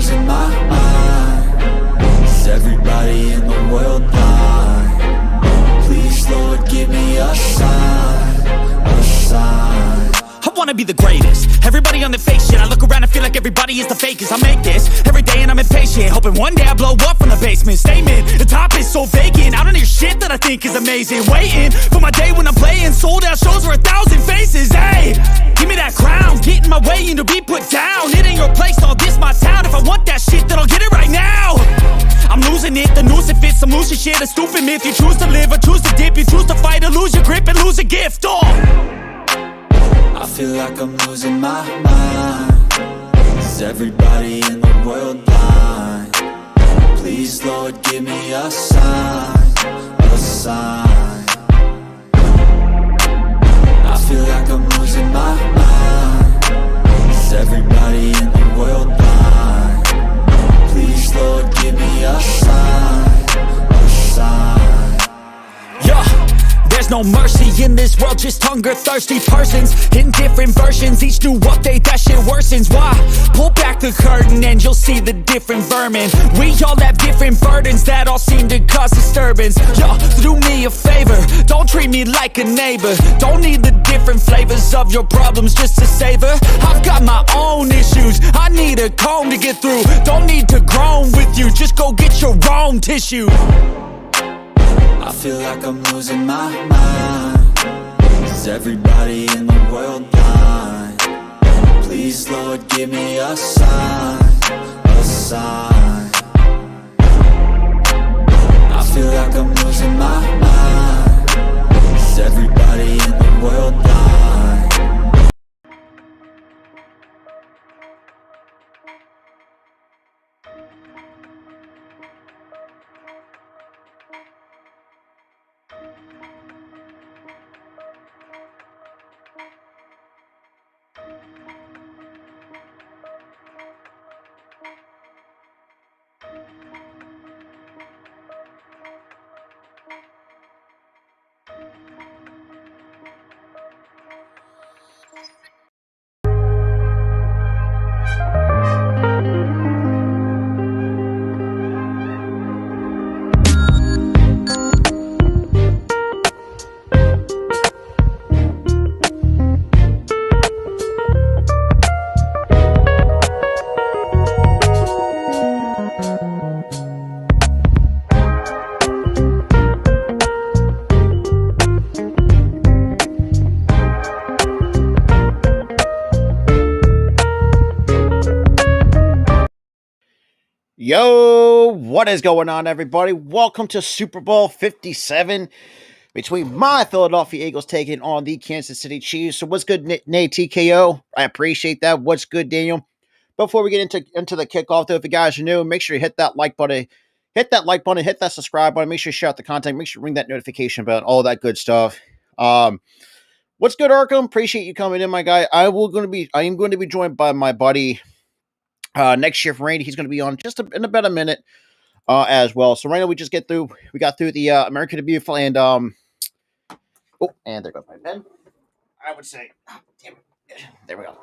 losing my mind. Is everybody in the world blind? Please, Lord, give me a sign, a sign. I wanna be the greatest. Everybody on the fake shit. I look around and feel like everybody is the fakest. I make this every day and I'm impatient, hoping one day I blow up from the basement. Statement, the top is so vacant. I don't hear shit that I think is amazing. Waiting for my day when I'm playing sold out shows for 1,000 faces. Hey, give me that crown, get in my way and to be put down. It ain't your place, all this my town. If I want that shit, then I'll get it right now. I'm losing it, the noose it fits. I'm losing shit, a stupid myth. You choose to live or choose to dip. You choose to fight or lose your grip and lose a gift. I feel like I'm losing my mind. Is everybody in the world blind? Please, Lord, give me a sign, a sign. I feel like I'm losing my mind. Is everybody in the world blind? Please, Lord, give me a sign, a sign. Yeah. There's no mercy in this world, just hunger-thirsty persons in different versions. Each new update, that shit worsens. Why? Pull back the curtain and you'll see the different vermin. We all have different burdens that all seem to cause disturbance. Yo, do me a favor, don't treat me like a neighbor. Don't need the different flavors of your problems just to savor. I've got my own issues, I need a comb to get through. Don't need to groan with you, just go get your own tissue. I feel like I'm losing my mind. Is everybody in the world blind? Please, Lord, give me a sign, a sign. I feel like I'm losing my mind. Is everybody in the world blind? Yo, what is going on, everybody? Welcome to Super Bowl 57 between my Philadelphia Eagles taking on the Kansas City Chiefs. So what's good, Nate TKO? I appreciate that. What's good, Daniel? Before we get into the kickoff, though, if you guys are new, make sure you hit that like button, hit that subscribe button, make sure you share out the content, make sure you ring that notification bell, all that good stuff. What's good, Arkham? Appreciate you coming in, my guy. I am going to be joined by my buddy next year for Randy. He's going to be on in about a minute as well. So right now we got through the American the Beautiful and and there goes my pen. I would say, damn it. There we go.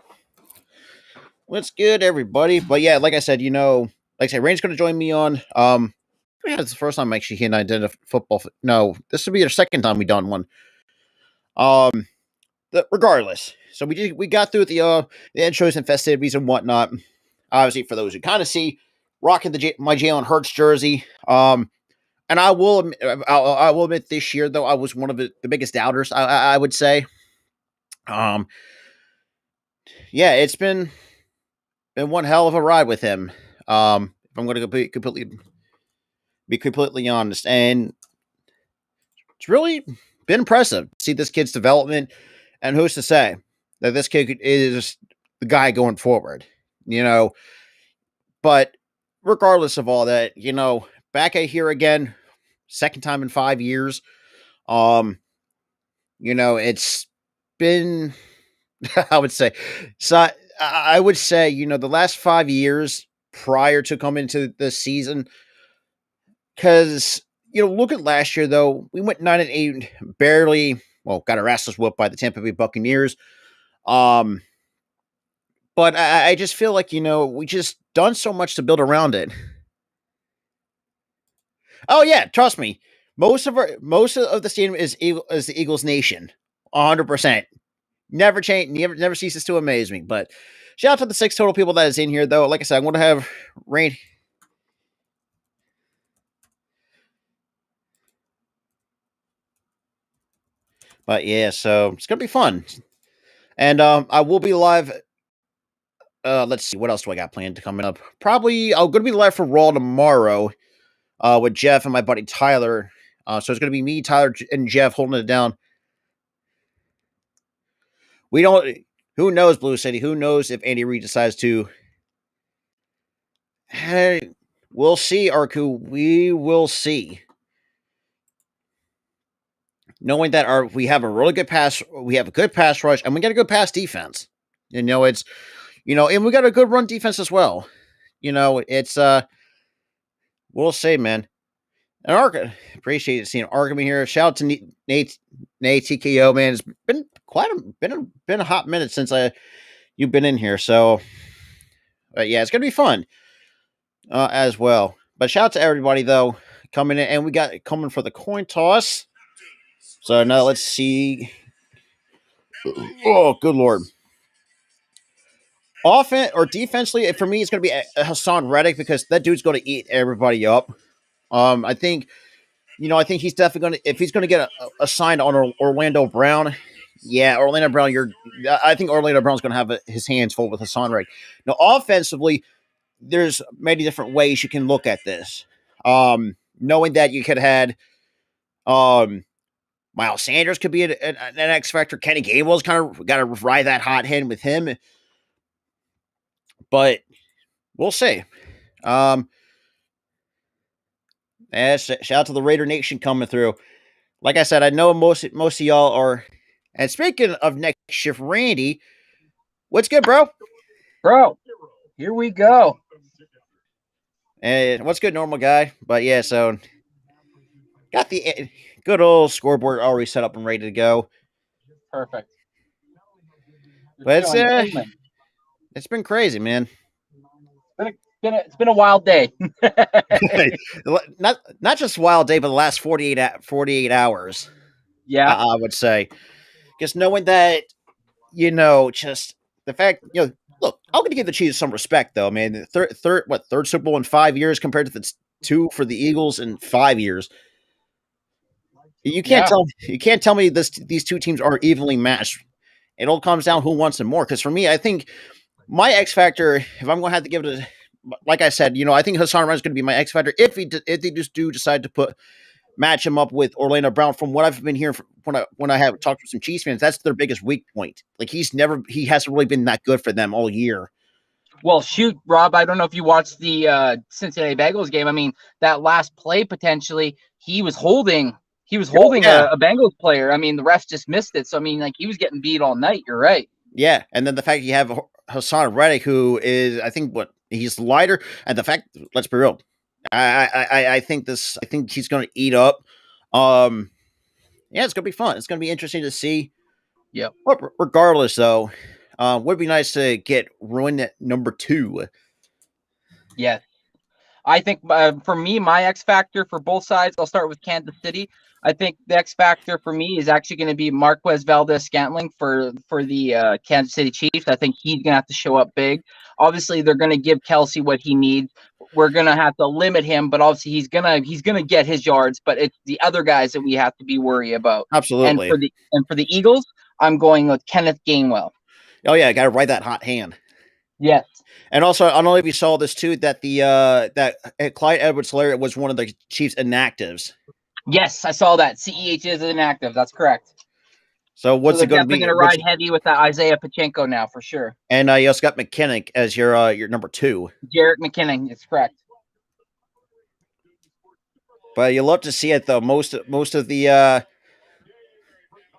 What's good, everybody? But yeah, like I said, Randy's going to join me on. Yeah, it's the first time actually he and I did a football. No, this will be the second time we done one. Regardless, so we got through the intros and festivities and whatnot. Obviously, for those who kind of see, rocking my Jalen Hurts jersey. And I will admit this year, though, I was one of the biggest doubters, I would say. Yeah, it's been one hell of a ride with him. If I'm going to be completely honest. And it's really been impressive to see this kid's development. And who's to say that this kid is the guy going forward? But regardless of all that, back at here again, second time in 5 years. It's been, I would say, the last 5 years prior to coming into this season, because, look at last year, though, we went 9-8, barely, got our asses whooped by the Tampa Bay Buccaneers. But I just feel like, we just done so much to build around it. Oh yeah, trust me. Most of the stadium is the Eagles Nation, 100%. Never change, never ceases to amaze me. But shout out to the 6 total people that is in here, though. Like I said, I'm going to have rain. But yeah, so it's gonna be fun, and I will be live. Let's see, what else do I got planned coming up? Probably I'm gonna be live for Raw tomorrow, with Jeff and my buddy Tyler. So it's gonna be me, Tyler, and Jeff holding it down. We don't. Who knows, Blue City? Who knows if Andy Reid decides to? Hey, we'll see, Arku. We will see. Knowing that we have a really good we have a good pass rush, and we got a good pass defense. It's and we got a good run defense as well. It's we'll see, man. And appreciate seeing Arkham here. Shout out to Nate TKO, man. It's been been a hot minute since you've been in here. So yeah, it's gonna be fun as well. But shout out to everybody though coming in, and we got it coming for the coin toss. So now let's see. Oh, good lord. Offense or defensively, for me, it's going to be Hassan Reddick because that dude's going to eat everybody up. I think he's definitely going to, if he's going to get assigned on Orlando Brown. Yeah, Orlando Brown. I think Orlando Brown's going to have his hands full with Hassan Reddick. Now, offensively, there's many different ways you can look at this. Knowing that you could have had, Miles Sanders could be an X factor. Kenny Gable's kind of got to ride that hot hand with him. But we'll see. And shout out to the Raider Nation coming through. Like I said, I know most of y'all are. And speaking of next shift, Randy, what's good, bro? Bro, here we go. And what's good, normal guy? But yeah, so got the good old scoreboard already set up and ready to go. Perfect. But it's been crazy, man. It's been a wild day. not just wild day, but the last 48 hours. Yeah, I would say, because knowing that, just the fact, look, I'm going to give the Chiefs some respect, though, man. Third Super Bowl in 5 years compared to the 2 for the Eagles in 5 years. You can't tell me these two teams are evenly matched. It all comes down who wants them more. Because for me, I think my X factor, if I'm going to have to give it like I said, I think Hassan Reddick is going to be my X factor if they just do decide to match him up with Orlando Brown. From what I've been hearing when I have talked to some Chiefs fans, that's their biggest weak point. Like he hasn't really been that good for them all year. Well, shoot, Rob, I don't know if you watched the Cincinnati Bengals game. I mean, that last play potentially, he was holding a Bengals player. I mean, the refs just missed it. So I mean, like he was getting beat all night. You're right. Yeah, and then the fact you have Hassan Reddick, who is, I think, he's lighter, and the fact, let's be real, I think he's going to eat up. Yeah, it's going to be fun. It's going to be interesting to see. Yeah. But regardless, though, would be nice to get Ruin at number 2. Yeah. I think for me, my X factor for both sides, I'll start with Kansas City. I think the X factor for me is actually going to be Marquez Valdez-Scantling for the Kansas City Chiefs. I think he's going to have to show up big. Obviously, they're going to give Kelsey what he needs. We're going to have to limit him, but obviously he's gonna get his yards. But it's the other guys that we have to be worried about. Absolutely. And for the Eagles, I'm going with Kenneth Gainwell. Oh yeah, I got to ride that hot hand. Yes. And also, I don't know if you saw this too, that that Clyde Edwards-Helaire was one of the Chiefs' inactives. Yes, I saw that. CEH is inactive. That's correct. So what's it going to be? Definitely going to ride heavy with that Isaiah Pacheco now for sure. And you also got McKinnon as your number 2. Jarrett McKinnon, it's correct. But you love to see it though. Most of the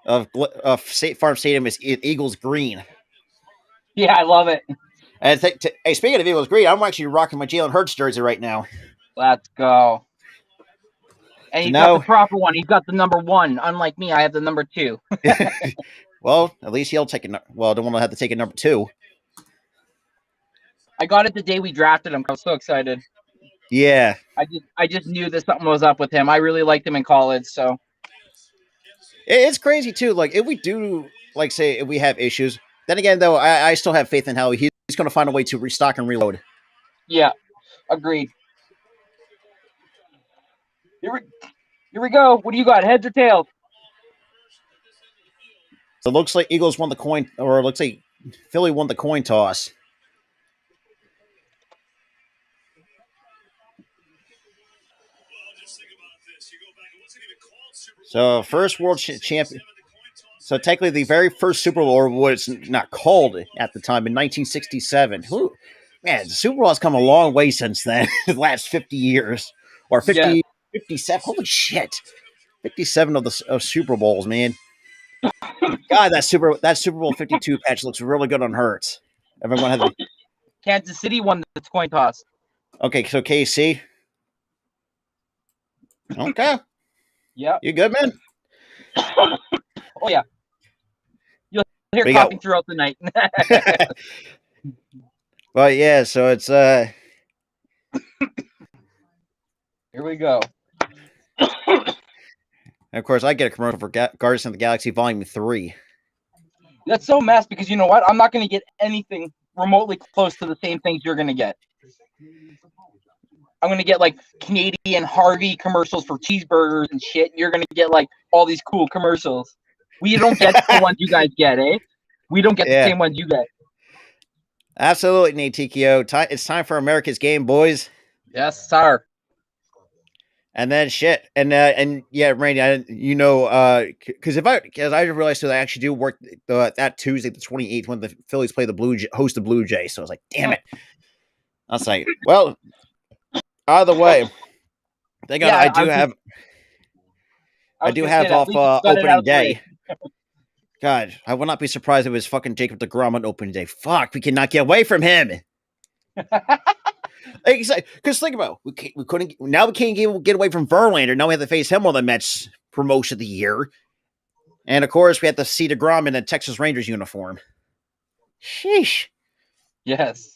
of State Farm Stadium is Eagles green. Yeah, I love it. And hey, speaking of Eagles green, I'm actually rocking my Jalen Hurts jersey right now. Let's go. And he's got the proper one. He's got the number 1. Unlike me, I have the number 2. Well, at least he'll take it. Well, I don't want to have to take a number 2. I got it the day we drafted him. I was so excited. Yeah. I just knew that something was up with him. I really liked him in college, so It's crazy too. Like if we do, like say, if we have issues, then again, though, I still have faith in Howie. He's going to find a way to restock and reload. yeah, agreed. Here we go. What do you got? Heads or tails? So it looks like Eagles won the coin, or it looks like Philly won the coin toss. So first world champion. So technically, the very first Super Bowl was not called at the time in 1967. Who, man, the Super Bowl has come a long way since then. The last 50 years, or 50, Yes. 57. Holy shit, 57 of Super Bowls, man. God, that Super Bowl 52 patch looks really good on Hurts. Everyone has a, Kansas City won the coin toss. okay. So KC, okay, Yeah. you good, man? Oh yeah. You'll hear We coughing got- throughout the night. Well, yeah. So it's Here we go. And of course, I get a commercial for Guardians of the Galaxy Volume 3. That's so messed because you know what? I'm not going to get anything remotely close to the same things you're going to get. I'm going to get like Canadian Harvey commercials for cheeseburgers and shit. You're going to get like all these cool commercials. We don't get the ones you guys get, eh? We don't get the same ones you get. Absolutely, Nate TKO. It's time for America's Game, boys. Yes, sir. And then shit, and yeah, Randy, because I realized that I actually do work that Tuesday, the 28th, when the Phillies play host the Blue Jays. So I was like, damn it. I was like, well, either way, thank God I do have off opening day. God, I would not be surprised if it was fucking Jacob deGrom on opening day. Fuck, we cannot get away from him. Because think about it, we couldn't now we can't get away from Verlander. Now we have to face him on the Mets promotion of the year, and of course we have to see deGrom in a Texas Rangers uniform. Sheesh. Yes,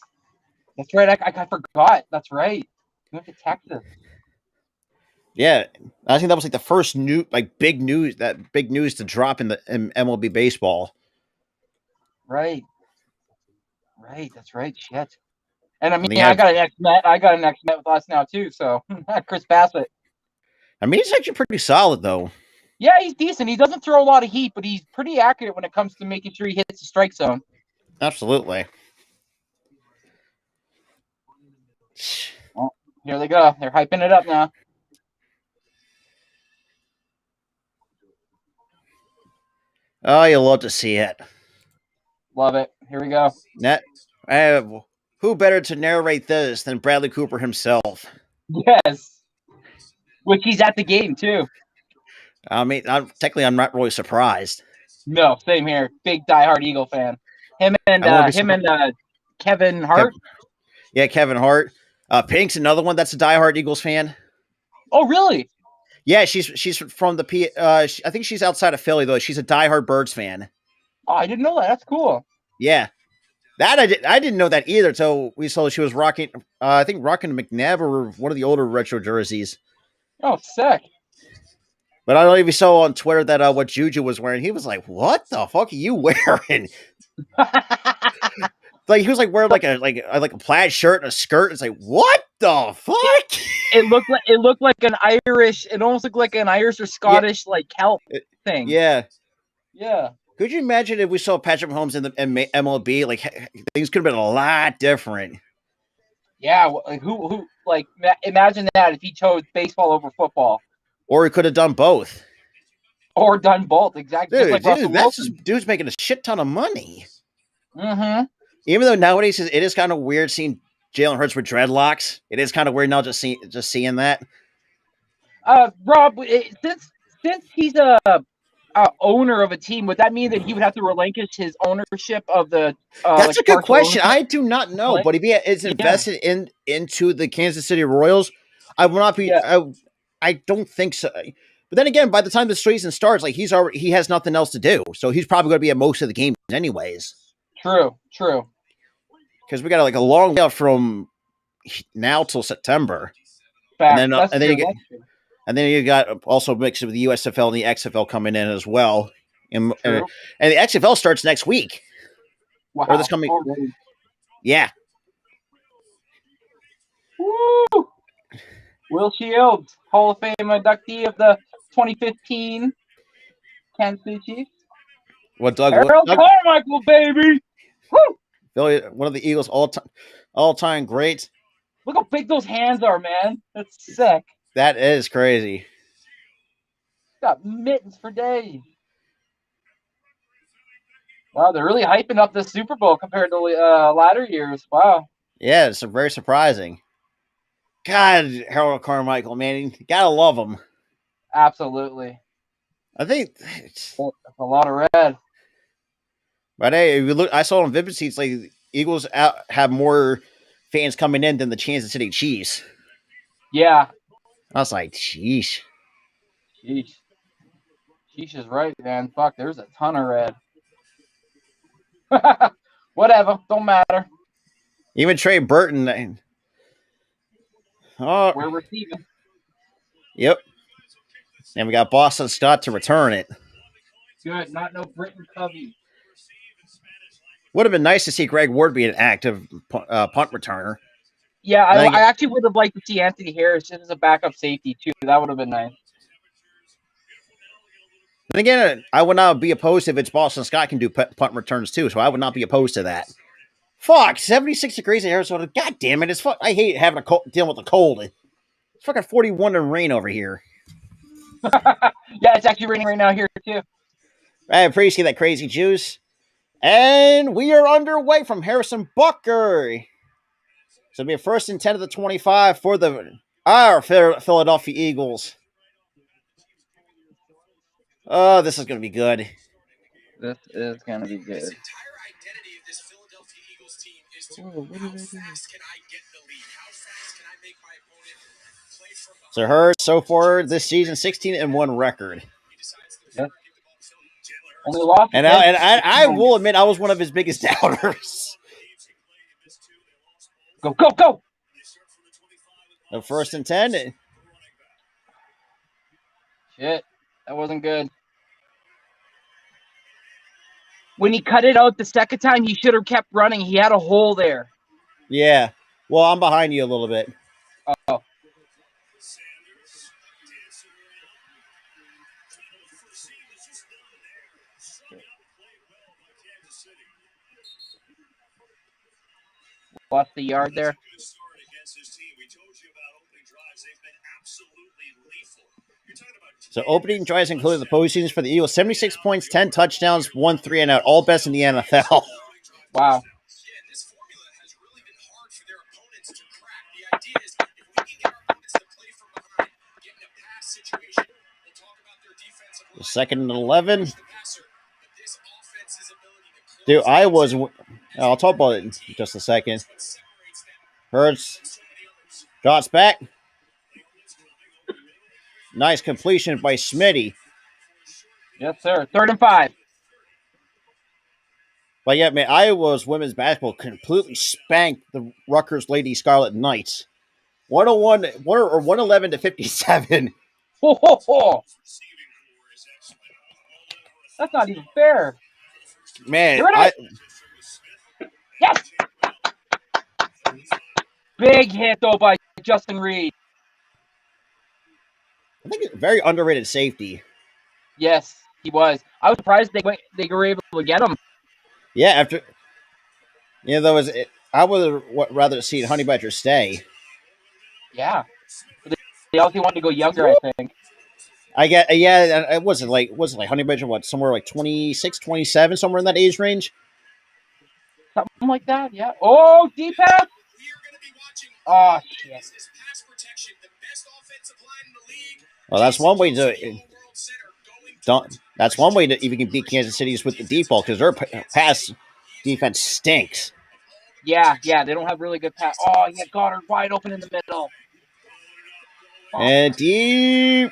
that's right. I forgot. That's right. You went to Texas. Yeah, I think that was like the first big news to drop in MLB baseball. Right. That's right. Shit. And I mean, I got an ex-Met with us now too. So Chris Bassett. I mean, he's actually pretty solid though. Yeah, he's decent. He doesn't throw a lot of heat, but he's pretty accurate when it comes to making sure he hits the strike zone. Absolutely. Well, here they go. They're hyping it up now. Oh, you'll love to see it. Love it. Here we go. Who better to narrate this than Bradley Cooper himself? Yes. Which he's at the game too. I mean, I'm not really surprised. No, same here. Big diehard Eagle fan. Him and Kevin Hart. Kevin Hart. Pink's another one that's a diehard Eagles fan. Oh, really? Yeah, she's from the I think she's outside of Philly though. She's a diehard Birds fan. Oh, I didn't know that. That's cool. Yeah, that I didn't know that either. So we saw she was rocking. I think rocking McNabb or one of the older retro jerseys. Oh, sick. But I don't know if you saw on Twitter that what Juju was wearing. He was like, "What the fuck are you wearing?" Like he was like wearing like a plaid shirt and a skirt. It's like, what the fuck? It looked like an Irish. It almost looked like an Irish or Scottish like Celt thing. Yeah. Yeah. Could you imagine if we saw Patrick Mahomes in the MLB? Like things could have been a lot different. Yeah. Who like imagine that if he chose baseball over football, or he could have done both, or done both. Exactly. Dude's making a shit ton of money. Mm-hmm. Even though nowadays it is kind of weird seeing Jalen Hurts with dreadlocks. It is kind of weird now just seeing that. Rob, since he's a owner of a team, would that mean that he would have to relinquish his ownership of the? That's a good question. Ownership? I do not know, but if he is invested into the Kansas City Royals, I will not be. Yeah. I don't think so. But then again, by the time the season starts, like he has nothing else to do, so he's probably going to be at most of the games anyways. True. because we got like a long way out from now till September, Fact. and then That's and then true. you get That's true. and then you got also mixed with the USFL and the XFL coming in as well, and True. the XFL starts next week or this Wow. coming. Already. Yeah, Woo! Will Shields, Hall of Fame inductee of the 2015 Kansas City Chiefs. what Doug Harold Carmichael, baby. Woo! one of the Eagles all time greats. Look how big those hands are, man. That's sick. That is crazy. Got mittens for days. Wow, they're really hyping up this Super Bowl compared to latter years. Wow. Yeah, it's very surprising. God, Harold Carmichael, man, you gotta love him. Absolutely. I think, That's a lot of red. but hey, if you look, I saw on Vivid Seats like Eagles have more fans coming in than the Kansas City Chiefs. Yeah. I was like, sheesh. Sheesh. Sheesh is right, man. Fuck, there's a ton of red. Whatever, don't matter. Even Trey Burton. Oh, We're receiving. yep. And we got Boston Scott to return it. Good, not no Britton Covey. Would have been nice to see Greg Ward be an active punt returner. Yeah, I actually would have liked to see Anthony Harris just as a backup safety too. That would have been nice. And again, I would not be opposed if it's Boston Scott can do punt returns too, so I would not be opposed to that. Fuck, 76 degrees in Arizona. God damn it. I hate having dealing with the cold. It's fucking 41 and rain over here. Yeah, it's actually raining right now here too. I appreciate that, Crazy Juice. And we are underway from Harrison Bucker. So it'll be a 1st and 10 of the 25 for our Philadelphia Eagles. Oh, this is going to be good. This is going to be good. So her so far this season 16-1 record. Yep. Only lost. And I will admit I was one of his biggest doubters. Go, go, go! The 1st and 10. Shit, that wasn't good. When he cut it out the second time, he should have kept running. He had a hole there. Yeah. Well, I'm behind you a little bit. Oh. Lost the yard there. So opening drives included the postseasons for the Eagles: 76 points, 10 touchdowns, 1 3 and out, all best in the NFL. Wow. The 2nd and 11. Dude, I'll talk about it in just a second. Hurts. Shots back. Nice completion by Smitty. Yes, sir. 3rd and 5. But yeah, man, Iowa's women's basketball completely spanked the Rutgers Lady Scarlet Knights. 111 to 57. Ho, ho, ho. That's not even fair. Man, Yes! Big hit, though, by Justin Reed. I think it's very underrated safety. Yes, he was. I was surprised they were able to get him. Yeah, after I would have rather seen Honey Badger stay. Yeah. They also wanted to go younger, I think. It wasn't like Honey Badger, somewhere like 26, 27, somewhere in that age range? Something like that, yeah. Oh, deep pass! Oh, shit. Well, that's one way to even beat Kansas City is with the deep ball, because their pass defense stinks. Yeah, they don't have really good pass. Oh, yeah, Goddard wide open in the middle. Oh. And deep.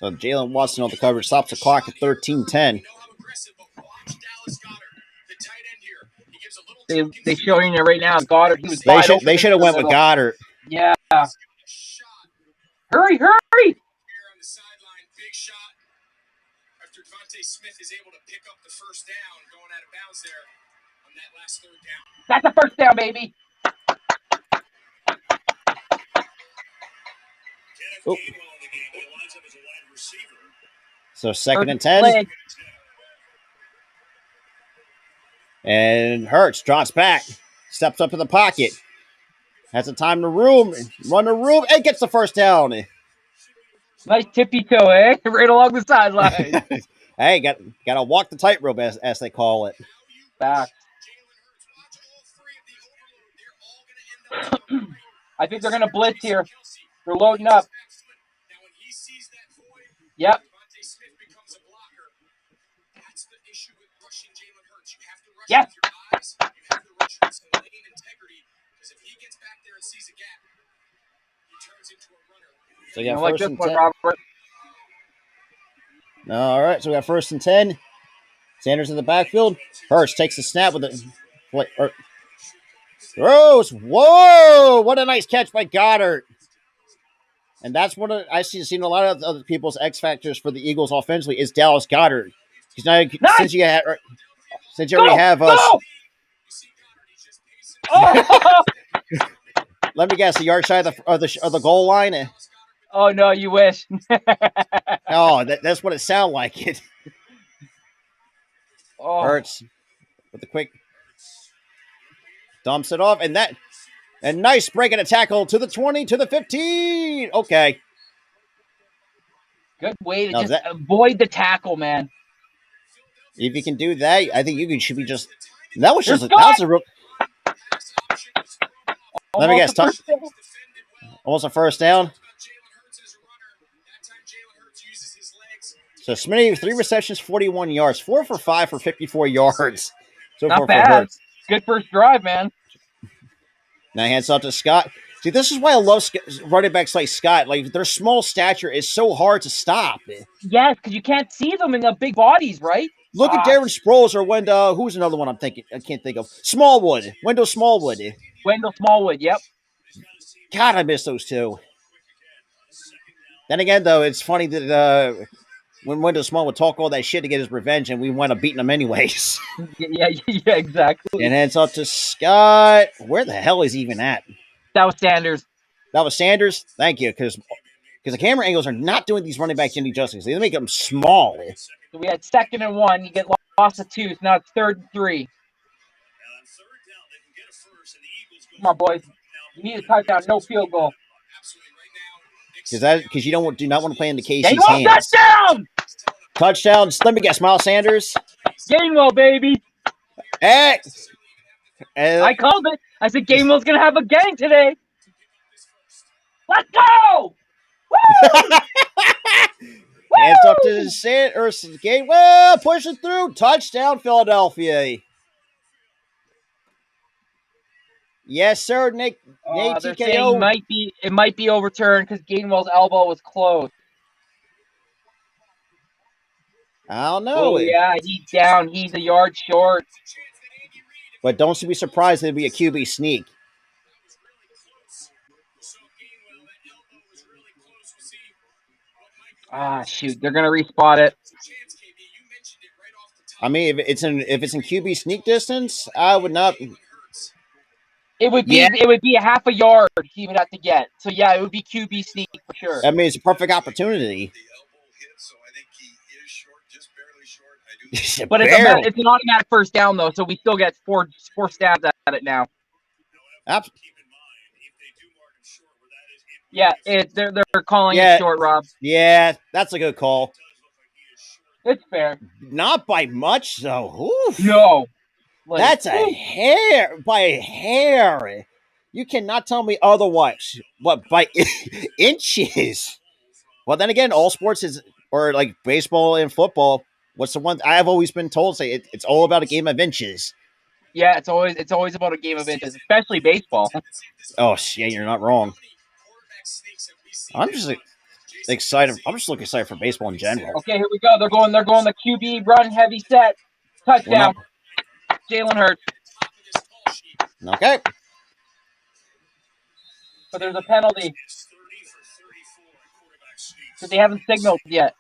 So Jalen Watson on the coverage stops the clock at 13-10. They showing it right now. Goddard, he was They wide open. They should have went with Goddard. Yeah. Hurry! Smith is able to pick up the first down, going out of bounds there on that last third down. That's a first down, baby. Oh. So 2nd and 10. And Hurts drops back, steps up in the pocket, has the time to run the room, and gets the first down. Nice tippy toe, eh? Right along the sideline. Hey, got to walk the tightrope, as they call it. Back. I think they're going to blitz here. They're loading up. Yep. Yes. So you got first and 10. All right, so we got 1st and 10. Sanders in the backfield. Hurst takes the snap with it. Throws. Whoa! What a nice catch by Goddard. And that's what I've seen a lot of other people's X factors for the Eagles offensively is Dallas Goddard. Because now, nice. Since you already have us. Oh! Let me guess, the yard side of the goal line. Oh no, you wish. Oh, that's what it sounded like. It hurts with the quick dumps it off, and nice break and a tackle to the 20, to the 15. Okay, good way to avoid the tackle, man. If you can do that, I think you should be just. That was a real. Let me guess. Almost a first down. So Smitty, 3 receptions, 41 yards, 4 for 5 for 54 yards. So not bad. Good first drive, man. Now hands off to Scott. See, this is why I love running backs like Scott. Like, their small stature is so hard to stop. Yes, because you can't see them in the big bodies, right? Look at Darren Sproles or Wendell. Who's another one I can't think of? Smallwood. Wendell Smallwood. Wendell Smallwood, yep. God, I miss those two. Then again, though, it's funny that when Wendell Smallwood talk all that shit to get his revenge, and we wind up beating him anyways. Yeah, exactly. And hands off to Scott. Where the hell is he even at? That was Sanders. That was Sanders? Thank you, because the camera angles are not doing these running backs any justice. They make them small. So we had 2nd and 1. You get lost of 2. So now it's 3rd and 3. Come on, boys. You need a touchdown, no field goal. Because you do not want to play in the KC's hands. Touchdown! Touchdown. Let me guess, Miles Sanders. Gainwell, baby. Hey. I called it. I said Gainwell's going to have a gang today. Let's go! Woo! Hands up to Sanders. Gainwell pushing through. Touchdown, Philadelphia. Yes, sir, Nate they're TKO. saying it might be overturned because Gainwell's elbow was closed. I don't know. Oh, yeah, he's down. He's a yard short. But don't be surprised there'll be a QB sneak. Shoot, they're gonna respot it. I mean, if it's in QB sneak distance, I would not. It would be a half a yard he would have to get. So yeah, it would be QB sneak for sure. I mean, it's a perfect opportunity. But it's an automatic first down though, so we still get four stabs at it now. Yeah, they're calling it short, Rob. Yeah, that's a good call. It's fair. Not by much, though. Oof. No. That's a hair. By a hair. You cannot tell me otherwise. What, by inches? Well, then again, all sports or like baseball and football, what's the one I've always been told? Say it's all about a game of inches. Yeah, it's always about a game of inches, especially baseball. Oh, yeah, you're not wrong. I'm just like, excited. I'm just looking excited for baseball in general. Okay, here we go. They're going the QB run heavy set. Touchdown. Jalen Hurts. Okay. But there's a penalty. But they haven't signaled yet.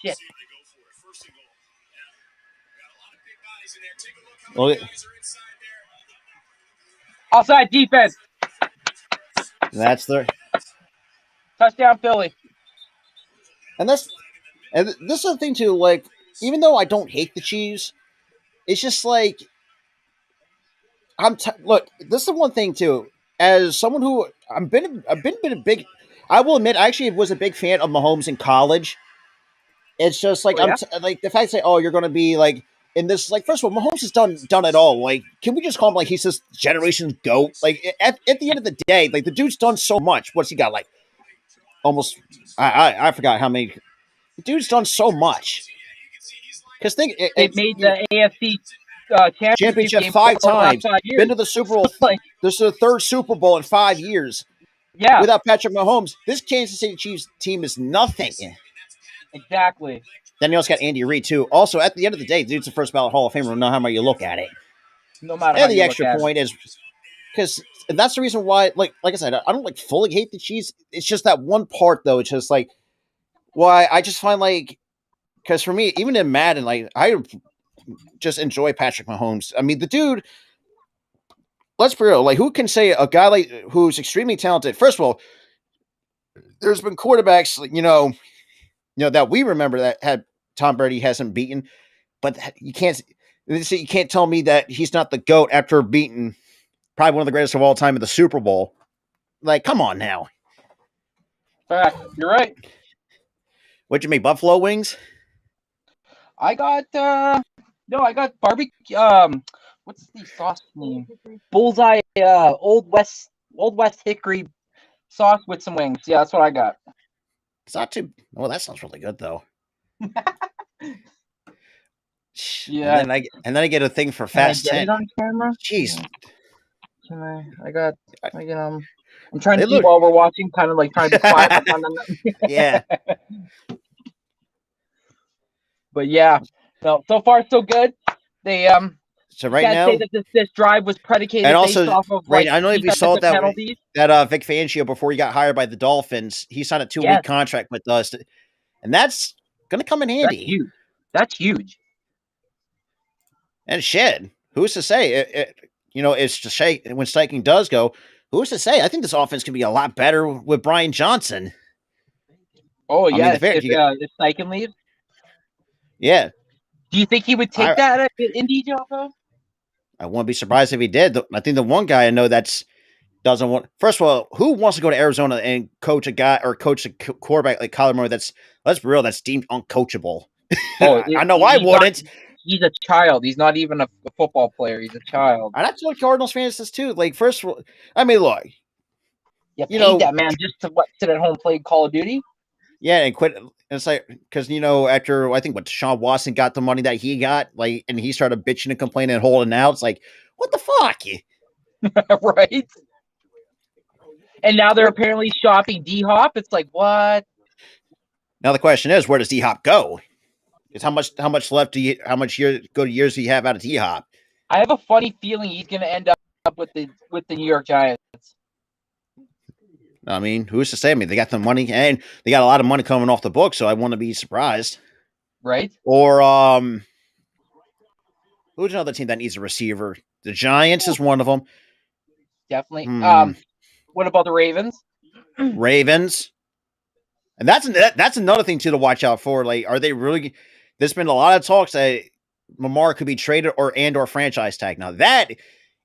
Shit. Offside defense. That's the touchdown Philly. And this is the thing too. Like, even though I don't hate the Chiefs, it's just like look. This is the one thing too. As someone who I've been a big. I will admit, I actually was a big fan of Mahomes in college. It's just like like the fact that you're going to be like in this. Like, first of all, Mahomes has done it all. Like, can we just call him like he's this generation's GOAT? Like, at the end of the day, like the dude's done so much. What's he got? Like almost I forgot how many. The dude's done so much. Because they made the AFC championship 5 times. Been to the Super Bowl. This is the 3rd Super Bowl in 5 years. Yeah. Without Patrick Mahomes, this Kansas City Chiefs team is nothing. Exactly. Then you also got Andy Reid too. Also, at the end of the day, dude's the first ballot Hall of Famer. No matter how you look at it. No matter. And the extra point is because that's the reason why. Like I said, I don't like fully hate the Chiefs. It's just that one part though. It's just like why I just find like because for me, even in Madden, like I just enjoy Patrick Mahomes. I mean, the dude. Let's be real. Like, who can say a guy like who's extremely talented? First of all, there's been quarterbacks, that we remember that had Tom Brady hasn't beaten, but you can't tell me that he's not the GOAT after beating probably one of the greatest of all time in the Super Bowl. Like, come on now. Fact, you're right. What'd you make? Buffalo wings? I got barbecue. What's the sauce name? Bullseye. Old West Hickory sauce with some wings. Yeah, that's what I got. It's not too. Well, that sounds really good though. Yeah. And then I get a thing for Fast 10. On camera? Jeez. Can I? I'm trying to eat while we're watching, kind of like trying to be quiet. Yeah. But yeah, so far so good. They So right now, say that this drive was predicated and also based off of right. I don't know if you saw that Vic Fangio before he got hired by the Dolphins. He signed a 2-week contract with us, and that's going to come in handy. That's huge. And shit, who's to say? It's to say when Steichen does go. Who's to say? I think this offense can be a lot better with Brian Johnson. Oh yeah, if Steichen leaves. Yeah. Do you think he would take that at Indy job though? I wouldn't be surprised if he did. I think the one guy I know doesn't want. First of all, who wants to go to Arizona and coach a guy or coach a quarterback like Kyler Murray? That's let's deemed uncoachable. Oh, I know I wouldn't. He's a child. He's not even a football player. He's a child. And that's what Cardinals fans says too. Like, first of all, I mean, look, you paid that man just to sit at home play Call of Duty. Yeah, and quit. It's like because after I think Deshaun Watson got the money that he got, like, and he started bitching and complaining and holding out. It's like, what the fuck, right? And now they're apparently shopping D-Hop. It's like, what? Now the question is, where does D-Hop go? Is how much left good years do you have out of D-Hop? I have a funny feeling he's going to end up with the New York Giants. I mean, who's to say? I mean, they got the money, and they got a lot of money coming off the book, so I wouldn't be surprised. Right? Or who's another team that needs a receiver? The Giants is one of them. Definitely. What about the Ravens? Ravens. And that's another thing too to watch out for. Like, are they really? There's been a lot of talks that Lamar could be traded or franchise tag. Now that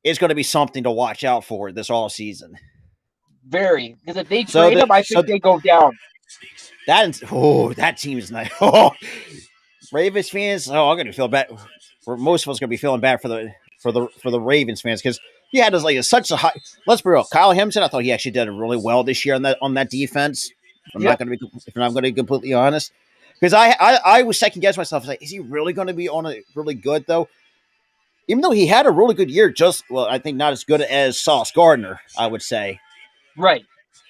is going to be something to watch out for this all season. Very, because if they trade him, I think they go down. That team is nice. Oh, Ravens fans. Oh, I'm going to feel bad. Most of us are going to be feeling bad for the Ravens fans because he had such a high. Let's be real. Kyle Hamilton, I thought he actually did really well this year on that defense. If I'm going to be completely honest, because I was second guessing myself. Like, is he really going to be on it really good though? Even though he had a really good year, I think not as good as Sauce Gardner, I would say. Right.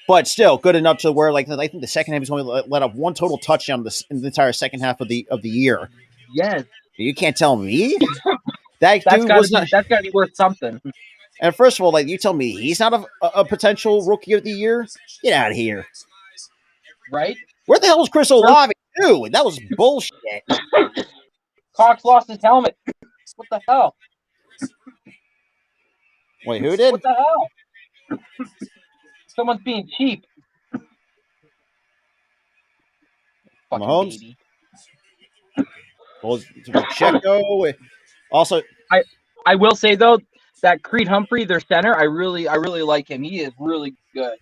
but still good enough to where like I think the second half he's only let up one total touchdown in the entire second half of the year. Yes, You can't tell me that that's dude got to was be not. worth something, And first of all, like you tell me he's not a potential rookie of the year. Get out of here. right? Where the hell was Chris Olave too? That was bullshit. Cox lost his helmet. What the hell? Wait, who did? What the hell? Someone's being cheap. Fucking Mahomes. baby. Well, Pacheco. Also, I will say though that Creed Humphrey, their center, I really like him. He is really good.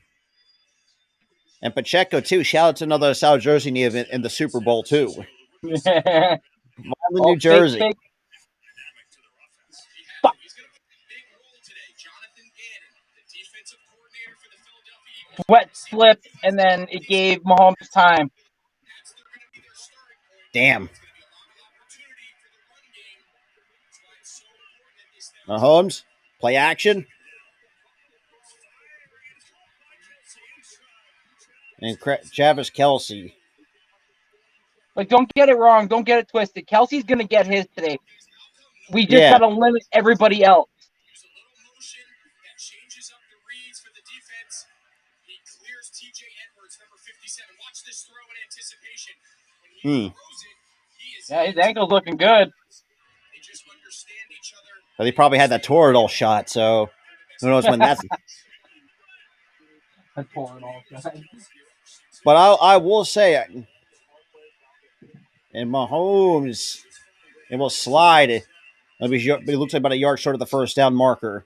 and Pacheco too. Shout out to another South Jersey native in the Super Bowl too. Oh, New Jersey. fake. Fuck. Sweat slipped, and then it gave Mahomes time. Damn. Mahomes, play action. And Travis Kelce. Like, don't get it wrong. Don't get it twisted. Kelsey's going to get his today. We just got to limit everybody else. Yeah, his ankle's looking good. But he probably had that Toradol shot, so who knows when that's. But I will say, and Mahomes, it will slide. It looks like about a yard short of the first down marker.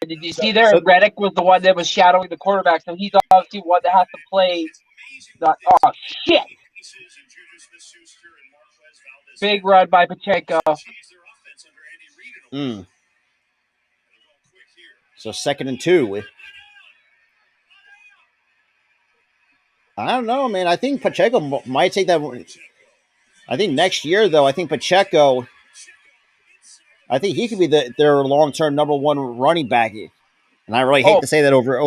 Did you see there? Reddick was the one that was shadowing the quarterback, so he's obviously one that has to play. Oh, shit! Big run by Pacheco. So 2nd and 2. I don't know, man. I think Pacheco might take that. I think next year, though, I think Pacheco. I think he could be their long-term number one running back. And I really hate to say that over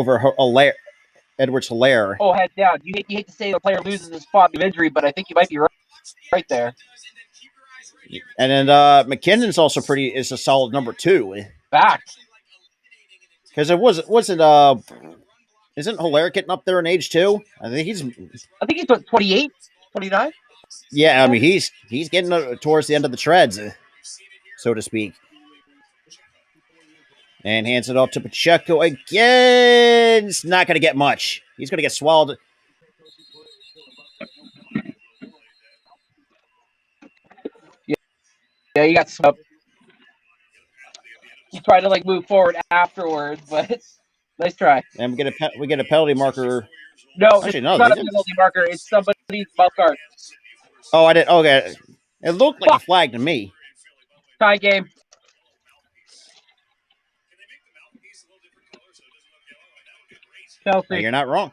Edwards-Helaire. Oh, head down. You hate to say the player loses his spot of injury, but I think you might be right there. And then McKinnon's also is a solid number 2. Back. Because isn't Helaire getting up there in age too? I think he's 28, 29. Yeah, I mean he's getting towards the end of the treads, so to speak. And hands it off to Pacheco again. It's not going to get much. He's going to get swallowed. Yeah, you got swept. You tried to move forward afterwards, but nice try. And we get a penalty marker. No, actually, no, it's not a penalty marker. It's somebody's mouth guard. Oh, I did. Okay, it looked like a flag to me. Tie game. Chelsea. No, you're not wrong.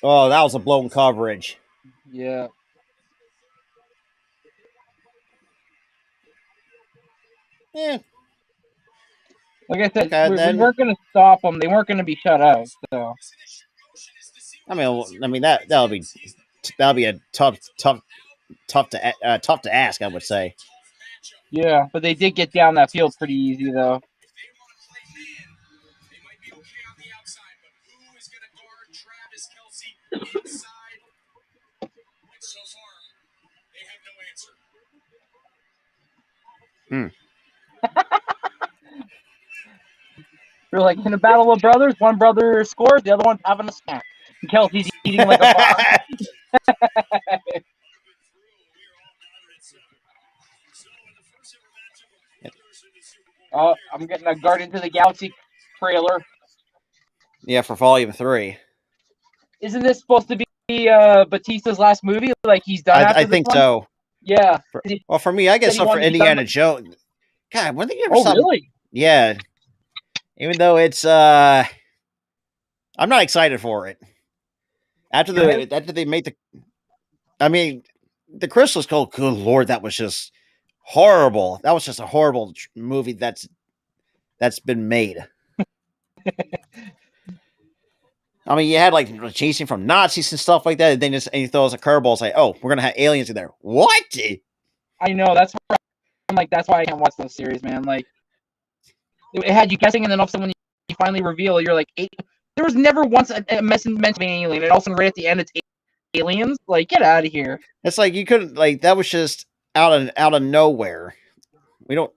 Oh, that was a blown coverage. Yeah. Yeah. Like I said, we weren't going to stop them. They weren't going to be shut out. So. I mean that'll be a tough to ask. I would say. Yeah, but they did get down that field pretty easy, though. We're like, in a battle of brothers, one brother scores, the other one's having a snack. And Kelsey's eating like a boss. Oh, I'm getting a Guardians of the Galaxy trailer. Yeah, for Volume 3. Isn't this supposed to be Batista's last movie? Like he's done. I think so. Yeah. Well, for me, I guess for Indiana Jones. God, when did you ever? Oh, really? Yeah. Even though it's, I'm not excited for it. After they made the, I mean, the Crystal Skull. Good lord, that was just horrible. That was just a horrible movie that's been made. I mean, you had like chasing from Nazis and stuff like that, and then and you throw us a curveball. It's like, oh, we're gonna have aliens in there. What? I know, that's why I'm like, that's why I can't watch those series, man. Like, it had you guessing, and then all of a sudden when you finally reveal, you're like, there was never once a mention of an alien, and all of a sudden right at the end it's aliens. Like, get out of here. It's like you couldn't, like, that was just out of nowhere. We don't.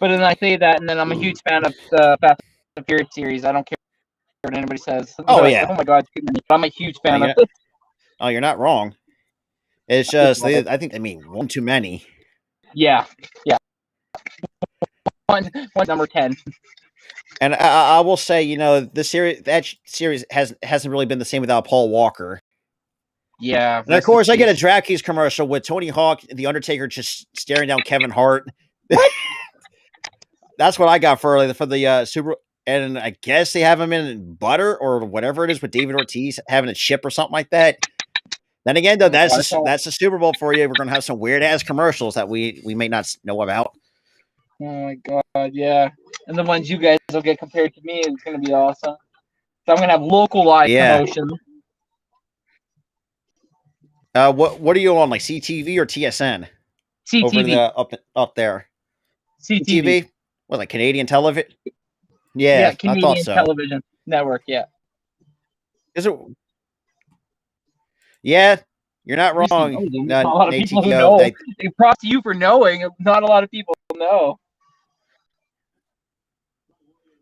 But then I say that, and then I'm a huge fan of the Fast and Furious series. I don't care what anybody says. Oh yeah. Oh my god, I'm a huge fan of it. Oh, you're not wrong. It's just I think one too many. Yeah. One number 10. And I will say, the series hasn't really been the same without Paul Walker. Yeah. And of course, I get a DraftKings commercial with Tony Hawk, The Undertaker, just staring down Kevin Hart. That's what I got for the Super. And I guess they have him in butter or whatever it is with David Ortiz having a chip or something like that. Then again, though, that's the Super Bowl for you. We're gonna have some weird ass commercials that we may not know about. Oh my god, yeah. And the ones you guys will get compared to me is gonna be awesome. So I'm gonna have localized promotion. What are you on, like CTV or TSN? CTV. Over up there. CTV. What, like Canadian television? Yeah, Canadian I thought so. Television Network. Yeah. Is it? Yeah, you're not wrong. Not a lot of people who know. Props to you for knowing. Not a lot of people know.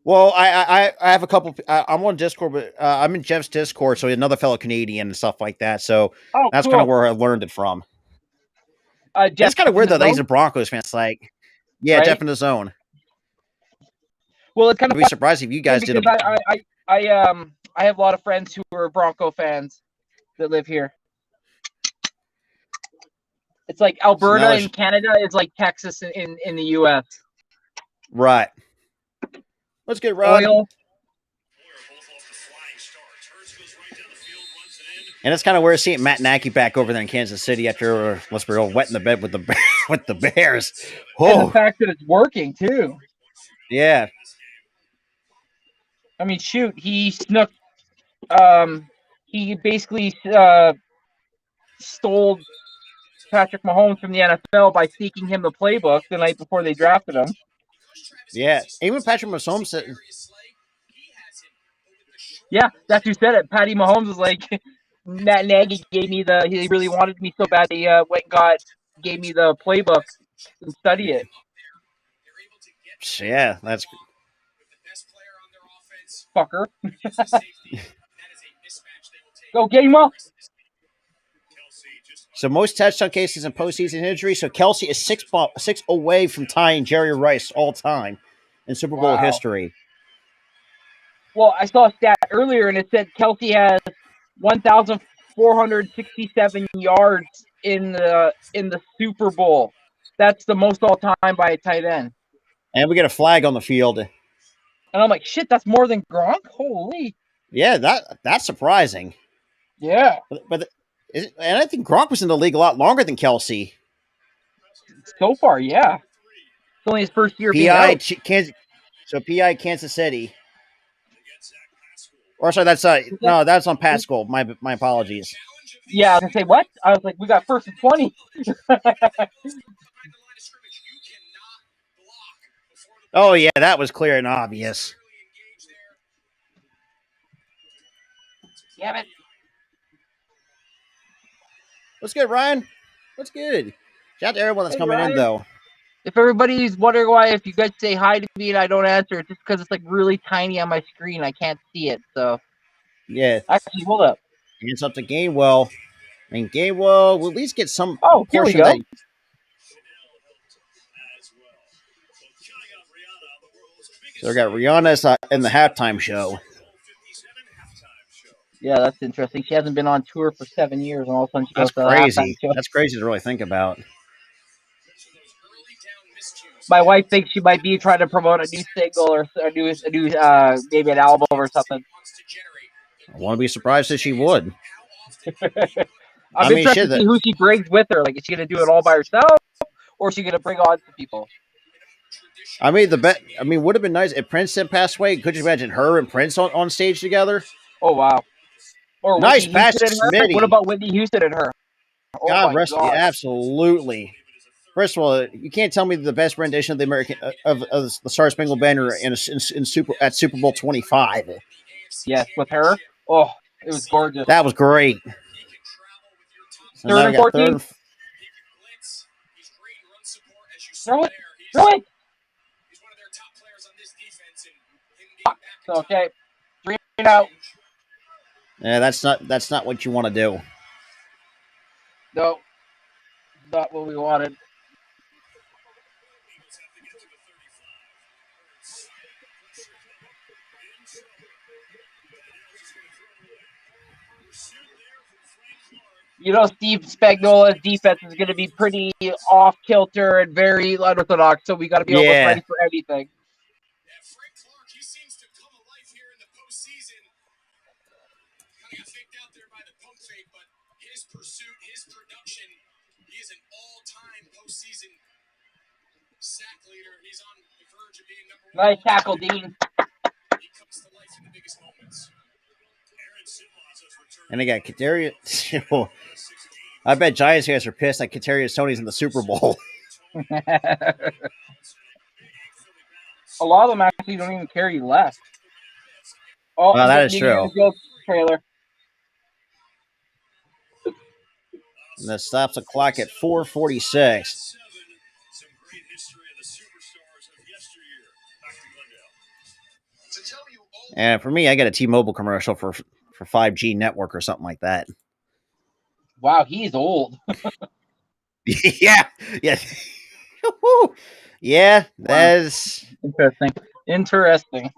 Well, I have a couple. I'm on Discord, but I'm in Jeff's Discord, so another fellow Canadian and stuff like that. So that's cool. Kind of where I learned it from. It's kind of weird though. He's a Broncos fan. It's like, yeah, right? Jeff in the zone. Well, it's kind I'd be surprised if you guys did. I have a lot of friends who are Bronco fans that live here. It's like Alberta in Canada is like Texas in the U.S. Right. Let's get Rod. Oil. And it's kind of weird seeing Matt Nagy back over there in Kansas City after let's be real, wet in the bed with the Bears. Whoa. And the fact that it's working too. Yeah. I mean, shoot, he snuck. He basically stole Patrick Mahomes from the NFL by sneaking him the playbook the night before they drafted him. Yeah, even Patrick Mahomes said. Yeah, that's who said it. Patty Mahomes was like, Matt Nagy gave me he really wanted me so bad he gave me the playbook and study it. Yeah, that's fucker. Go get him up. So most touchdown cases in postseason history. So Kelsey is six away from tying Jerry Rice all time in Super Bowl history. Well, I saw a stat earlier, and it said Kelsey has 1,467 yards in the Super Bowl. That's the most all time by a tight end. And we get a flag on the field. And I'm like, shit, that's more than Gronk. Holy. Yeah, that's surprising. Yeah, and I think Gronk was in the league a lot longer than Kelsey. So far, yeah. It's only his first year. PI Kansas City. Or sorry, that's that's on Pascal. My apologies. Yeah, I was gonna say what? I was like, we got 1st and 20. Oh yeah, that was clear and obvious. Damn it. What's good, Ryan? What's good? Shout out to everyone that's coming in, though. If everybody's wondering why, if you guys say hi to me and I don't answer, it's just because it's like really tiny on my screen. I can't see it. So yeah. Actually, hold up. It's up to Gainwell. I mean, Gainwell will at least get some. Oh, here we go. So we got Rihanna in the halftime show. Yeah, that's interesting. She hasn't been on tour for 7 years, and all of a sudden she goes to the halftime show. That's crazy to really think about. My wife thinks she might be trying to promote a new single or a new maybe an album or something. I wouldn't be surprised if she would. I'm mean, interested shit. to see who she brings with her. Like, is she gonna do it all by herself, or is she gonna bring on some people? I mean, would have been nice if Prince didn't pass away. Could you imagine her and Prince on stage together? Oh wow. Or Nice Whitney pass, Houston and her. What Smitty. about Whitney Houston and her? Oh God my rest. god. Absolutely. First of all, you can't tell me the best rendition of the American of the Star Spangled Banner in Super Bowl 25. Yes, with her. Oh, it was gorgeous. That was great. So Third now we and got 14. Throw it. Throw it. Okay. 3 and out. Yeah, that's not what you want to do. No. Not what we wanted. You know, Steve Spagnuolo's defense is going to be pretty off kilter and very unorthodox, so we got to be almost ready for anything. Nice tackle, Dean. And they got Kadarius. I bet Giants fans are pissed that Kadarius Toney's in the Super Bowl. A lot of them actually don't even care he left. Oh, that is true. Trailer. And that stops the clock at 4:46. And for me, I got a T-Mobile commercial for 5G network or something like that. Wow, he's old. yeah. Yeah, that's interesting.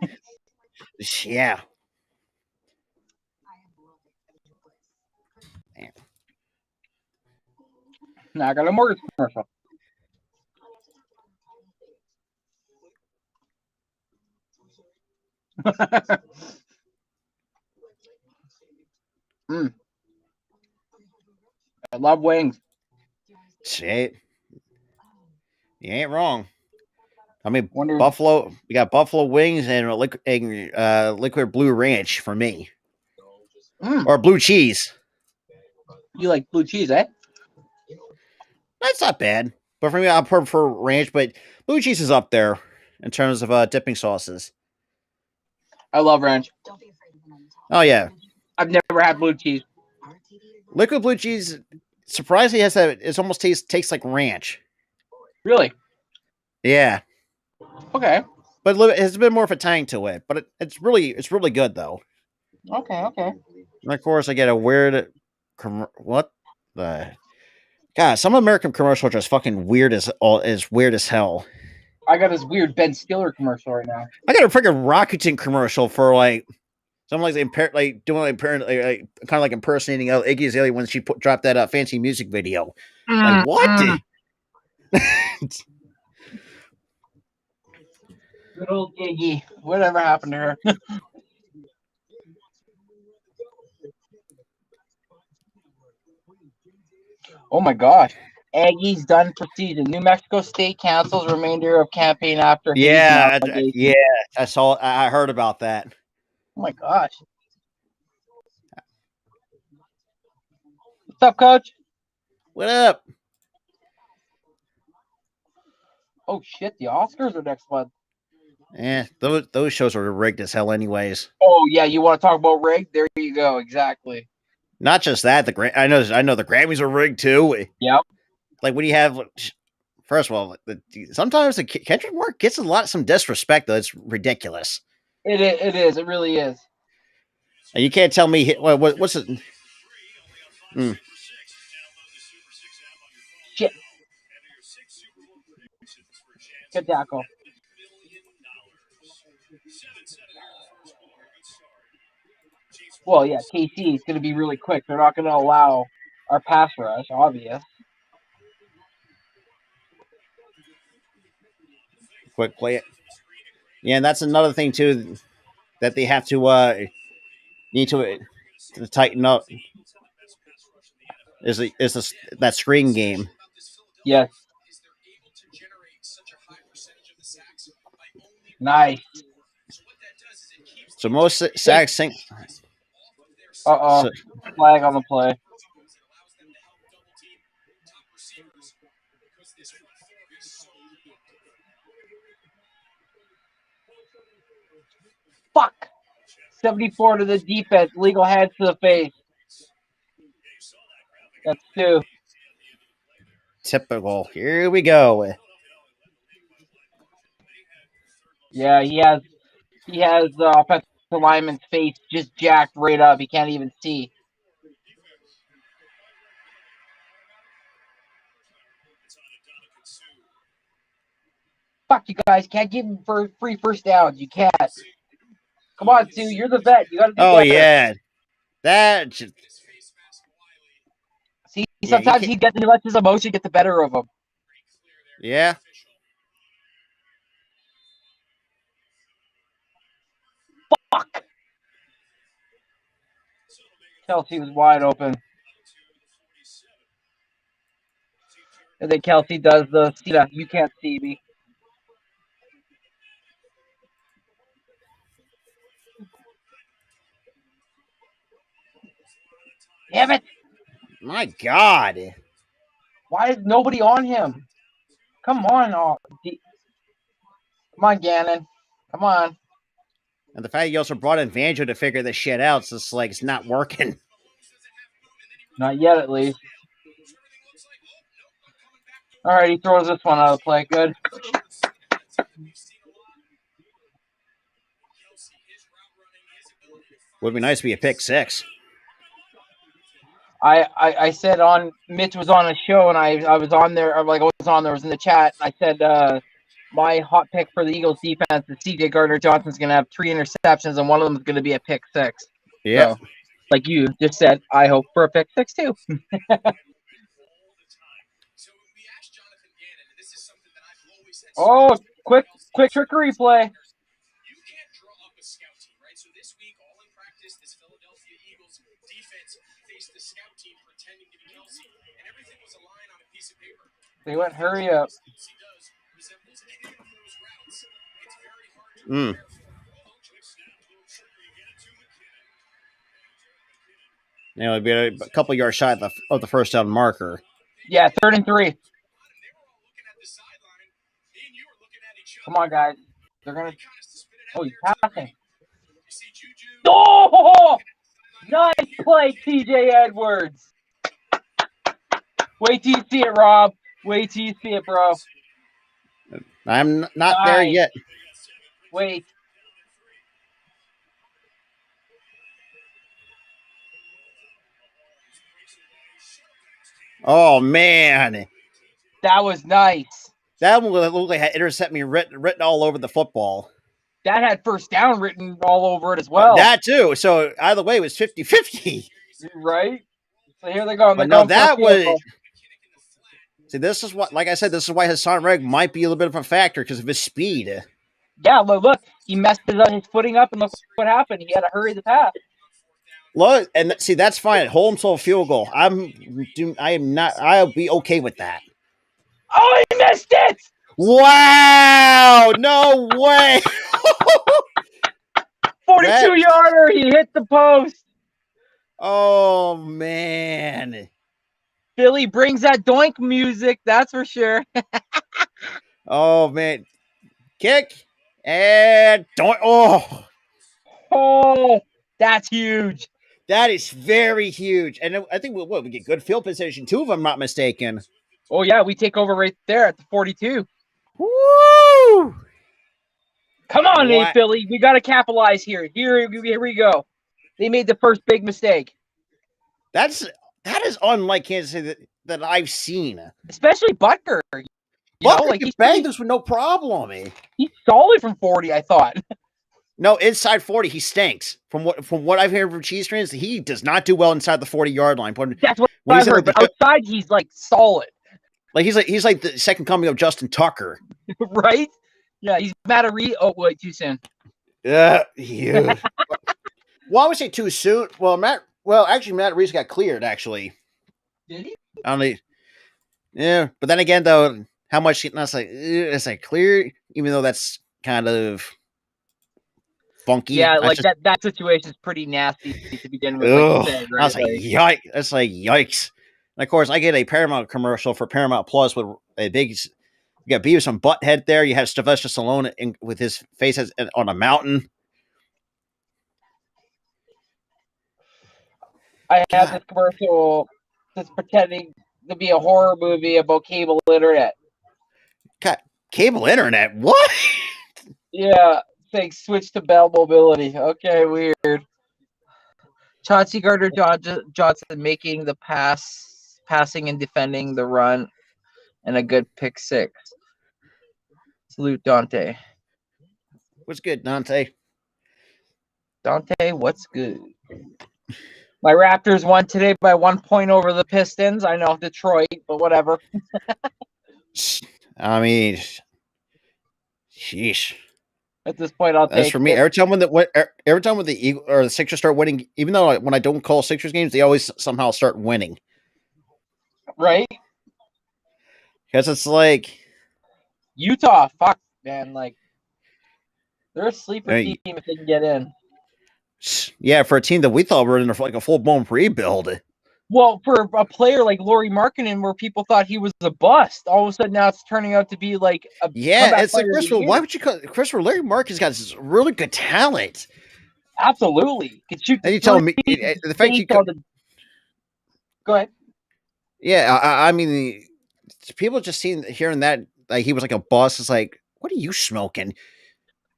Yeah. Now I got a mortgage commercial. I love wings. Shit. You ain't wrong. I mean, Buffalo. We got Buffalo wings and liquid blue ranch for me, or blue cheese. You like blue cheese, eh? That's not bad, but for me, I prefer ranch. But blue cheese is up there in terms of dipping sauces. I love ranch. Oh yeah, I've never had blue cheese. Liquid blue cheese surprisingly has that. It almost tastes like ranch. Really? Yeah. Okay. But it has a bit more of a tang to it. But it's really good though. Okay. And of course, I get a weird. What the? God, some American commercials are just fucking weird as hell. I got this weird Ben Stiller commercial right now. I got a freaking Rakuten commercial for like someone doing kind of like impersonating Iggy Azalea when she dropped that fancy music video. Like what? Good old Iggy. Whatever happened to her? Oh my gosh. Aggies done for season. New Mexico State cancels remainder of campaign after. Yeah, I saw. I heard about that. Oh my gosh. What's up, Coach? What up? Oh shit! The Oscars are next month. Those shows are rigged as hell, anyways. Oh yeah, you want to talk about rigged? There you go. Exactly. Not just that. I know the Grammys are rigged too. Yep. Like when you have, first of all, sometimes the Kendrick work gets some disrespect though. It's ridiculous. It is. It really is. And you can't tell me what's it. Shit. Good tackle. Well, yeah, KC is going to be really quick. They're not going to allow our pass rush, obvious. quick play. Yeah, and that's another thing too that they have to need to tighten up is that screen game. Yes. Nice. So most sacks think. Uh-oh. So, Flag on the play. Fuck. 74 to the defense. Legal hands to the face. That's 2. typical. Here we go. Yeah, he has the offensive lineman's face just jacked right up. He can't even see. Fuck, you guys can't give him free first downs. You can't. Come on, Sue. You're the vet. You got to do Oh better. yeah, that. Just, See, sometimes he lets his emotion get the better of him. Yeah. Fuck. Kelsey was wide open. And then Kelsey does the you can't see me. Damn it. My God. Why is nobody on him? Come on. Come on, Gannon. Come on. And the fact you also brought in Vanjo to figure this shit out, so it's like it's not working. Not yet, at least. All right, he throws this one out of play. Good. Would be nice to be a pick 6. I said on Mitch was on a show and I was on there. I was in the chat. I said my hot pick for the Eagles defense is CJ Gardner-Johnson's going to have 3 interceptions and one of them is going to be a pick 6. Yeah. So, like you just said, I hope for a pick 6 too. Oh, quick trickery play. They went hurry up. Mm. Now it'd be a couple yards shy of the first down marker. Yeah, 3rd and 3. Come on, guys. They're gonna. Oh, he's passing. Oh, nice play, TJ Edwards. Wait till you see it, Rob. Wait till you see it, bro. I'm not there yet. Wait. Oh man, that was nice. That one looked like had intercept me written all over the football. That had first down written all over it as well. That too. So either way, it was 50-50. Right. So here they go. But no, that was. See, this is what, like I said, this is why Hassan Reddick might be a little bit of a factor because of his speed. Yeah, look, he messed his footing up, and look what happened. He had to hurry the pass. Look, and see, that's fine. Hold him to a field goal. I'll be okay with that. Oh, he missed it! Wow! No way! 42-yarder. He hit the post. Oh man! Philly brings that doink music. That's for sure. Oh man! Kick and doink! Oh, that's huge. That is very huge. And I think we get good field position too, if I'm not mistaken. Oh yeah, we take over right there at the 42. Woo! Come on, Nate, Philly. We got to capitalize here. Here we go. They made the first big mistake. That is unlike Kansas City that I've seen. Especially Butker. Butker can bang this with no problem. He's solid from 40, I thought. No, inside 40, he stinks. From what I've heard from Chiefs fans, he does not do well inside the 40-yard line. That's what I've heard. But outside, he's like solid. Like he's like the second coming of Justin Tucker. Right? Yeah, he's mad at Reese. Oh, wait, too soon. Yeah. Well, I would say too soon. Well, actually, Matt Reese got cleared. Actually, Did he? Yeah, but then again, though, how much it's like clear, even though that's kind of funky. Yeah, like that situation is pretty nasty to begin with. Like you said, right? I was like, yikes! That's like yikes. And of course, I get a Paramount commercial for Paramount Plus with a big. You got Beavis and Butthead there. You have Sylvester Stallone with his face on a mountain. I have this commercial that's pretending to be a horror movie about cable internet. God, cable internet? What? Yeah, saying switch to Bell Mobility. Okay, weird. Chauncey Gardner-Johnson making the passing and defending the run, and a good pick six. Salute Dante. What's good, Dante? Dante, what's good? My Raptors won today by 1 point over the Pistons. I know Detroit, but whatever. I mean, sheesh. At this point, I'll take for me. it. Every time when the Eagles or the Sixers start winning, even though when I don't call Sixers games, they always somehow start winning. Right? Because it's like Utah, fuck, man. Like, they're a sleeper team if they can get in. Yeah, for a team that we thought were in like a full-blown rebuild. Well, for a player like Lauri Markkanen, where people thought he was a bust, all of a sudden now it's turning out to be like a it's like Christopher. Why would you call Christopher? Larry Markkanen's got this really good talent. Absolutely, could shoot. And you tell me the fact you could. Go ahead. Yeah, I mean, people just hearing that like he was like a bust. It's like, what are you smoking?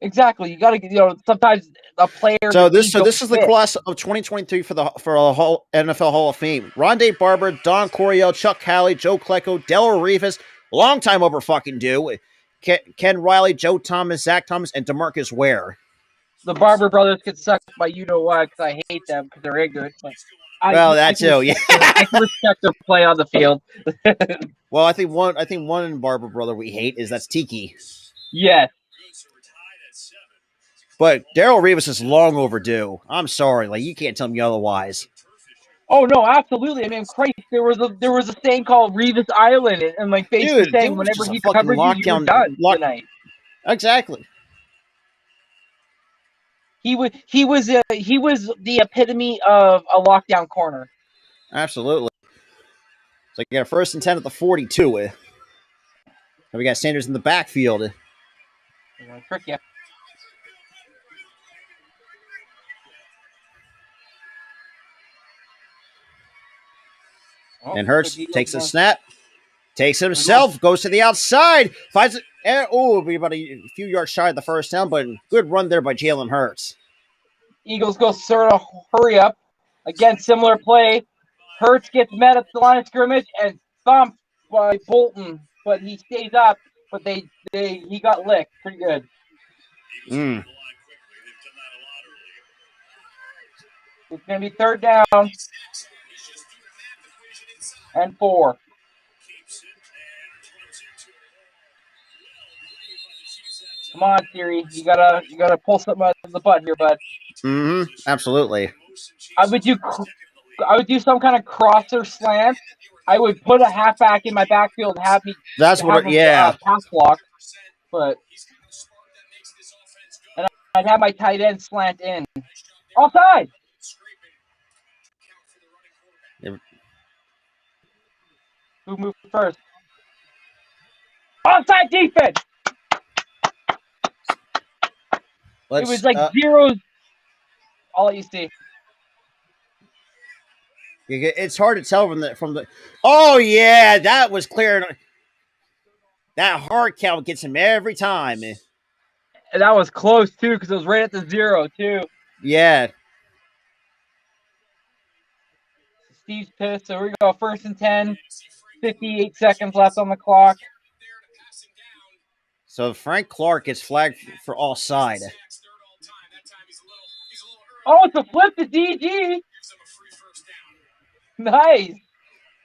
Exactly. You got to, sometimes a player. So this is the class of 2023 for the whole NFL Hall of Fame. Rondé Barber, Don Coryell, Chuck Halley, Joe Klecko, Del Rivas, long time over fucking due. Ken Riley, Joe Thomas, Zach Thomas, and DeMarcus Ware. The Barber brothers could suck by you know what, because I hate them because they're ignorant. But that too. Yeah, I can respect their play on the field. Well, I think one Barber brother we hate that's Tiki. Yes. But Darrell Rivas is long overdue. I'm sorry, like you can't tell me otherwise. Oh no, absolutely. I mean, Christ, there was a saying called Rivas Island, and like basically saying whenever he covered you were done tonight. Exactly. He was the epitome of a lockdown corner. Absolutely. It's like you got a 1st and 10 at the 42. And we got Sanders in the backfield. I'm gonna trick you. And Hurts takes a snap, takes it himself, goes to the outside, finds it. Oh, be about a few yards shy of the first down, but good run there by Jalen Hurts. Eagles go sort of hurry up. Again, similar play. Hurts gets met at the line of scrimmage and thumped by Bolton, but he stays up. But he got licked pretty good. Mm. It's going to be 3rd down and 4. Come on, Siri. You gotta pull something out of the butt here, bud. Mm-hmm. Absolutely. I would do some kind of crosser slant. I would put a halfback in my backfield and have me. That's what. Yeah. Pass block, but and I'd have my tight end slant in. Offside. Who moved first? Offside defense. It was like zeros. I'll let you see. It's hard to tell from the. Oh yeah, that was clear. That hard count gets him every time. And that was close too, because it was right at the 0 too. Yeah. Steve's pissed, so we go 1st and 10. 58 seconds left on the clock. So Frank Clark gets flagged for offside. Oh, it's a flip to DG. Nice.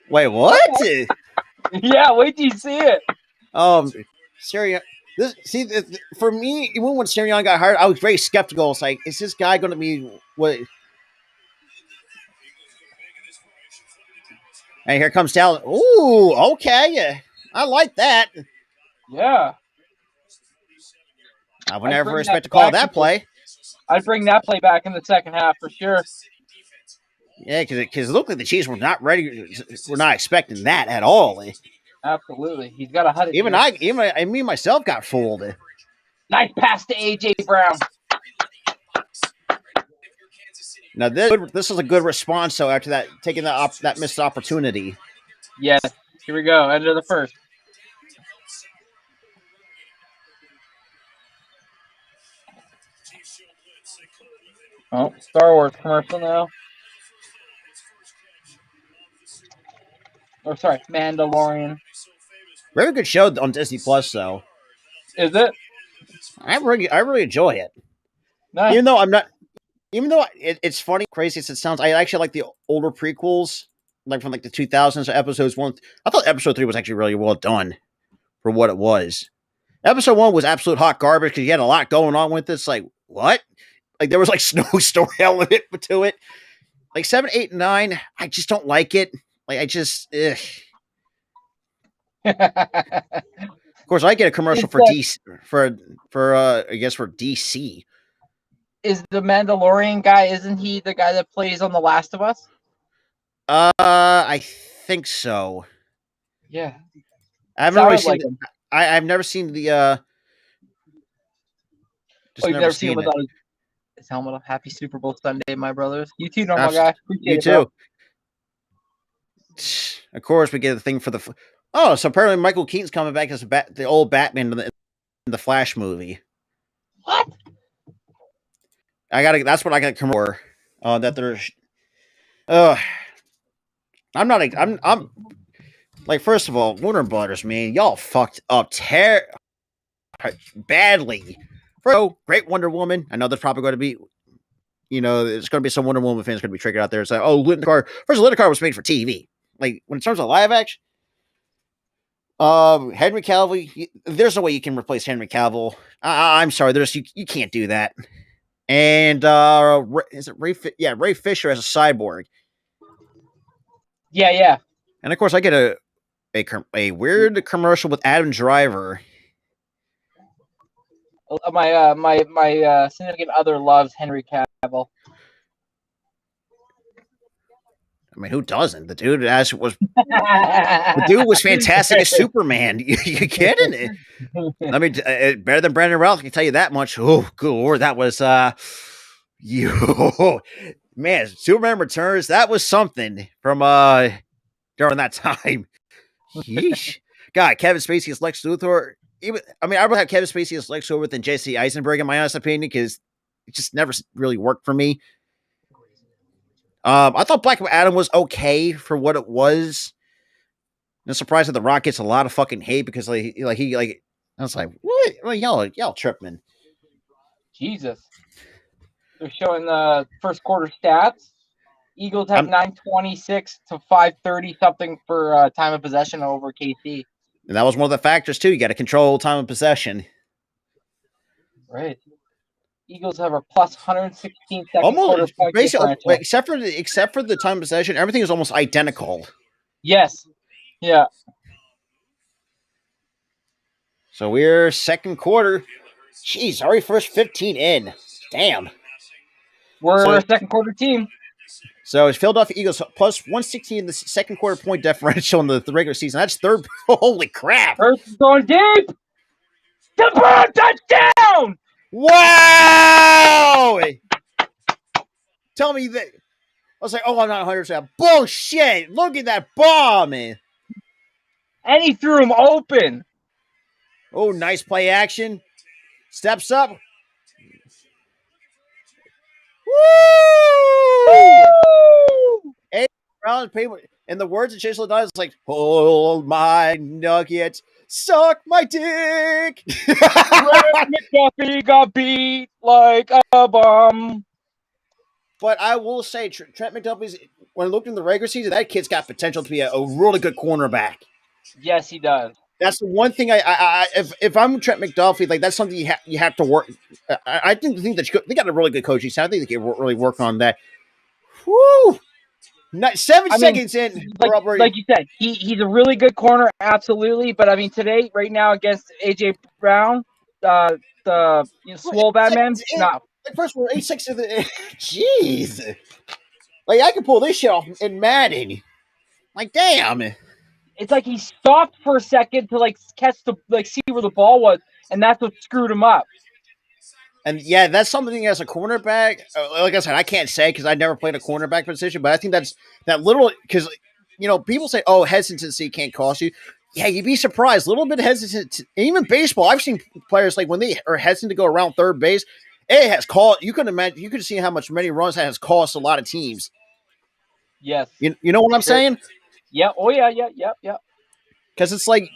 Wait, what? Yeah, wait till you see it. Siri, For me, even when Sirianni got hired, I was very skeptical. It's like, is this guy going to be what? And here comes Dallas. Ooh, okay, I like that. Yeah. I would never expect to call that play. I'd bring that play back in the second half for sure. Yeah, because it looked like the Chiefs were not ready. We're not expecting that at all. Absolutely, he's got a HUD. Even me myself got fooled. Nice pass to AJ Brown. Now this is a good response. So after that, taking that missed opportunity. Yes. Here we go. End of the first. Oh, Star Wars commercial now. Oh, sorry, Mandalorian. Very good show on Disney Plus, though. Is it? I really enjoy it. Nice. Even though it's funny, crazy as it sounds, I actually like the older prequels, like from like the 2000s episodes 1. I thought episode 3 was actually really well done for what it was. Episode 1 was absolute hot garbage because you had a lot going on with this. Like, what? Like, there was like no story element to it. Like 7, 8, and 9, I just don't like it. Like, I just, ugh. Of course, I get a commercial for DC for I guess for DC. Is the Mandalorian guy? Isn't he the guy that plays on The Last of Us? I think so. Yeah, I've never seen the. You've never seen him without his helmet on. Happy Super Bowl Sunday, my brothers. You too, normal guy. You too. Of course, we get the thing for the. Oh, so apparently Michael Keaton's coming back as the old Batman in the Flash movie. What? That's what I got to come over. That there's. I'm like, first of all, Warner Brothers, man, y'all fucked up badly. Great Wonder Woman. I know there's probably going to be, there's going to be some Wonder Woman fans going to be triggered out there. It's like, oh, Linda Carr. First of all, Linda Carr was made for TV. Like, when in terms of live action, Henry Cavill, there's no way you can replace Henry Cavill. I'm sorry, you can't do that. And is it Ray? Yeah, Ray Fisher as a cyborg. Yeah. And of course, I get a weird commercial with Adam Driver. My significant other loves Henry Cavill. I mean, who doesn't? The dude was fantastic as Superman. You kidding it? I mean, better than Brandon Routh, I can tell you that much. Oh, good Lord, that was man, Superman Returns. That was something from during that time. Yeesh. God, Kevin Spacey as Lex Luthor. I would have Kevin Spacey as Lex Luthor than Jesse Eisenberg, in my honest opinion, because it just never really worked for me. I thought Black Adam was okay for what it was. I'm surprised that The Rock gets a lot of fucking hate because I was like, what? Well, y'all tripping. Jesus. They're showing the first quarter stats. Eagles have 926 to 530 something for time of possession over KC. And that was one of the factors too. You got to control time of possession. Right. Eagles have a plus 116 second quarter point differential. Except for the time of possession, everything is almost identical. Yes. Yeah. So we're second quarter. Jeez, already first 15 in. Damn. We're a second quarter team. So it's Philadelphia Eagles plus 116 in the second quarter point differential in the regular season. That's third. Holy crap. First is going deep. The touchdown. Wow! Tell me that. I was like, oh, I'm not 100%. Bullshit. Look at that bomb, man. And he threw him open. Oh, nice play action. Steps up. Woo! And the words of Chase Ladon is like, hold my nuggets. Suck my dick. Trent McDuffie got beat like a bum. But I will say, Trent McDuffie's, when I looked in the regular season, that kid's got potential to be a really good cornerback. Yes, he does. That's the one thing if I'm Trent McDuffie, like that's something you have to work. I think that they got a really good coaching staff. I think they can really work on that. Woo! Not 7 I mean, seconds in, like we're already. like you said, he's a really good corner, absolutely. But I mean, today, right now, against AJ Brown, the We're swole 8 Batman, seconds in. no, Like first, we're 8 seconds in. Jeez, like I can pull this shit off in Madden. Like damn. it's like he stopped for a second to like catch the see where the ball was, and that's what screwed him up. And yeah, that's something as a cornerback. Like I said, I can't say because I never played a cornerback position, but I think that's that little because people say, "Oh, hesitancy can't cost you." Yeah, you'd be surprised. A little bit hesitant. Even baseball, I've seen players like when they are hesitant to go around third base, it has cost. You can imagine. You can see how much many runs that has cost a lot of teams. Yes. You know what I'm Sure. saying? Yeah. Oh yeah. Yeah. Yeah. Yeah. Because it's like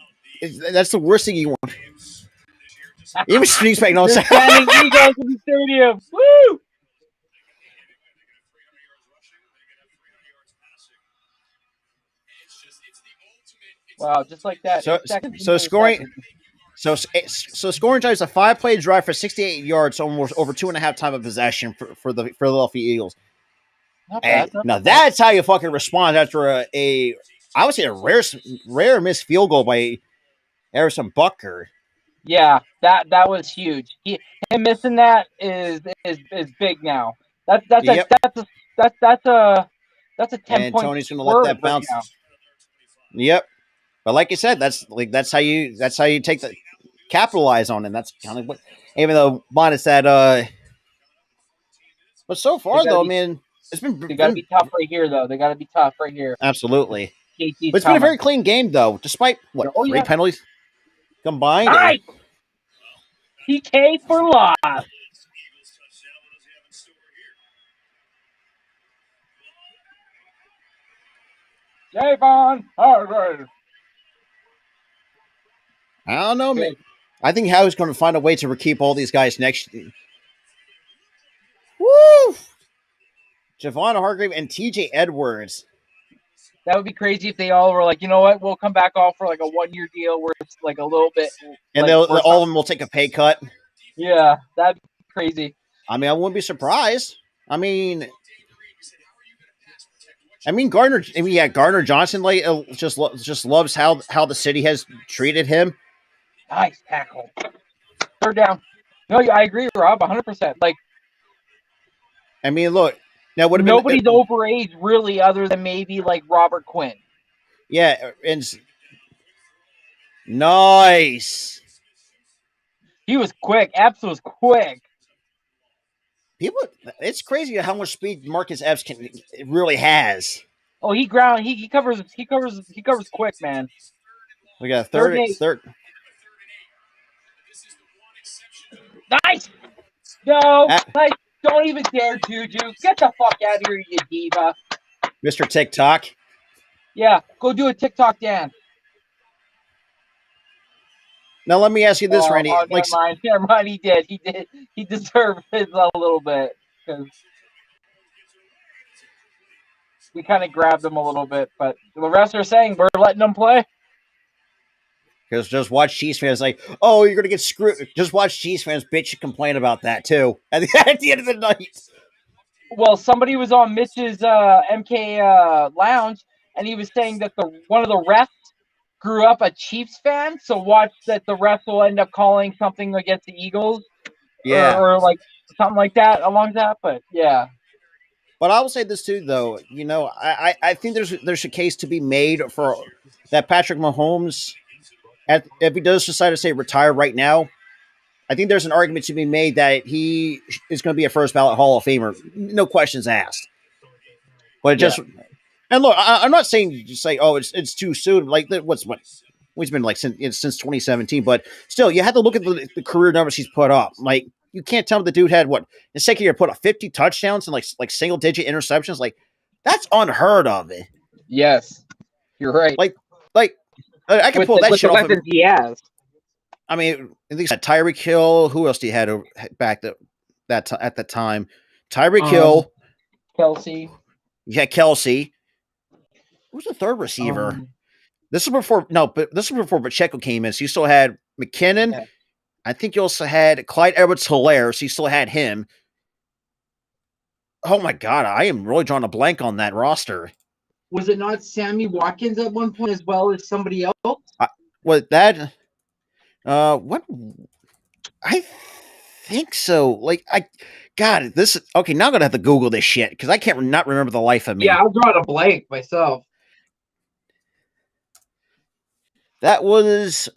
that's the worst thing you want. Even Streets make no They're sense. standing eagles in the stadium. Woo! Wow, just like that. So 8 seconds. so scoring. So scoring drive is a 5-play drive for 68 yards, almost over 2.5 time of possession for the Philadelphia Eagles. Not And bad. Not now bad. that's how you fucking respond after a I would say a rare missed field goal by Harrison Butker. Yeah, that was huge. Him missing that is big now. That's a Yep. that's a that's a 10 And point Tony's gonna let word that right bounce. now. Yep. But like you said, that's how you take the capitalize on it. And that's kind of what even though minus that but so They far gotta though, be man, it's they gotta be tough right here though. They gotta be tough right here. absolutely. KC's But it's been a coming. very clean game though, despite what, Oh 3 yeah, penalties combined. nice PK for loss. Javon Harvard. I don't know, man. Good. I think Howie's going to find a way to keep all these guys next. Woo! Javon Hargrave and TJ Edwards. That would be crazy if they all were like, you know what, we'll come back off for like a 1 year deal where it's like a little bit And like we're all of them will take a pay cut. yeah, that'd be crazy. I mean, I wouldn't be surprised. I mean, Gardner. I mean, yeah, Gardner Johnson like just loves how the city has treated him. Nice tackle. Third down. No, I agree, Rob, 100%. Like I mean, look, now would have nobody's been overage really, other than maybe like Robert Quinn. yeah, and nice. He was quick. Epps was quick. People, it's crazy how much speed Marcus Epps really has. Oh, he covers quick, man. We got Third and 8. third. Nice. No, like don't even dare, Juju. Get the fuck out of here, you diva. Mr. TikTok. Yeah, go do a TikTok dance. Now let me ask you this, Randy. Oh, never mind. He did. He deserved his a little bit because we kind of grabbed him a little bit, but the rest are saying we're letting them play. Because just watch Chiefs fans like, oh, you're gonna get screwed. Just watch Chiefs fans bitch and complain about that too. At the end of the night. Well, somebody was on Mitch's MK lounge, and he was saying that one of the refs grew up a Chiefs fan, so watch that the refs will end up calling something against the Eagles, Yeah, or like something like that along that. But yeah, but I will say this too, though. I think there's a case to be made for that Patrick Mahomes. If he does decide to say retire right now, I think there's an argument to be made that he is going to be a first ballot Hall of Famer, no questions asked. But and look, I'm not saying you just say, oh, it's too soon. Like he's been like since 2017, but still, you have to look at the career numbers he's put up. Like you can't tell me the dude had what the second year put up 50 touchdowns and like single digit interceptions. Like that's unheard of. yes, you're right. Like I can pull that shit off. He has. I mean, at least Tyreek Hill. Who else do you had back at the time? Tyreek Hill, Kelsey. You had Kelsey. Who's the third receiver? This was before. No, but this was before Pacheco came in. So you still had McKinnon. Yeah. I think you also had Clyde Edwards-Helaire. So you still had him. Oh my God, I am really drawing a blank on that roster. Was it not Sammy Watkins at one point as well as somebody else? Was that? What? I think so. Like God, this is okay. Now I'm gonna have to Google this shit because I can't not remember the life of me. Yeah, I'm drawing a blank myself. That was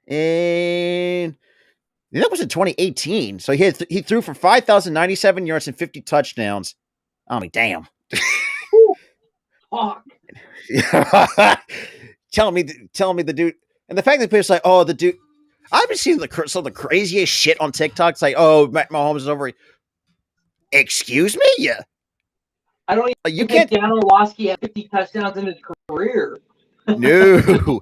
in. That was in 2018. So he threw for 5,097 yards and 50 touchdowns. I mean, damn. Fuck. telling me the dude, and the fact that people's like, oh, the dude. I've been seeing some of the craziest shit on TikTok. It's like, oh, Mahomes is over. Excuse me? Yeah. I don't even You can't. Dan Orlovsky had 50 touchdowns in his career. No.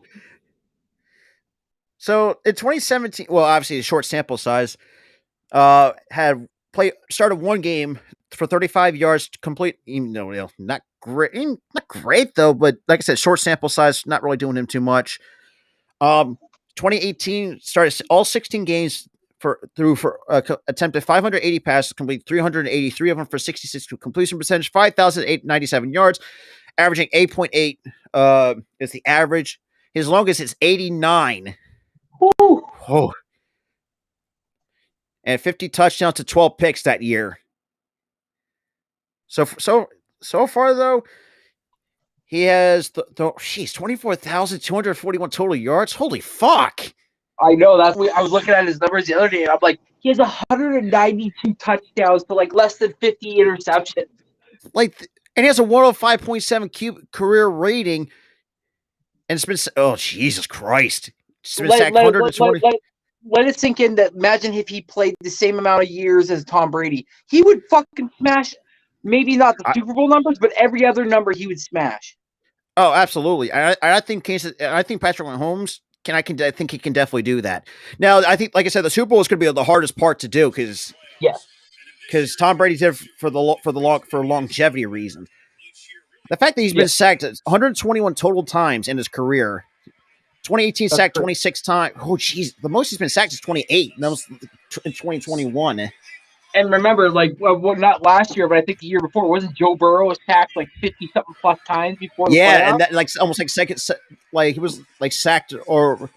So in 2017, well, obviously a short sample size, started one game for 35 yards complete. Even though not great though, but like I said, short sample size, not really doing him too much. 2018 started all 16 games attempted 580 passes, complete 383 of them for 66 completion percentage, 5,897 yards, averaging 8.8 is the average. His longest is 89. Oh. And 50 touchdowns to 12 picks that year. So far though, he has 24,241 total yards. Holy fuck! I know I was looking at his numbers the other day, and I'm like, he has 192 touchdowns to like less than 50 interceptions. And he has a 105.7 career rating, and it's been Jesus Christ! It's been sacked 120. Let it sink in that imagine if he played the same amount of years as Tom Brady, he would fucking smash. Maybe not the Super Bowl numbers, but every other number he would smash. Oh, absolutely! I think Patrick Mahomes I think he can definitely do that. Now, I think, like I said, the Super Bowl is going to be the hardest part to do because Tom Brady did it for longevity reasons. The fact that he's been sacked 121 total times in his career. 2018 sacked 26 times. Oh, jeez. The most he's been sacked is 28. And that was in 2021. And remember, not last year, but I think the year before, wasn't Joe Burrow sacked like 50-something plus times before the playoffs? And that almost like second, he was like sacked and hands it off.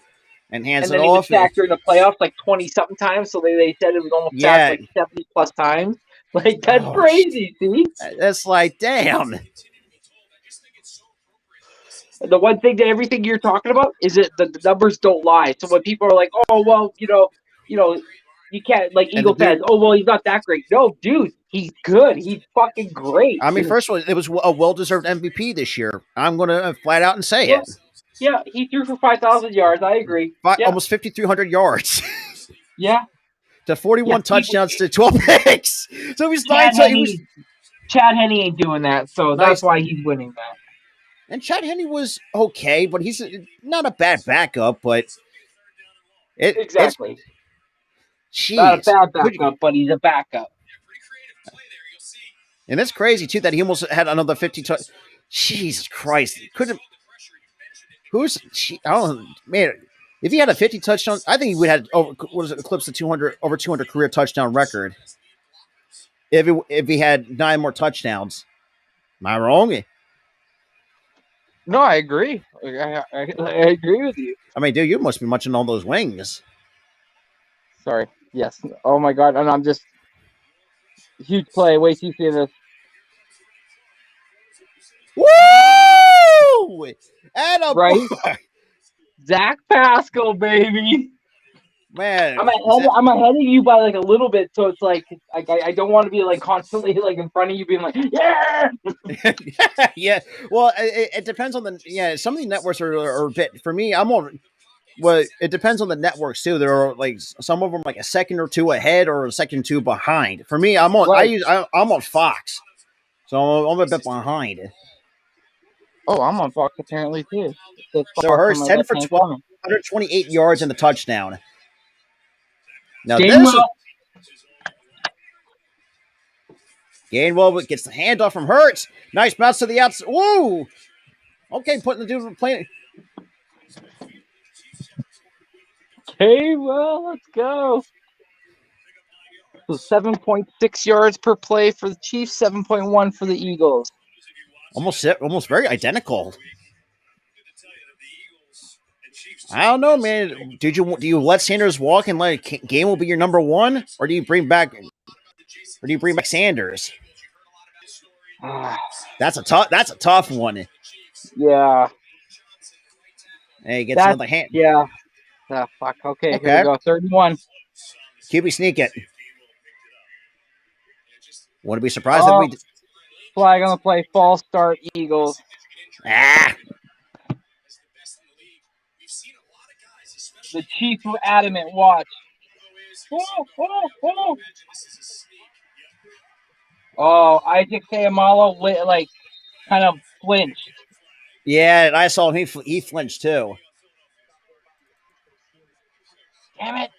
And then he was sacked during the playoffs like 20-something times, so they said it was almost sacked like 70 plus times. Like, that's crazy, see? That's like, damn. The one thing that everything you're talking about is that the numbers don't lie. So when people are like, oh, well, you can't, like Eagle fans, oh, well, he's not that great. No, dude, he's good. He's fucking great. I mean, first of all, it was a well-deserved MVP this year. I'm going to flat out and say it. Yeah, he threw for 5,000 yards. I agree. Almost 5,300 yards. Yeah. To 41 touchdowns to 12 picks. So he's Chad Henne ain't doing that, so that's why he's winning that. And Chad Henne was okay, but he's not a bad backup, but exactly. Not a bad backup, but he's a backup. And it's crazy too that he almost had another 50 touch. Jesus Christ. I don't know, man. If he had a 50 touchdown, I think he would have eclipsed the over 200 career touchdown record. If he had 9 more touchdowns. Am I wrong? No, I agree. I agree with you. I mean, dude, you must be munching all those wings. Sorry. Yes. Oh my God. And I'm just huge play. Wait till you see this. Woo! Right? Zach Pascal, baby. Man, I'm ahead of you by like a little bit, so it's like I don't want to be like constantly like in front of you, being like, yeah, yeah. Well, it depends on some of the networks are a bit. For me, I'm on. Well, it depends on the networks too. There are like some of them like a second or two ahead or a second or two behind. For me, I'm on. Right. I'm on Fox, so I'm a bit behind. Oh, I'm on Fox apparently too. So Hurts 10 for 12, 128 yards and the touchdown. Now Gainwell gets the handoff from Hurts. Nice bounce to the outside. Woo! Okay, putting the dude playing. Okay, well, let's go. So 7.6 yards per play for the Chiefs, 7.1 for the Eagles. Almost very identical. I don't know, man. Do you let Sanders walk and let Game will be your number one, or do you bring back Sanders? That's a tough one. Yeah. Hey, he gets another hand. Yeah. Fuck. Okay, here we go. 31. QB sneak it. Wouldn't be surprised if we. Flag on the play. False start. Eagles. Ah. The Chiefs were adamant. Watch. Oh, Isaac Sayamalo like kind of flinched. Yeah, and I saw him. He flinched too. Damn it.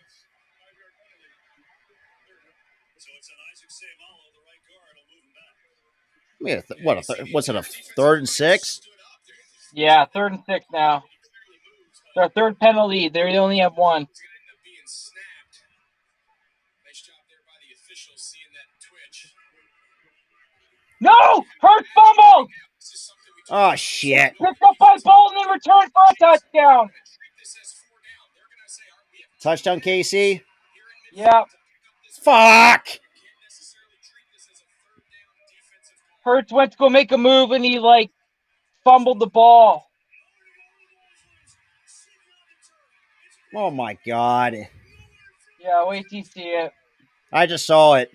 Yeah, what's it, a 3rd and 6? Yeah, 3rd and 6 now. Their 3rd penalty. They only have one. No! Hurts fumbled! Oh, shit. Picked up by Bolton and returned for a touchdown. Touchdown, KC? Yeah. Fuck! Hurts went to go make a move and he, fumbled the ball. Oh, my God. Yeah, wait till you see it. I just saw it.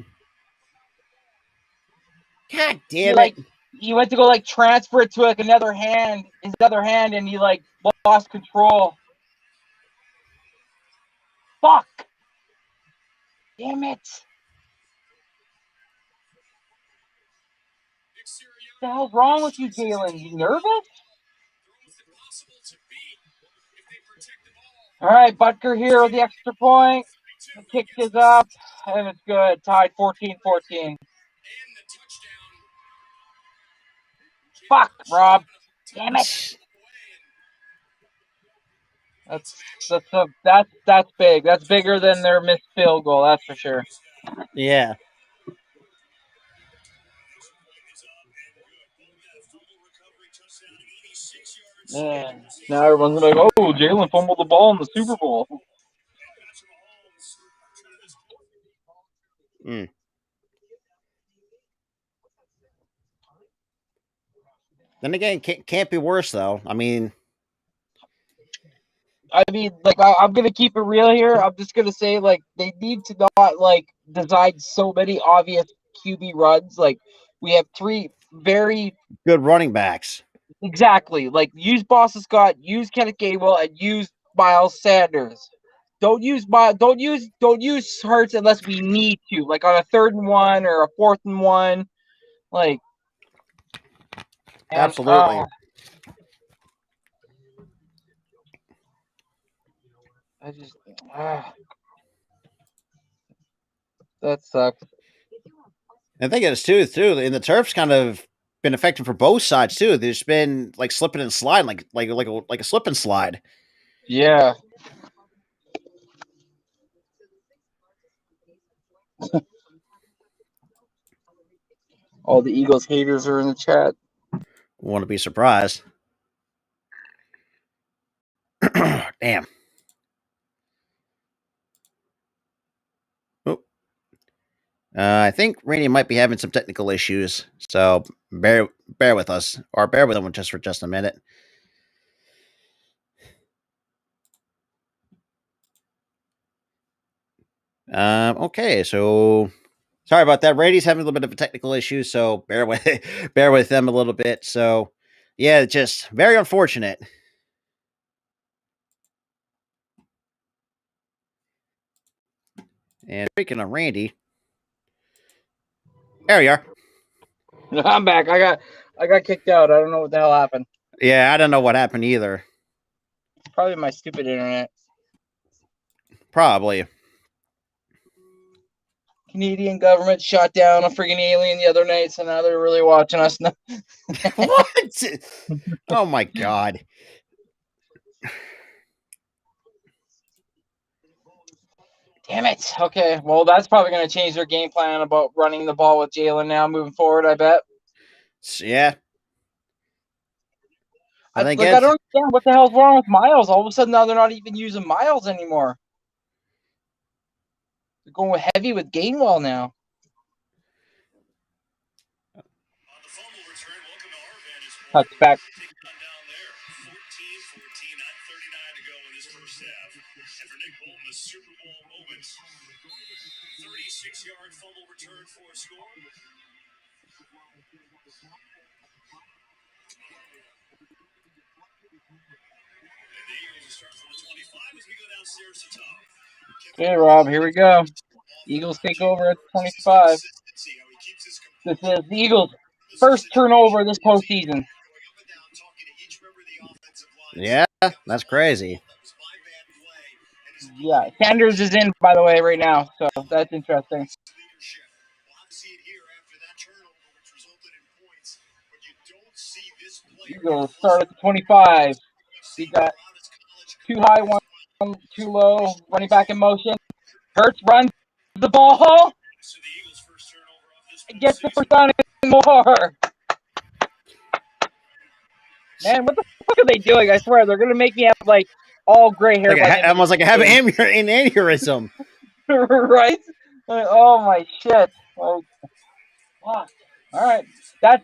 God damn it. He went to go, transfer it to, his other hand, and he, lost control. Fuck! Damn it! What the hell's wrong with you, Jalen? You nervous? All right, Butker here with the extra point. The kick is up, and it's good. Tied 14-14. Fuck, Rob. Damn it. That's big. That's bigger than their missed field goal, that's for sure. Yeah. Man, now everyone's like, oh, Jalen fumbled the ball in the Super Bowl. Then again, can't be worse, though. I mean, I'm going to keep it real here. I'm just going to say, they need to not, design so many obvious QB runs. We have 3 very good running backs. Exactly. Use Boston Scott, use Kenneth Gainwell, and use Miles Sanders. Don't use Hurts unless we need to, on a 3rd and 1 or a 4th and 1. Absolutely. That sucks. And the thing is, too, and the turf's kind of been effective for both sides too. There's been slipping and sliding, like a slip and slide. Yeah. All the Eagles haters are in the chat. Want to be surprised. Damn. Oh. I think Randy might be having some technical issues, so bear with us, or bear with him just for a minute. Okay, so sorry about that. Randy's having a little bit of a technical issue, so bear with them a little bit. So yeah, just very unfortunate. And speaking of Randy, there you are. I'm back. I got kicked out. I don't know what the hell happened. Yeah, I don't know what happened either. Probably my stupid internet. Probably. Canadian government shot down a friggin' alien the other night, so now they're really watching us now. What? Oh my god. Damn it. Okay, well, that's probably going to change their game plan about running the ball with Jalen now moving forward, I bet. Yeah. I don't understand what the hell's wrong with Miles. All of a sudden, now they're not even using Miles anymore. They're going heavy with Gainwell now. Touchback. Okay, Rob, here we go. Eagles take over at 25. This is the Eagles' first turnover this postseason. Yeah, that's crazy. Yeah, Sanders is in, by the way, right now, so that's interesting. Eagles start at the 25. We got too high, one too low, running back in motion. Hurts runs the ball. Gets the first down and more. Man, what the fuck are they doing? I swear, they're going to make me have, like, all gray hair. Like almost like I have an aneurysm. Right? Like, oh, my shit. Like, fuck. All right. That's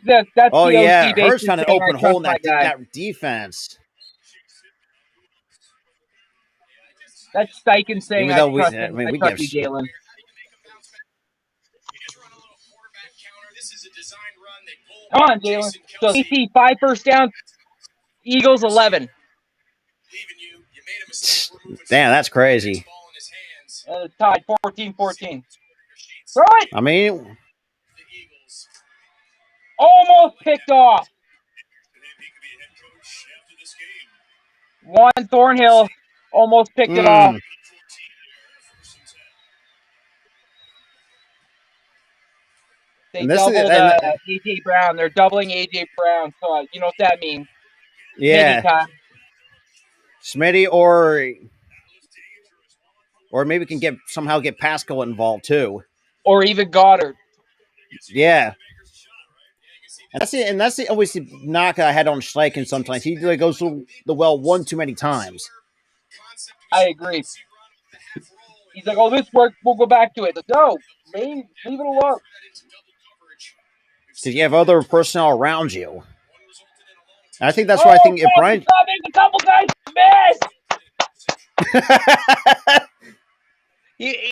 oh, the yeah. OC Hurts found an open hole in that defense. That's Steichen saying, even though I trust you, Jalen. Come on, Jalen. So, DC, 5 first downs. Eagles, 11. Damn, that's crazy. And it's tied 14-14. Throw it! I mean, almost picked off. One Thornhill almost picked it off. They doubled AJ Brown. They're doubling AJ Brown. So you know what that means. Yeah. Smitty or maybe we can somehow get Pascal involved too. Or even Goddard. Yeah. And that's the always the knock I had on Steichen sometimes. He like goes to the well one too many times. I agree. He's like, oh, this worked. We'll go back to it. No, leave it alone. Because you have other personnel around you. And I think that's why I think if Brian... A couple guys missed!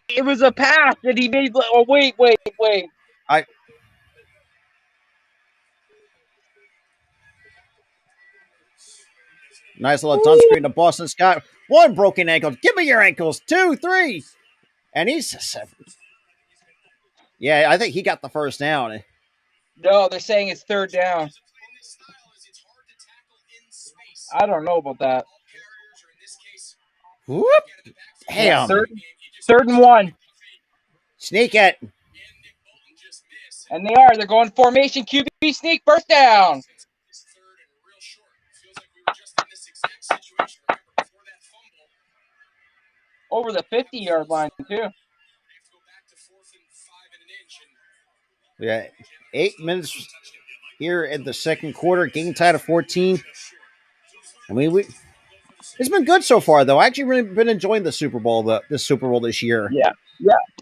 It was a pass that he made. Oh, wait. Nice little dump screen to Boston Scott. 1 broken ankle. Give me your ankles. 2, 3. And he's 7. Yeah, I think he got the first down. No, they're saying it's 3rd down. I don't know about that. Whoop. Damn. Yeah, 3rd and 1. Sneak it. And they are. They're going formation. QB sneak. First down. Over the 50-yard line, too. Yeah, 8 minutes here in the second quarter. Game tied at 14. I mean, it's been good so far, though. I actually really been enjoying the Super Bowl this year. Yeah.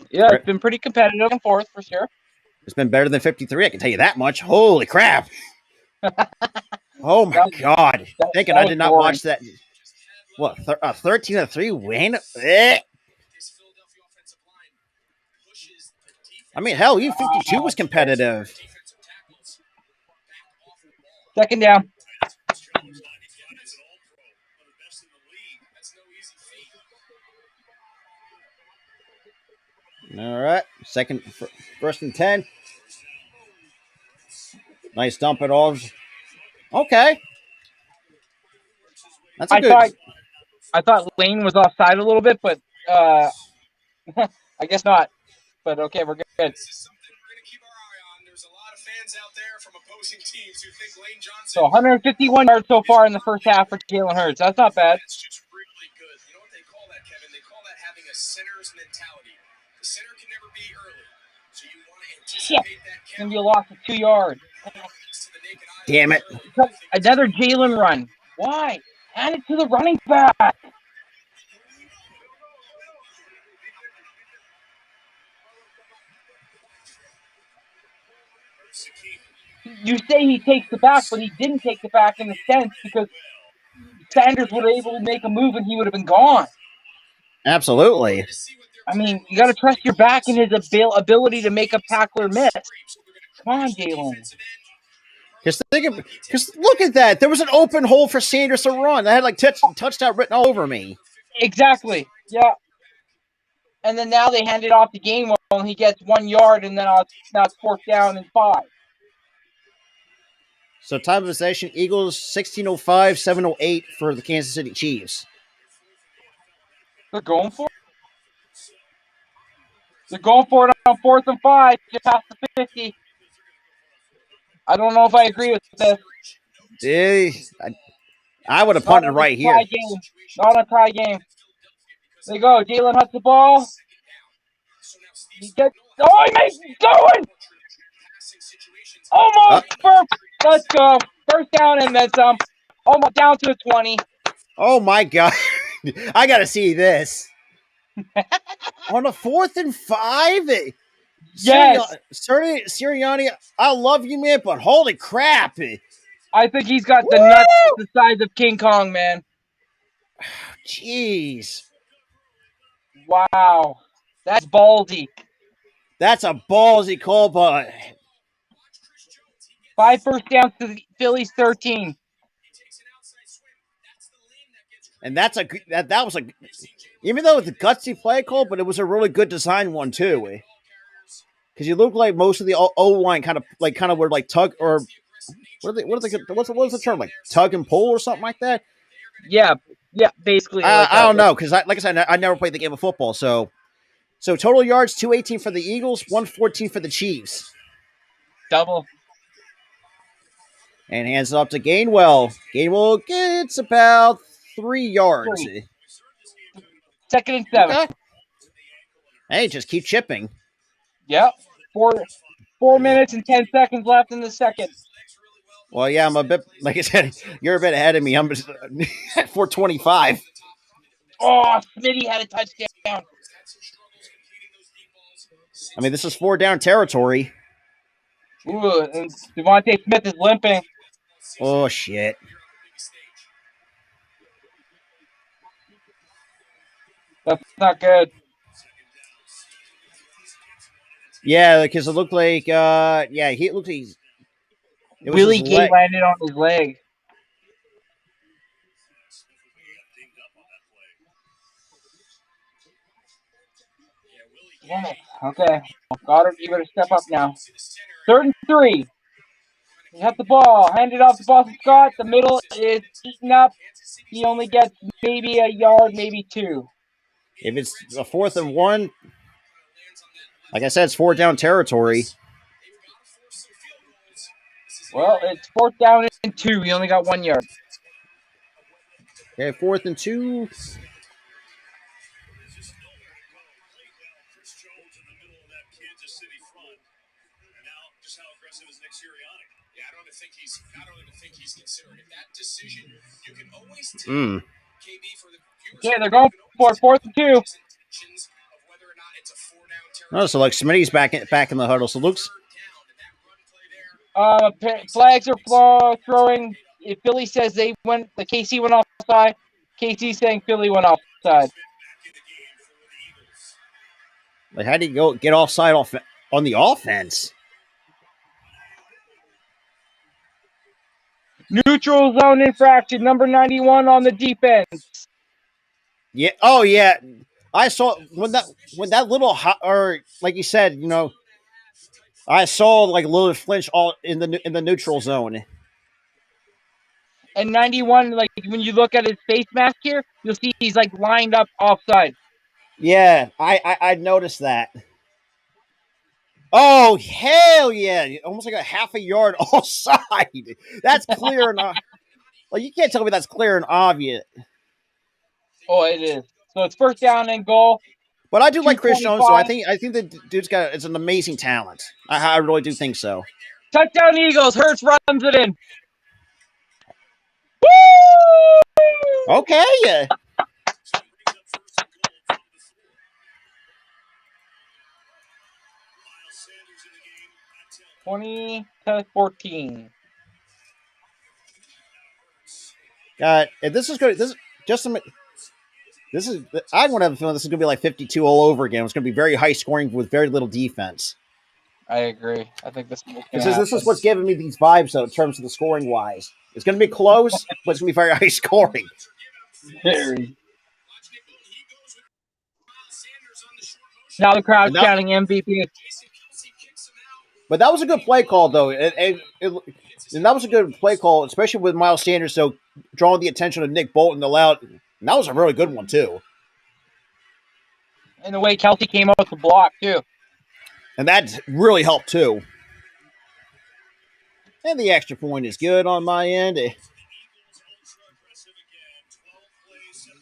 It's been pretty competitive and forth for sure. It's been better than 53. I can tell you that much. Holy crap! Oh my god! Thinking I did not watch that. What? 13-3 win? I mean, hell, even 52 was competitive. 2nd down. All right. 1st and 10. Nice dump it off. Okay. That's a good. I thought Lane was offside a little bit, but I guess not. but okay, we're good. This is something we're going to keep our eye on. There's a lot of fans out there from opposing teams who think Lane Johnson. So 151 yards so far in the first half for Jalen Hurts. That's not bad. That's just really good. You know what they call that, Kevin? They call that having a center's mentality. The center can never be early, so you want to anticipate that. It's gonna be a loss of 2 yards. Damn it. Another Jalen run. Why? Hand it to the running back. You say he takes the back, but he didn't take the back in a sense because Sanders would have able to make a move and he would have been gone. Absolutely. I mean, you got to trust your back and his ability to make a tackler miss. Come on, Jalen. Because look at that. There was an open hole for Sanders to run. I had like touchdown written all over me. Exactly. Yeah. And then now they hand it off to Gainwell and he gets 1 yard and then now it's 4th down and 5. So time of possession, Eagles 16:05, 7:08 for the Kansas City Chiefs. They're going for it. They're going for it on 4th and 5, just past the 50. I don't know if I agree with this. I would have punted right here. Not a tie game. There you go. Jalen has the ball. He makes going. Almost perfect. Let's go. First down and then some. Almost down to the 20. Oh my God. I got to see this. On a 4th and 5? Yes. Sirianni, I love you, man, but holy crap. I think he's got the nuts the size of King Kong, man. Jeez. Wow. That's ballsy. That's a ballsy call, but 5 first downs to the Phillies 13. And that was a, even though it's a gutsy play call, but it was a really good design one too. Because you look like most of the O line kind of were like tug or what's the term, like tug and pull or something like that. Yeah, basically. I don't know because like I said, I never played the game of football. So total yards 218 for the Eagles, 114 for the Chiefs. Double. And hands it up to Gainwell. Gainwell gets about 3 yards. 2nd and 7. Okay. Hey, just keep chipping. Yep. 4 minutes and 10 seconds left in the second. Well, yeah, I'm a bit, like I said, you're a bit ahead of me. I'm just at 425. Oh, Smitty had a touchdown. I mean, this is 4 down territory. Ooh, and Devontae Smith is limping. Oh, shit. That's not good. Yeah, because it looked like, it looked like Willie Gay landed on his leg. Damn it. Okay. Goddard, you better step up now. 3rd and 3. He has the ball. Hand it off to Boston Scott. The middle is eaten up. He only gets maybe a yard, maybe 2. If it's a 4th and 1, like I said, it's 4 down territory. Well, it's 4th down and 2. He only got 1 yard. Okay, 4th and 2. I don't even think he's considering it. That decision, you can always tell KB for the viewers. Yeah, they're going for 4th and 2. Oh, so like Smitty's back in the huddle. So Luke's flags are throwing. If Philly says the KC went offside. KC saying Philly went offside. Like, how do you get offside on the offense? Neutral zone infraction, number 91 on the defense. Yeah. Oh, yeah. I saw when that little or like you said, I saw like a little flinch all in the neutral zone. And 91, like when you look at his face mask here, you'll see he's like lined up offside. Yeah, I noticed that. Oh, hell yeah. Almost like a half a yard offside. That's clear and well, you can't tell me that's clear and obvious. Oh, it is. So it's first down and goal. But I do like Chris Jones, so 2:25. I think the dude's got it's an amazing talent. I really do think so. Touchdown Eagles. Hurts runs it in. Woo! Okay, yeah. Sanders in the game. 20-14. If this is good, this is just some. This is. I'm going to have a feeling this is going to be like 52 all over again. It's going to be very high scoring with very little defense. I agree. I think this This is what's giving me these vibes, though, in terms of the scoring wise. It's going to be close, but it's going to be very high scoring. very. Now the crowd's shouting MVP. But that was a good play call, though. And that was a good play call, especially with Miles Sanders, so drawing the attention of Nick Bolton allowed. And that was a really good one, too. And the way Kelsey came out to block, too. And that really helped, too. And the extra point is good on my end.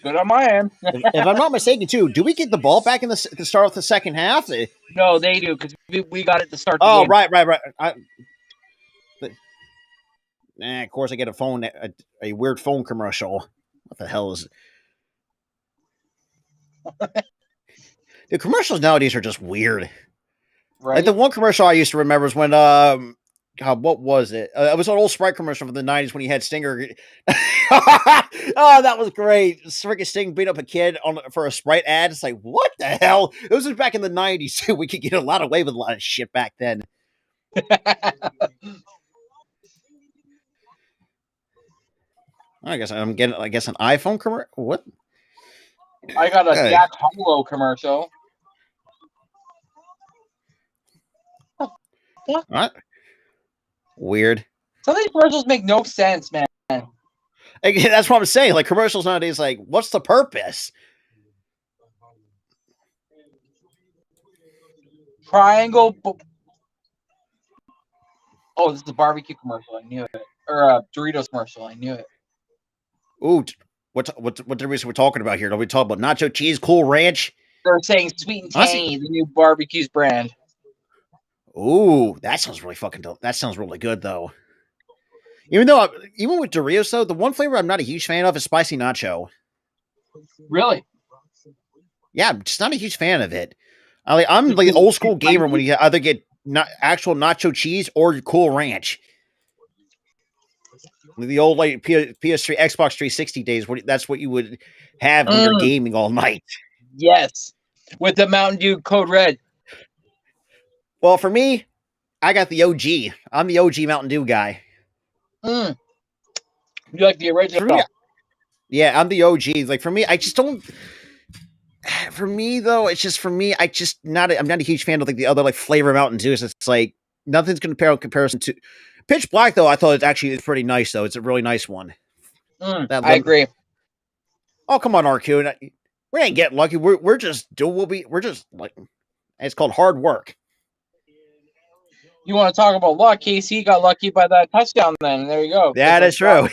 Good on my end. If I'm not mistaken, too, do we get the ball back in the start of the second half? No, they do, because we got it to start the Oh, game. right. Of course, I get a weird phone commercial. What the hell is it? The commercials nowadays are just weird. Right? Like the one commercial I used to remember was when, what was it? It was an old Sprite commercial from the 90s when he had Stinger. Oh, that was great. Freaking Sting beat up a kid for a Sprite ad. It's like, what the hell? It was back in the 90s, too. We could get a lot away with a lot of shit back then. I guess an iPhone commercial. What? I got a Jack Harlow commercial. What? Weird. Some of these commercials make no sense, man. That's what I'm saying. Like commercials nowadays, like, what's the purpose? Triangle. Oh, this is a barbecue commercial. I knew it. Or a Doritos commercial. I knew it. Ooh, what did we're talking about here? Are we talking about nacho cheese, Cool Ranch? They're saying Sweet and Tangy, the new barbecues brand. Ooh, that sounds really that sounds really good, though. Even with Doritos, though, the one flavor I'm not a huge fan of is spicy nacho. Really? Yeah, I'm just not a huge fan of it. I'm like an old school gamer when you either get actual nacho cheese or Cool Ranch. The old like PS3, Xbox 360 days, that's what you would have when you're gaming all night. Yes, with the Mountain Dew Code Red. Well, for me, I got the OG. I'm the OG Mountain Dew guy. You like the original? Me, yeah, I'm the OG. Like for me, I just don't. For me though, it's just for me. I'm not a huge fan of like the other like flavor Mountain Dews. It's like nothing's going to compare in comparison to Pitch Black. Though I thought it's actually pretty nice. Though it's a really nice one. I agree. Oh come on, Arcune. We ain't getting lucky. We're just doing we're just like it's called hard work. You want to talk about luck? KC got lucky by that touchdown. Then there you go. That is true.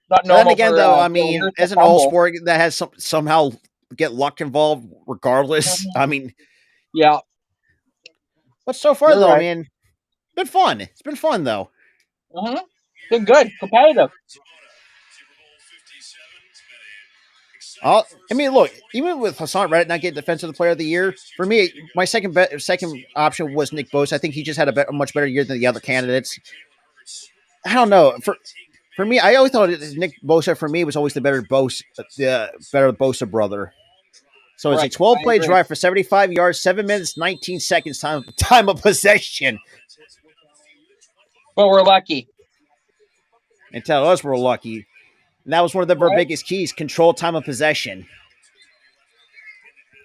Not normal. Then again, though, I mean, as an all sport that has somehow get luck involved, regardless. I mean, yeah. But so far, though, I mean, been fun. It's been fun, though. Been good, competitive. I mean, look, even with Hassan Reddick not getting Defensive Player of the Year, for me, my second option was Nick Bosa. I think he just had a much better year than the other candidates. I don't know. For me, I always thought Nick Bosa for me was always the better Bosa brother. So it's a 12-play drive for 75 yards, 7 minutes, 19 seconds time of possession. But we're lucky. And tell us we're lucky. And that was one of our biggest keys, control time of possession.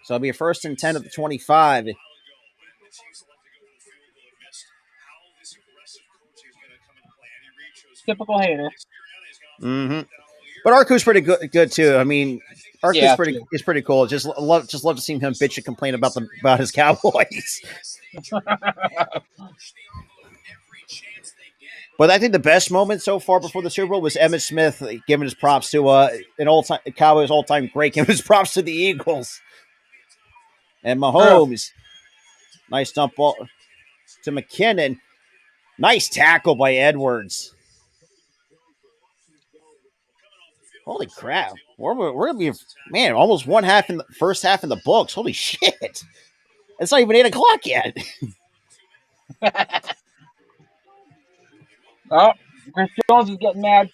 So it'll be a 1st and 10 at the 25. Typical hater. But Arku's pretty good too. I mean, Ark Yeah, is pretty cool. Just love to see him bitch and complain about his Cowboys. But I think the best moment so far before the Super Bowl was Emmitt Smith giving his props to an all-time Cowboys all-time great, giving his props to the Eagles. And Mahomes, nice dump ball to McKinnon. Nice tackle by Edwards. Holy crap. We're going to be, man, almost one half in the first half in the books. Holy shit. It's not even 8 o'clock yet. Oh, Chris Jones is getting mad.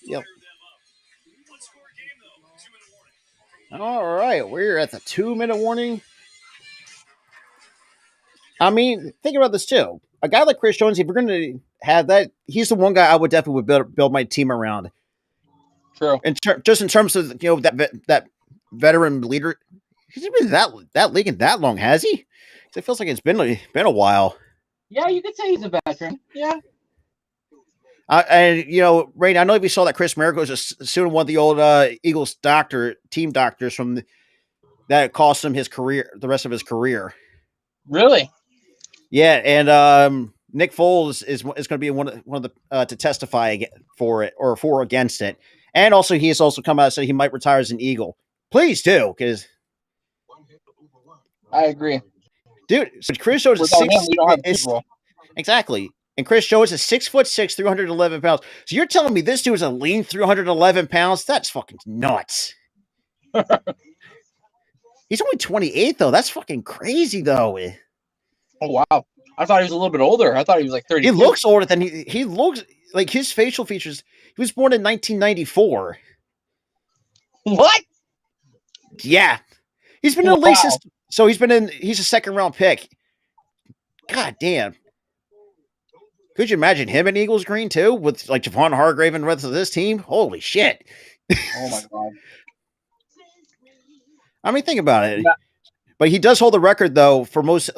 Yep. All right, we're at the 2-minute warning. I mean, think about this too. A guy like Chris Jones, if you're going to have that, he's the one guy I would definitely build my team around. True. Just in terms of that veteran leader, he's been that league in that long, has he? It feels like it's been a while. Yeah, you could say he's a veteran. Yeah. And Ray, I know if you saw that Chris Miracle was just suing one of the old Eagles team doctors that cost him his career, the rest of his career. Really? Yeah, and Nick Foles is going to be one of the to testify for it or for against it, and also he has also come out and said he might retire as an Eagle. Please do, because I agree. Dude, so Chris Jones is Without him, we don't have a Super Bowl. Exactly. And Chris Jones is 6'6", 311 pounds. So you're telling me this dude is a lean 311 pounds? That's fucking nuts. He's only 28 though. That's fucking crazy though. Oh wow. I thought he was a little bit older. I thought he was like 30. He looks older than he looks like his facial features. He was born in 1994. What? Yeah. He's been in the league since, so he's a second round pick. God damn. Could you imagine him in Eagles green too, with like Javon Hargrave and the rest of this team? Holy shit! Oh my god! I mean, think about it. Yeah. But he does hold the record though for most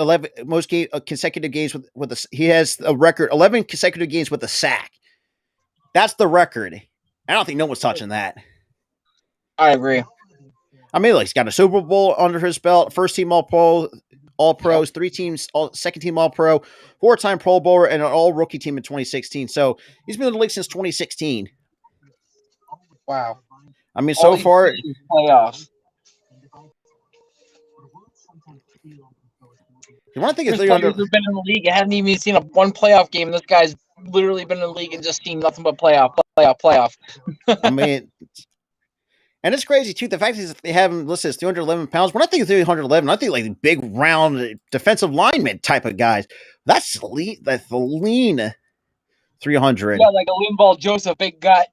consecutive games with a. He has a record 11 consecutive games with a sack. That's the record. I don't think no one's touching that. I agree. I mean, he's got a Super Bowl under his belt, first team All Pros, 3 teams, second team All Pro, 4-time Pro Bowler, and an All Rookie team in 2016. So he's been in the league since 2016. Wow. I mean, so far playoffs. You want to think There's players who've been in the league. I haven't even seen one playoff game. This guy's literally been in the league and just seen nothing but playoff. I mean, and it's crazy too. The fact is they have him listed as 311 pounds. When I think of 311, I think like big, round defensive lineman type of guys. That's lean. That's the lean 300. Yeah, like a lean ball Joseph, big gut.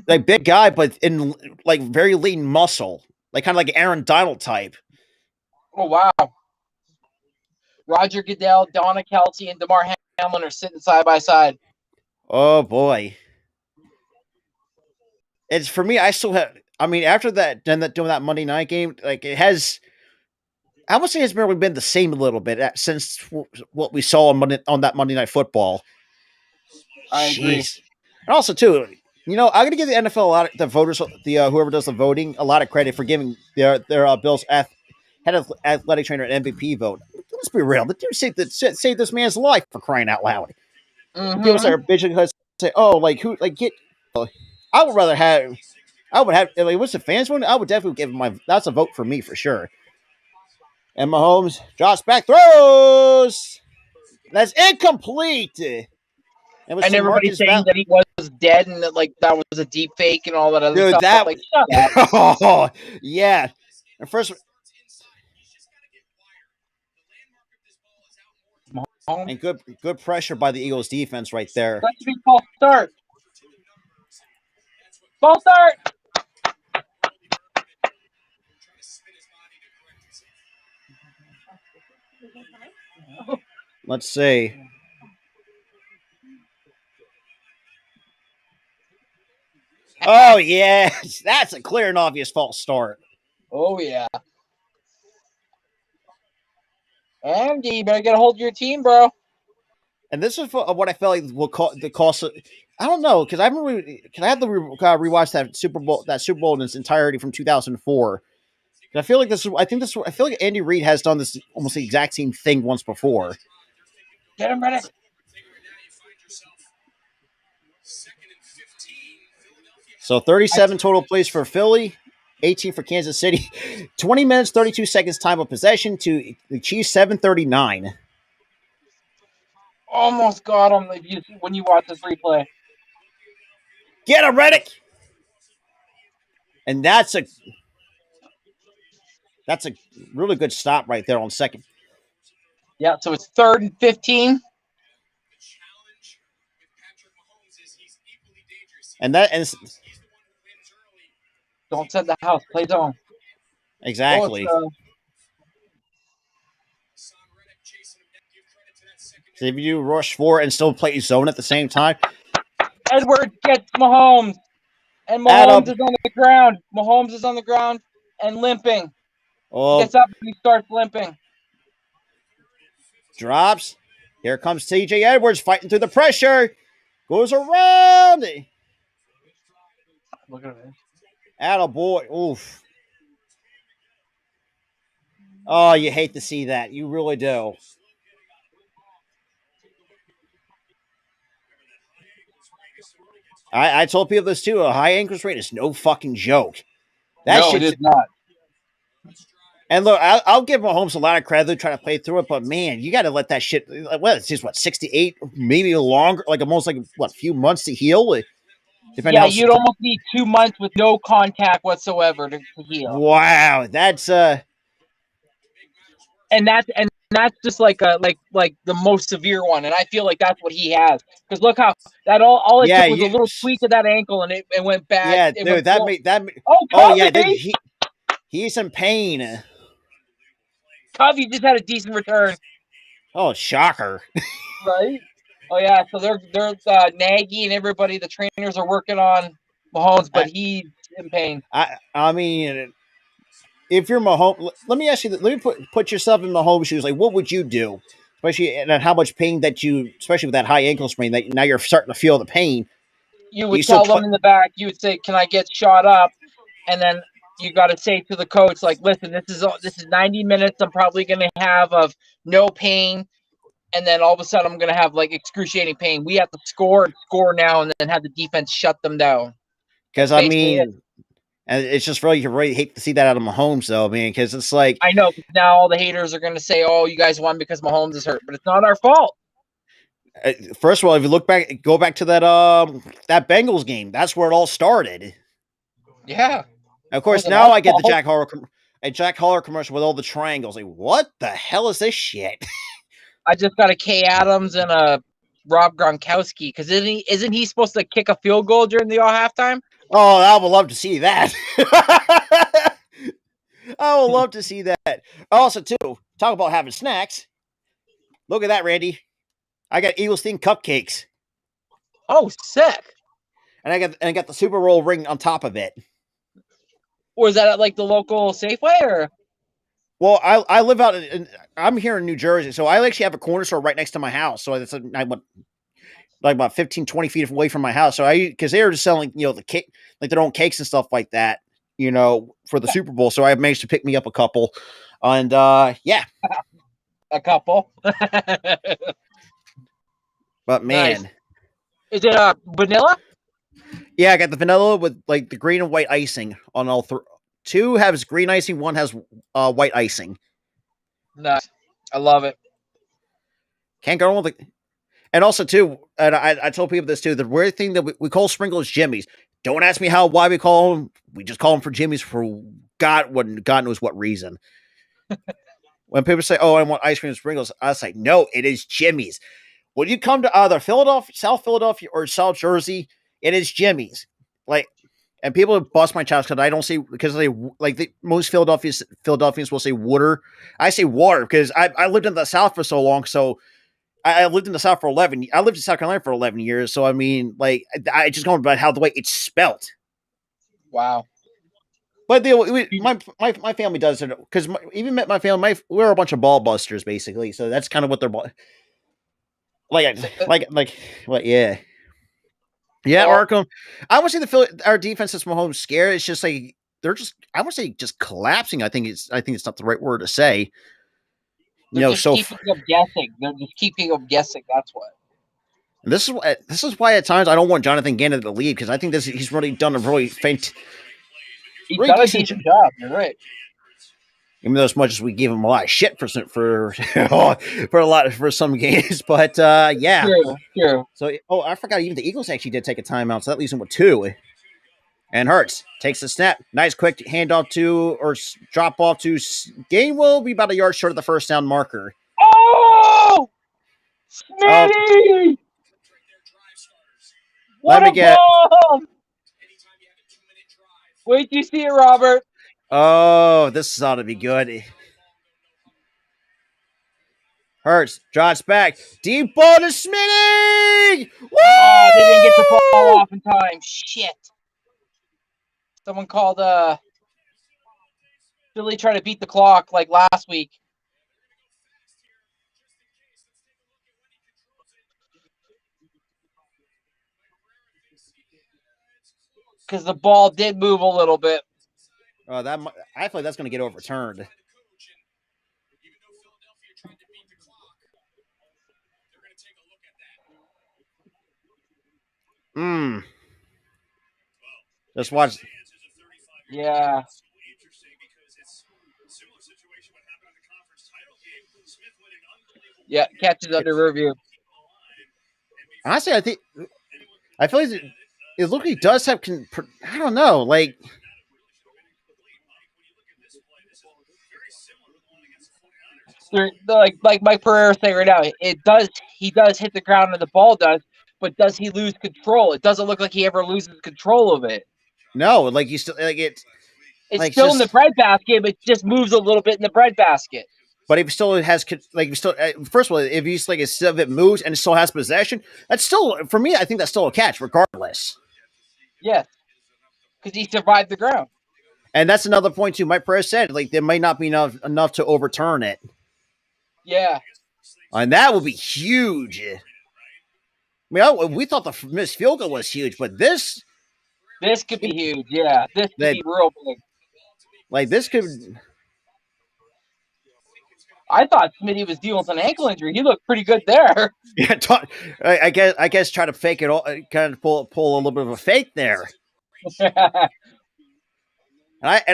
Like big guy, but in like very lean muscle, like kind of like Aaron Donald type. Oh wow. Roger Goodell, Donna Kelsey, and DeMar Hamlin are sitting side by side. Oh boy. It's for me. I still have. I mean, after that, doing that Monday night game, like it has. I would say it's barely been the same a little bit since what we saw on that Monday Night Football. I agree. And also, too, I'm going to give the NFL a lot of the voters, whoever does the voting, a lot of credit for giving their Bills head of athletic trainer an MVP vote. Let's be real. The dude saved this man's life, for crying out loud. Mm-hmm. Give us our bitch and say, oh, like who, like get. I would rather have. I would have. Like, what's the fans one? I would definitely give him that's a vote for me for sure. And Mahomes drops back, throws. That's incomplete. And everybody's saying that he was dead and that that was a deep fake and all that other stuff. That shut up. Oh yeah. And first, and good pressure by the Eagles defense right there. That should be false start. False start. Let's see. Oh yeah, that's a clear and obvious false start. Oh yeah. Andy, you better get a hold of your team, bro. And this is what I felt like will call the cost. I don't know because I remember because I had to rewatch that Super Bowl in its entirety from 2004. I feel like this. I feel like Andy Reid has done this almost the exact same thing once before. Get him ready. So 37 total plays for Philly, 18 for Kansas City, 20 minutes 32 seconds time of possession to the Chiefs 7:39. Almost got him when you watch this replay. Get him, Reddick! And that's a really good stop right there on second. Yeah, so it's 3rd and 15. And don't set the house, play zone. Exactly. So if you do rush 4 and still play zone at the same time. Edwards gets Mahomes. And Mahomes is on the ground. Mahomes is on the ground and limping. Oh. He gets up and he starts limping. Drops. Here comes TJ Edwards fighting through the pressure. Goes around. Look at it. Attaboy. Oof. Oh, you hate to see that. You really do. I told people this too. A high ankle sprain is no fucking joke. No, it is not. And look, I'll give Mahomes a lot of credit trying to play through it, but man, you got to let that shit. Well, it's just 68, maybe longer, like almost like a few months to heal. Yeah, you'd almost need 2 months with no contact whatsoever to heal. Wow, that's and that's just like the most severe one, and I feel like that's what he has. Because look how that all it took was a little tweak of that ankle, and it went back. Yeah, dude, that made. Oh yeah, he's in pain. Covey just had a decent return. Oh, shocker! Right? Oh yeah, so they're Nagy and everybody, the trainers are working on Mahomes, but he's in pain. I mean, if you're Mahomes, let me ask you. Let me put yourself in Mahomes' shoes. Like, what would you do? Especially and how much pain that especially with that high ankle sprain, that now you're starting to feel the pain. You would tell them in the back. You would say, "Can I get shot up?" And then you got to say to the coach, like, "Listen, this is 90 minutes. I'm probably going to have of no pain." And then all of a sudden, I'm going to have like excruciating pain. We have to score now, and then have the defense shut them down. Because I mean, and it's just really, you really hate to see that out of Mahomes, though. I mean, because it's like I know now all the haters are going to say, "Oh, you guys won because Mahomes is hurt," but it's not our fault. First of all, if you go back to that that Bengals game, that's where it all started. Yeah. Of course, now I get the Jack Holler commercial with all the triangles. Like, what the hell is this shit? I just got a Kay Adams and a Rob Gronkowski because isn't he supposed to kick a field goal during the halftime? Oh, I would love to see that. I would love to see that. Also, too, talk about having snacks. Look at that, Randy. I got Eagles themed cupcakes. Oh, sick! And I got the Super Bowl ring on top of it. Or is that at like the local Safeway or? Well, I live out I'm here in New Jersey, so I actually have a corner store right next to my house. So it's like about 15, 20 feet away from my house. So because they were just selling, the cake, like their own cakes and stuff like that, for the Super Bowl. So I managed to pick me up a couple, and yeah, a couple. But man, nice. Is it vanilla? Yeah, I got the vanilla with like the green and white icing on all three. 2 has green icing, 1 has white icing. Nice. I love it. Can't go wrong with it. And also, too, and I told people this, too, the weird thing that we call sprinkles Jimmy's. Don't ask me why we call them. We just call them for Jimmy's for God knows what reason. When people say, oh, I want ice cream and sprinkles, I say, no, it is Jimmy's. When you come to either South Philadelphia, or South Jersey, it is Jimmy's. Like, and people bust my chops because I don't say, because they like most Philadelphians will say water. I say water because I lived in the South for so long. So I lived in the South for 11. I lived in South Carolina for 11 years. So I mean, like, I just going about how the way it's spelt. Wow. But my family does it because even my family, we're a bunch of ball busters basically. So that's kind of what they're like. What? Yeah, yeah. Well, Arkham. I want to see our defense is Mahomes scared. It's just like they're just. I want to say just collapsing. I think it's not the right word to say. they're just keeping up guessing. They're just keeping up guessing. That's what. This is why at times I don't want Jonathan Gannon to leave because I think he's really done a really He's really done a decent decent job. You're right. even though as much as we give him a lot of shit for some games, but yeah. True. So I forgot even the Eagles actually did take a timeout, so that leaves them with 2. And Hurts takes the snap, nice quick handoff drop off to Gain will be about a yard short of the first down marker. Oh, Smitty! What a bomb! Wait till you see it, Robert. Oh, this ought to be good. Hurts, drops back. Deep ball to Smitty! Woo! Oh, they didn't get the ball off in time. Shit. Someone called Philly trying to beat the clock like last week. Because the ball did move a little bit. Oh, I feel like that's going to get overturned. Just watch. Yeah. Yeah, catches under review. Honestly, I feel like it looks like he does have. I don't know, like. Like Mike Pereira saying right now, he does hit the ground and the ball does, but does he lose control? It doesn't look like he ever loses control of it. No, like you still like it. It's like still in the breadbasket, but it just moves a little bit in the breadbasket. But if he still has first of all, if he's like if it moves and it still has possession, that's still for me. I think that's still a catch, regardless. Yes, because he survived the ground. And that's another point too. Mike Perez said like there might not be enough to overturn it. Yeah, and that would be huge. I mean, we thought the missed field goal was huge, but this could be huge. Yeah, this could be real big. Like this could. I thought Smitty was dealing with an ankle injury. He looked pretty good there. Yeah, I guess try to fake it all, kind of pull a little bit of a fake there. And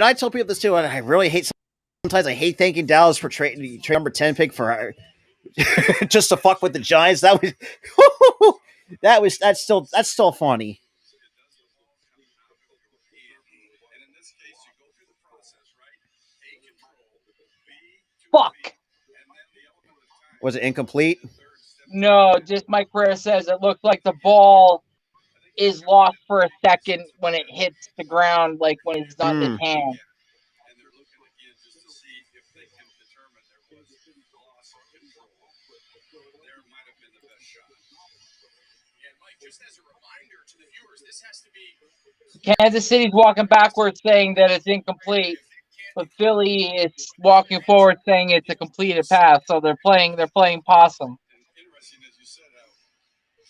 I tell people this too. And I really hate sometimes I hate thanking Dallas for trade number 10 pick for just to fuck with the Giants. That's still funny. Fuck. Was it incomplete? No, just Mike Pereira says it looked like the ball is lost for a second when it hits the ground, like when it's not in his hand. Kansas City's walking backwards saying that it's incomplete, but Philly is walking forward saying it's a completed pass. So they're playing possum. Interesting, as you said, how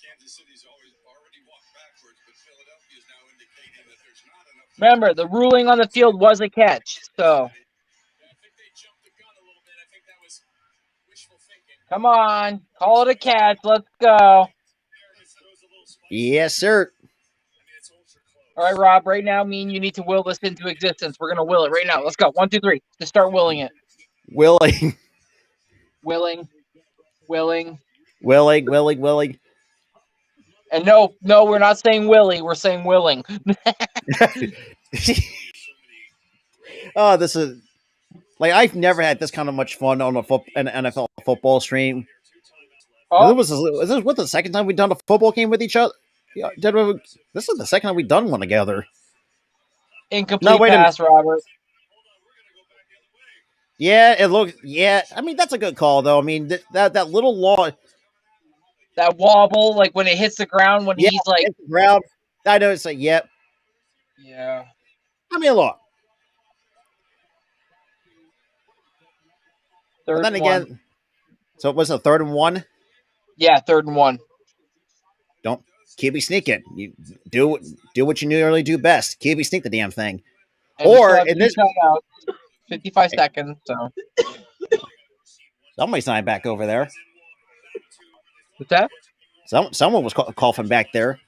Kansas City's already walked backwards, but Philadelphia is now indicating that there's not enough. Remember, the ruling on the field was a catch. So. I think they jumped the gun a little bit. I think that was wishful thinking. Come on, call it a catch. Let's go. Yes, sir. All right, Rob, right now, me and you need to will this into existence. We're going to will it right now. Let's go. 1, 2, 3. Just start willing it. Willing. And no, we're not saying Willie. We're saying willing. Oh, this is like I've never had this kind of much fun on an NFL football stream. Oh. Is this what the second time we've done a football game with each other? Yeah, this is the second time we've done one together. Incomplete pass, Robert. Yeah, it looks. Yeah, I mean that's a good call though. I mean that little law, that wobble, like when it hits the ground, when he's like ground. I know it's like, yep. Yeah. I mean, look. Third But then and one. again, so it was a 3rd and 1. Yeah, 3rd and 1. Don't QB sneak it. You do what you normally do best. QB sneak the damn thing. And we still Or have in 2 this, timeouts, 55 seconds. So somebody's not back over there. what's that? Someone was coughing back there.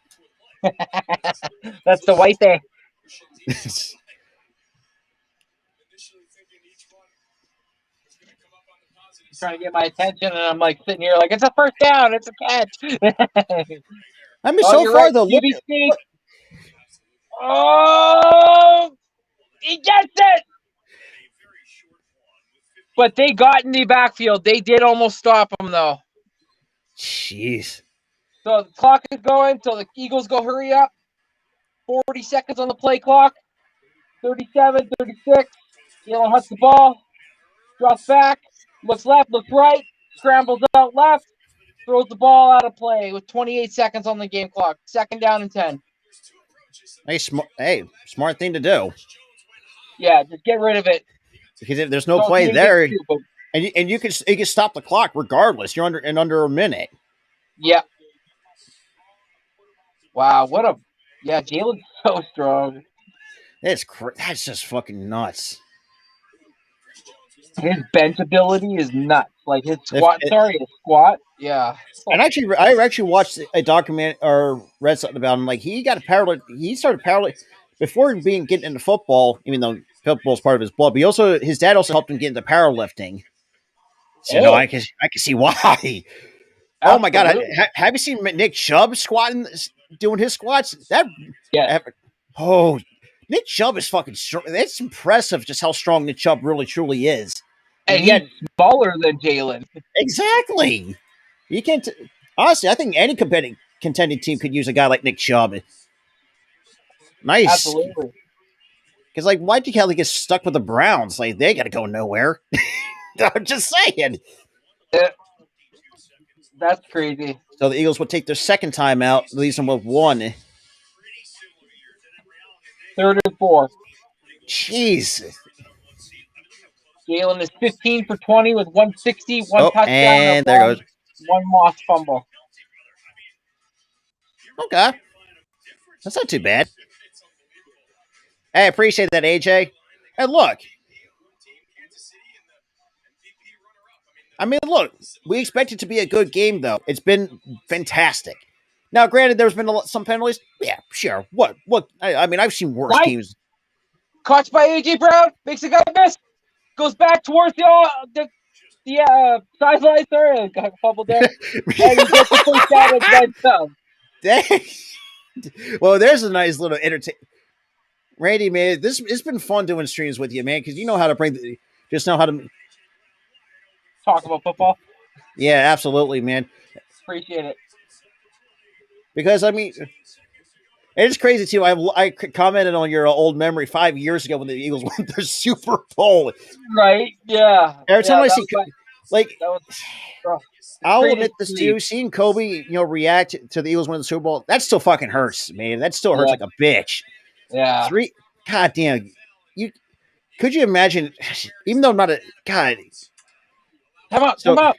That's the white day. Trying to get my attention, and I'm like sitting here like it's a first down, it's a catch. I mean, Oh, so you're far right. though, look, QB sneak. Oh, he gets it. But they got in the backfield. They did almost stop him though. jeez. So the clock is going. So the Eagles go hurry up. 40 seconds on the play clock. 37, 36. Jalen huts the ball. Drops back. Looks left. Looks right. Scrambles out left. Throws the ball out of play with 28 seconds on the game clock. 2nd down and 10. Hey, smart thing to do. Yeah, just get rid of it. Because if there's no Don't play even there, get stupid. and you can stop the clock regardless. You're under a minute. Yeah. Wow, what a Jalen's so strong. That's just fucking nuts. His bench ability is nuts. Like his squat. Yeah. And I actually watched a document or read something about him. Like he started powerlifting before getting into football. Even though football is part of his blood, but his dad also helped him get into powerlifting. So no, I can see why. Oh my god! Have you seen Nick Chubb doing his squats? Nick Chubb is fucking strong. It's impressive just how strong Nick Chubb really truly is. And he's smaller than Jalen. Exactly. You can't. Honestly, I think any contending team could use a guy like Nick Chubb. Nice. Absolutely. Because, like, why'd you get stuck with the Browns? Like, they got to go nowhere. I'm just saying. That's crazy. So the Eagles would take their 2nd time out, leaves them with 1. 3rd and 4. Jeez. Jalen is 15 for 20 with 160, one touchdown, and there goes 1 lost fumble. Okay. That's not too bad. Hey, I appreciate that, AJ. And look. I mean, look. We expect it to be a good game, though. It's been fantastic. Now, granted, there's been some penalties. Yeah, sure. What? I mean, I've seen worse teams. Caught by A.J. Brown. Makes a guy miss. Goes back towards the sideline. Sorry, got fumbled there. And he gets the first down and then some. Dang. Well, there's a nice little entertainment. Randy, man, it's been fun doing streams with you, man, because you know how to talk about football. Yeah, absolutely, man. Appreciate it. Because, I mean, it's crazy, too. I commented on your old memory 5 years ago when the Eagles won their Super Bowl. Right, yeah. Every time I see, I'll admit this, too. Seeing Kobe, react to the Eagles winning the Super Bowl, that still fucking hurts, man. That still hurts like a bitch. Yeah. God damn. Could you imagine, even though I'm not a, God. Come up.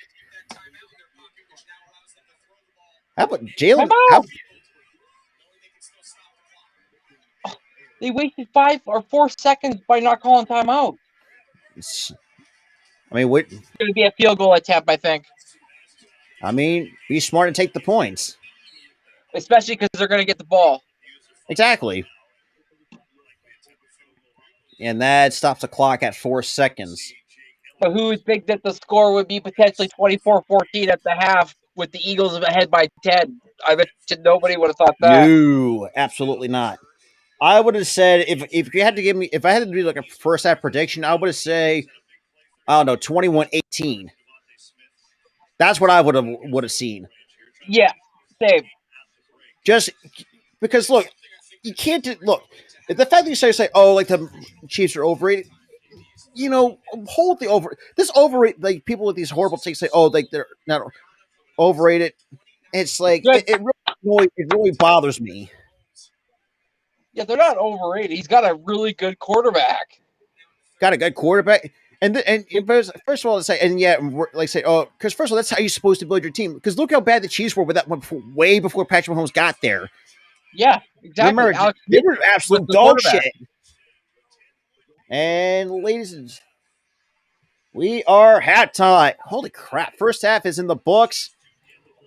How about Jalen? They wasted 5 or 4 seconds by not calling timeout. I mean, it's going to be a field goal attempt, I think. I mean, be smart and take the points. Especially because they're going to get the ball. Exactly. And that stops the clock at 4 seconds. But who would think that the score would be potentially 24-14 at the half with the Eagles ahead by 10? I bet nobody would have thought that. No, absolutely not. I would have said if you had to if I had to do like a first half prediction, I would have say, I don't know, 21-18. That's what I would have seen. Yeah, same. Just because, look, you can't look. The fact that you say, oh, like the Chiefs are overrated, hold the overrated. Like people with these horrible takes say, oh, like they're not overrated. It's like it really bothers me. Yeah, they're not overrated. He's got a really good quarterback. Got a good quarterback. First of all, say because first of all, that's how you're supposed to build your team. Because look how bad the Chiefs were with that one way before Patrick Mahomes got there. Yeah, exactly. Remember, Alex they Smith were was absolute the dog quarterback. shit. And ladies and we are hat time. Holy crap! First half is in the books.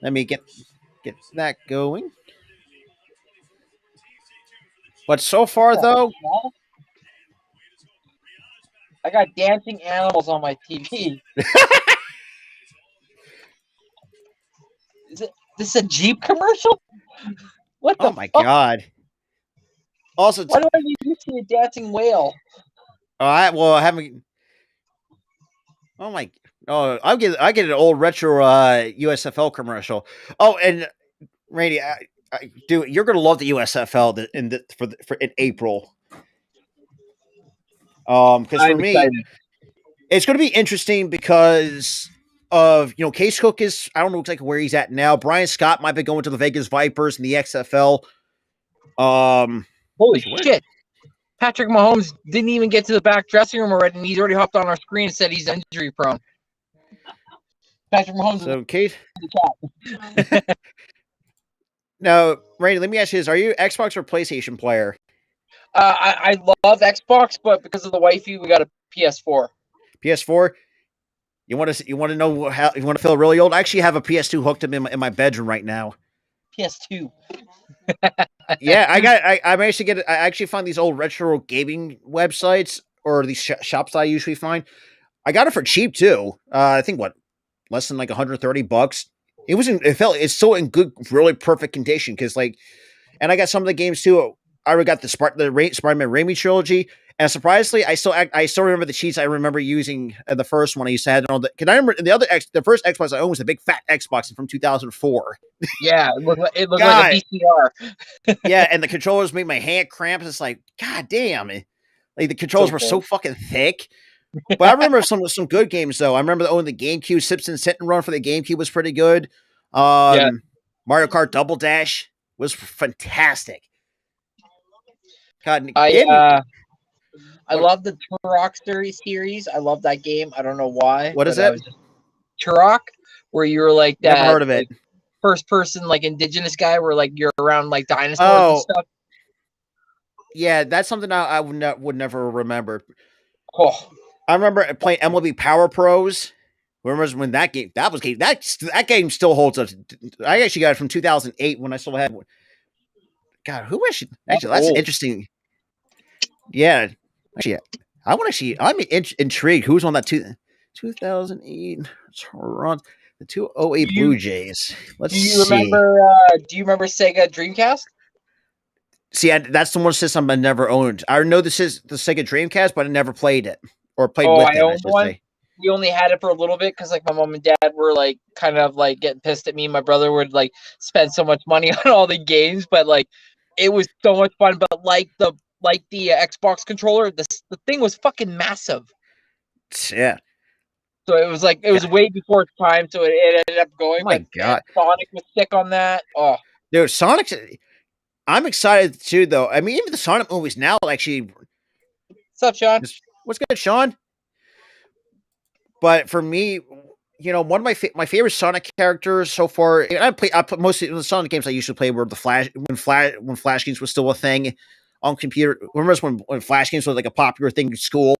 Let me get that going. But so far, though, I got dancing animals on my TV. Is this a Jeep commercial? What the oh my fuck? god! Also, Why do I need to see a dancing whale? I haven't. Oh my! Oh, I get an old retro USFL commercial. Oh, and Randy, dude, you're gonna love the USFL in April. Because for I'm me, excited. it's going to be interesting because of Case Cook is I don't know exactly where he's at now. Brian Scott might be going to the Vegas Vipers in the XFL. Holy shit! Patrick Mahomes didn't even get to the back dressing room already, and he's already hopped on our screen and said he's injury prone. Patrick Mahomes. So Case. Now, Randy, let me ask you this: are you Xbox or PlayStation player? I love Xbox, but because of the wifey, we got a PS4. PS4. You want to know how you want to feel really old? I actually have a PS2 hooked up in my bedroom right now. PS2. Yeah, I managed to get it. I actually found these old retro gaming websites or these shops that I usually find. I got it for cheap too. I think less than like $130. It's still in good, really perfect condition because and I got some of the games too. I already got the Spider-Man Raimi trilogy, and surprisingly, I still remember the cheats I remember using the first one. I used to have Can I remember the first Xbox I owned was a big fat Xbox from 2004. Yeah, it looked like a VCR. Yeah, and the controllers made my hand cramp. It's like, god damn it! Like the controllers were so fucking thick. But I remember some good games though. I remember owning the GameCube. Simpsons Hit and Run for the GameCube was pretty good. Mario Kart Double Dash was fantastic. God, I love the Turok series. I love that game. I don't know why. What is it? Turok, where you were like that. Never heard of it. First person, like indigenous guy, where like you're around like dinosaurs and stuff. Yeah, that's something I would never remember. Oh, I remember playing MLB Power Pros. Remember when that game still holds up. I actually got it from 2008 when I still had one. God, who actually that's interesting. Yeah, actually, I'm intrigued. Who's on that 2008 Toronto, the 208 Blue Jays? Let's see. Do you remember Sega Dreamcast? See, that's the one system I never owned. I know this is the Sega Dreamcast, but I never played it or played with it. I owned one. Say. We only had it for a little bit because like my mom and dad were like kind of like getting pissed at me. My brother would like spend so much money on all the games, but like it was so much fun. But like the Xbox controller, the thing was fucking massive. Yeah. So it was way before its time, so it ended up going. Oh my god, Sonic was sick on that. Oh, dude, Sonic's. I'm excited too, though. I mean, even the Sonic movies now actually. What's up, Sean? What's good, Sean? But for me, one of my favorite Sonic characters so far. I put most of the Sonic games I used to play were the Flash when Flash games was still a thing on computer. Remember when Flash games was like a popular thing in school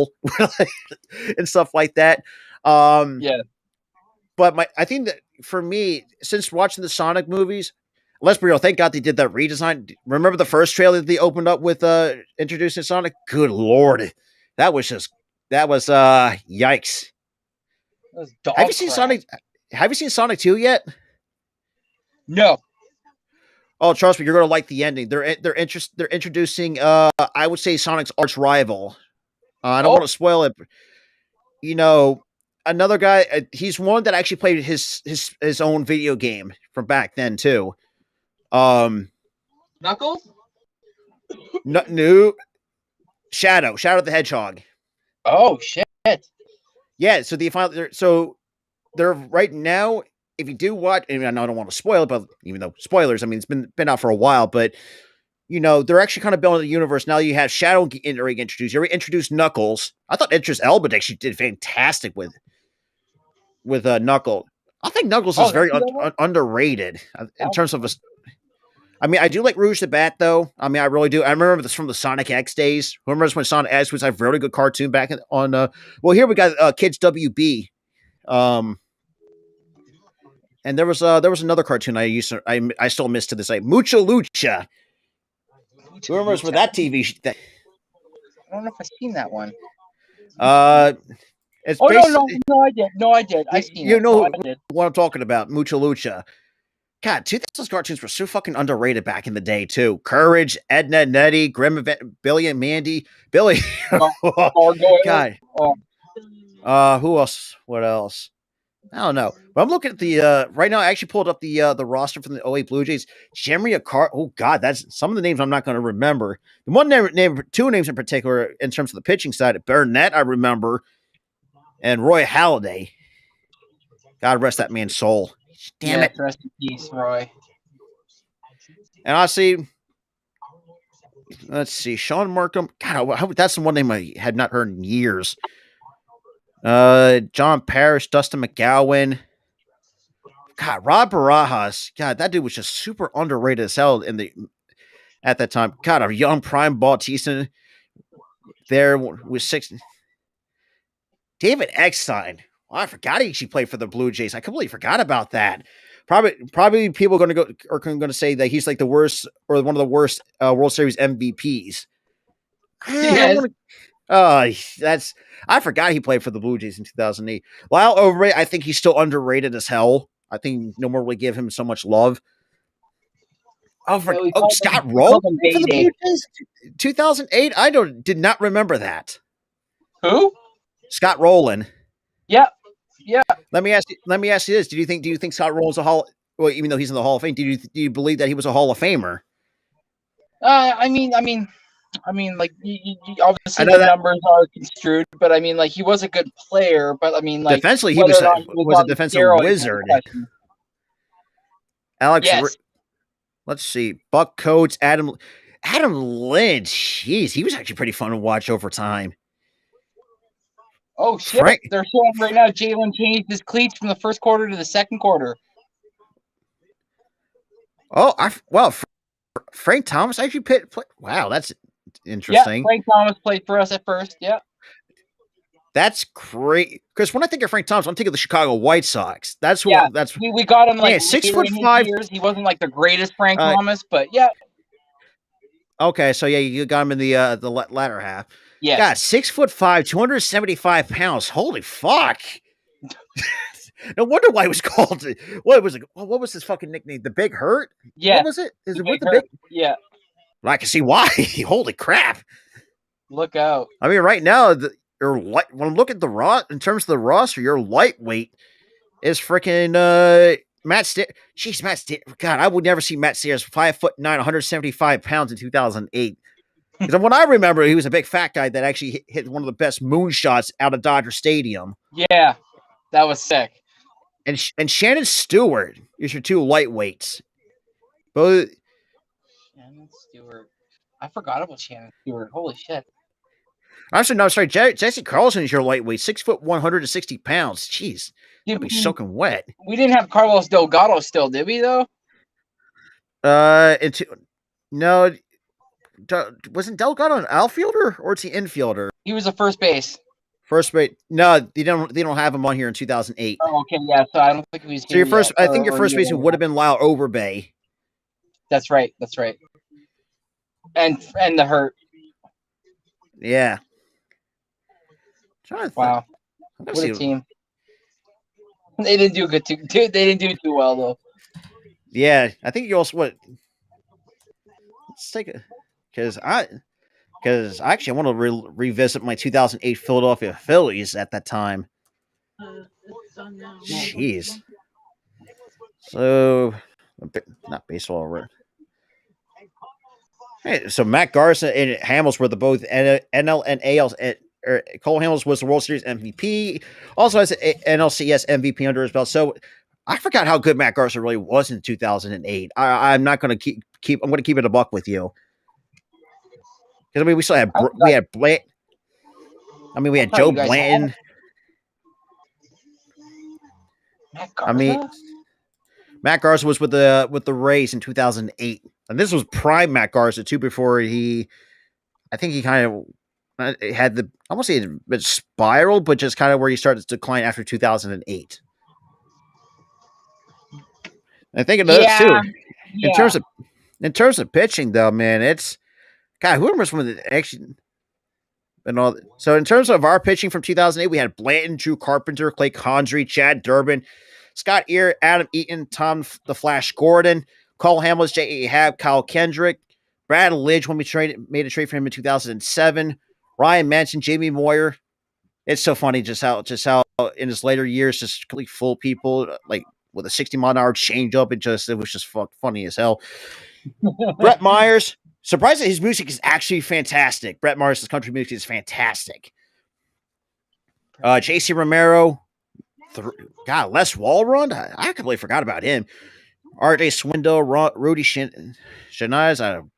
and stuff like that. Yeah. But I think that for me, since watching the Sonic movies, let's be real, thank God they did that redesign. Remember the first trailer that they opened up with introducing Sonic? Good Lord. That was yikes. Have you seen Sonic? Have you seen Sonic 2 yet? No. Oh, trust me, you're gonna like the ending. They're introducing I would say Sonic's arch rival. I don't want to spoil it. Another guy. He's one that actually played his own video game from back then too. Knuckles? No. Shadow the Hedgehog. Oh shit. Yeah, so they're right now. If you do watch, I don't want to spoil it, but even though spoilers, I mean it's been out for a while, but they're actually kind of building the universe. Now you have Shadow getting introduced. You already introduced Knuckles. I thought Idris Elba actually did fantastic with Knuckles. I think Knuckles is very underrated in terms of a. I mean, I do like Rouge the Bat, though. I mean, I really do. I remember this from the Sonic X days. Who remembers when Sonic X was a really good cartoon back on? Well, here we got Kids WB. And there was another cartoon I still miss to this day. Mucha Lucha. Who remembers with that TV? I don't know if I've seen that one. It's no, I did. No, I did. I seen you it. know No, what I'm talking about. Mucha Lucha. God, 2000s cartoons were so fucking underrated back in the day too. Courage, Edna and Nettie, Grim, Billy and Mandy, Billy. God. Who else? What else? I don't know. But I'm looking at the right now. I actually pulled up the roster from the 08 Blue Jays. Jeremy Akar. Oh God, that's some of the names I'm not going to remember. The one name, two names in particular, in terms of the pitching side, Burnett I remember, and Roy Halladay. God rest that man's soul. Damn it. Rest in peace, Roy. And I see. Let's see, Sean Markham. God, that's the one name I had not heard in years. John Parrish, Dustin McGowan. God, Rob Barajas. God, that dude was just super underrated as hell at that time. God, a young prime Bautista there with 6. David Eckstein. Oh, I forgot he actually played for the Blue Jays. I completely forgot about that. Probably people are going to say that he's like the worst or one of the worst World Series MVPs. Yes. I forgot he played for the Blue Jays in 2008. While overrated, I think he's still underrated as hell. I think no more really give him so much love. Scott Rowland for the Blue Jays, 2008. I did not remember that. Who? Scott Rowland. Yeah. Let me ask you this: Do you think Scott Rowland's a Hall? Well, even though he's in the Hall of Fame, do you believe that he was a Hall of Famer? I mean, like you obviously the numbers are construed, but I mean, like he was a good player, but I mean, like defensively, he was a defensive wizard. Alex, yes. Let's see, Buck Coates, Adam Lynch. Jeez, he was actually pretty fun to watch over time. Oh shit! They're showing right now. Jalen changed his cleats from the first quarter to the second quarter. Oh, Frank Thomas actually played. Wow, that's interesting. Yeah, Frank Thomas played for us at first. Yeah, that's great. Because when I think of Frank Thomas, I'm thinking of the Chicago White Sox. That's we got him like 6'5". Years. He wasn't like the greatest Frank Thomas, but yeah. Okay, so yeah, you got him in the latter half. Yeah, God, 6'5", 275 pounds. Holy fuck! No wonder why he was called. What was his fucking nickname? The Big Hurt? Yeah. What was it? Is it with the Big? Yeah. Well, I can see why. Holy crap! Look out! I mean, right now, when I look at in terms of the roster, your lightweight is freaking Matt Stairs. Jeez, Matt Stairs. God, I would never see Matt Stairs 5'9", 175 pounds in 2008. Because when I remember, he was a big fat guy that actually hit one of the best moonshots out of Dodger Stadium. Yeah, that was sick. And Shannon Stewart is your two lightweights. Both. Shannon Stewart. I forgot about Shannon Stewart. Holy shit. Actually, no, sorry. Jesse Carlson is your lightweight, 6 foot 160 pounds. Jeez, he'll be soaking wet. We didn't have Carlos Delgado still, did we? Though. No. Wasn't Delgado an outfielder or is he infielder? He was a first base. First base. No, they don't have him on here in 2008. Oh, okay, yeah. So I don't think he was. So I think your first baseman would have been Lyle Overbay. That's right. And the Hurt. Yeah. Wow. What a team. They didn't do good they didn't do too well though. Yeah, I think you also let's take it because I actually want to revisit my 2008 Philadelphia Phillies at that time. Jeez. So, not baseball. Hey, so Matt Garza and Hamels were both NL and AL. Cole Hamels was the World Series MVP. Also has an NLCS MVP under his belt. So I forgot how good Matt Garza really was in 2008. I'm not going to keep. I'm going to keep it a buck with you. Because I mean, we still had Bland. I mean, we had thought Joe you guys had Blanton. Matt Garza? I mean, Matt Garza was with the Rays in 2008, and this was prime Matt Garza too. Before I think he kind of had I won't say it spiraled, but just kind of where he started to decline after 2008. I think it does too. Yeah. In terms of pitching, though, man, it's God. Who remembers when the action and all? So in terms of our pitching from 2008, we had Blanton, Drew Carpenter, Clay Condrey, Chad Durbin, Scott Ear, Adam Eaton, Tom the Flash Gordon, Cole Hamels, J.A. Happ, Kyle Kendrick, Brad Lidge when we made a trade for him in 2007, Ryan Manson, Jamie Moyer. It's so funny just how in his later years just completely fool people like with a 60-mile-an-hour changeup. It was just funny as hell. Brett Myers. Surprised that his music is actually fantastic. Brett Myers' country music is fantastic. J.C. Romero. Les Walrond. I completely forgot about him. R.J. Swindle. Rudy Shanaz. I'm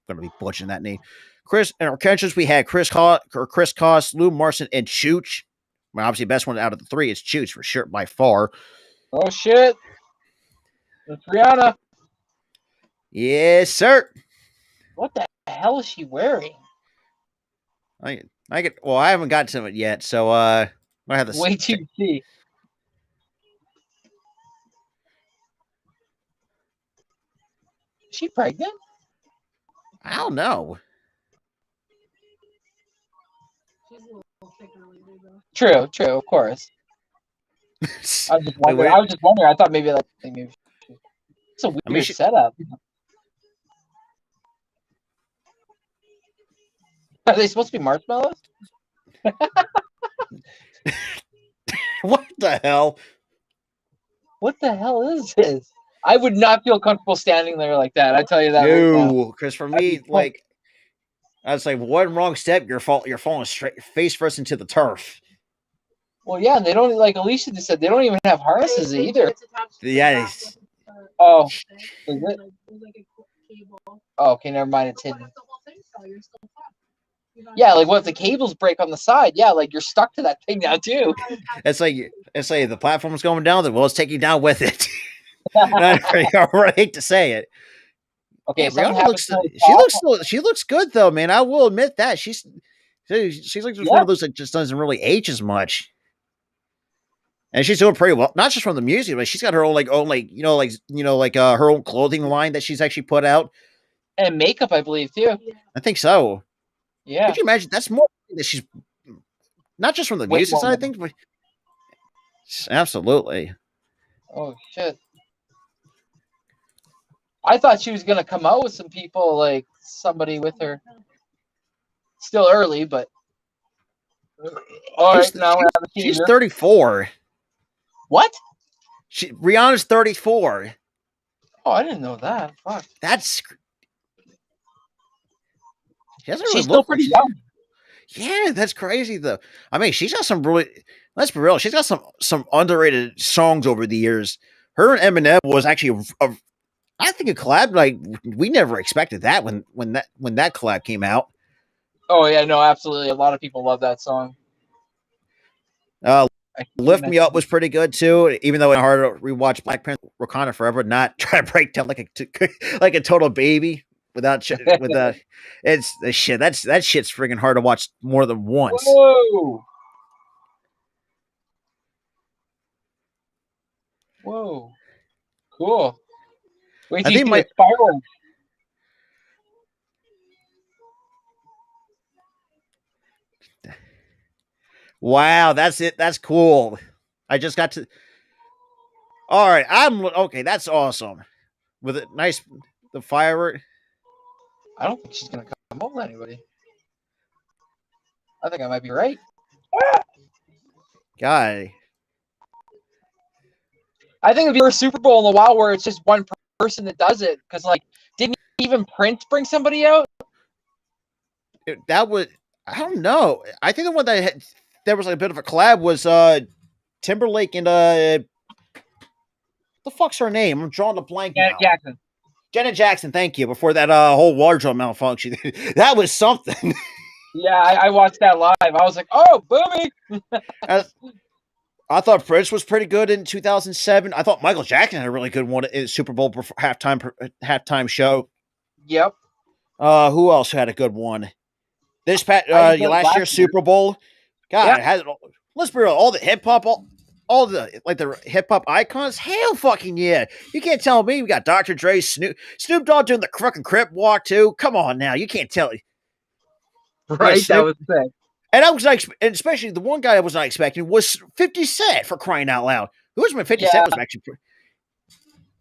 going to be butchering that name. Chris. In our catchers, we had Chris Koss, Lou Marson, and Chooch. Well, obviously, the best one out of the three is Chooch for sure, by far. Oh, shit. That's Rihanna. Yes, sir. What the hell is she wearing? I haven't gotten to it yet, so I have this. Wait till you see. Is she pregnant? I don't know. True, of course. I was just wondering. I thought maybe it's a weird setup. Are they supposed to be marshmallows? What the hell? What the hell is this? I would not feel comfortable standing there like that. I tell you that. No, because for me, like, I was like, one wrong step, you're falling straight face first into the turf. Well, yeah, and they don't, like Alicia just said, they don't even have harnesses either. Yeah. Oh, is it? Oh, okay, never mind. It's hidden. Yeah, like what if the cables break on the side? Yeah, like you're stuck to that thing now too. It's like the platform's going down. Well, it's taking you down with it. I hate to say it. Okay, she looks good though, man. I will admit that she's like one of those that just doesn't really age as much. And she's doing pretty well, not just from the music, but she's got her own her own clothing line that she's actually put out, and makeup, I believe too. I think so. Yeah. Could you imagine? That's more that she's not just from the music side of things, but absolutely. Oh shit! I thought she was gonna come out with some people, like somebody with her. Still early, but all right. Now she's 34. What? Rihanna's 34. Oh, I didn't know that. Fuck. That's. She's still pretty young. Yeah, that's crazy though. I mean, she's got some really. Let's be real. She's got some underrated songs over the years. Her and Eminem was actually I think a collab like we never expected that when that collab came out. Oh yeah, no, absolutely. A lot of people love that song. Lift Me Up was pretty good too, even though it's hard to rewatch Black Panther Wakanda Forever, not try to break down like a total baby without it's the shit. That shit's freaking hard to watch more than once. Whoa. Cool. Wait till you see the fireworks. Wow, that's it. That's cool. I just got to. All right, I'm okay. That's awesome. With it, the firework. I don't think she's gonna come up with anybody. I think I might be right. Guy. I think it'd be a Super Bowl in a while where it's just one person that does it. Because like, didn't even Prince bring somebody out? That would. I don't know. I think the one that there was like a bit of a collab was Timberlake and the fuck's her name? I'm drawing a blank now. Jackson. Janet Jackson, thank you. Before that whole wardrobe malfunction, that was something. Yeah, I watched that live. I was like, oh, booby. I thought Prince was pretty good in 2007. I thought Michael Jackson had a really good one in Super Bowl halftime show. Yep. Who else had a good one? This last year's Super Bowl. God, it has. Let's be real. All the hip hop, all the hip hop icons. Hell, fucking yeah! You can't tell me we got Dr. Dre, Snoop Dogg doing the fucking Crip walk too. Come on now, you can't tell. Right, that was sick. And I was like, and especially the one guy I was not expecting was 50 Cent, for crying out loud. Who was when 50 Cent was actually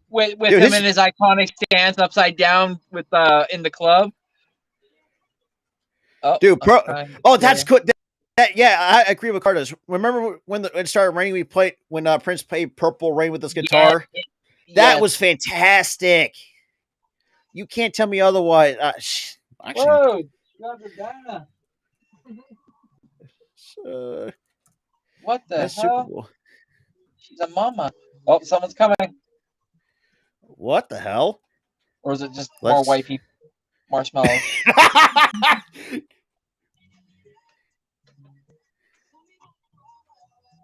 with dude, him in his iconic stance upside down with in the club. Oh, dude, that's good. Yeah, I agree with Carlos. Remember when it started raining? We played when Prince played "Purple Rain" with his guitar. That was fantastic. You can't tell me otherwise. Actually, whoa, what the hell? She's a mama. Oh, someone's coming. What the hell? Or is it just more white people? Marshmallows.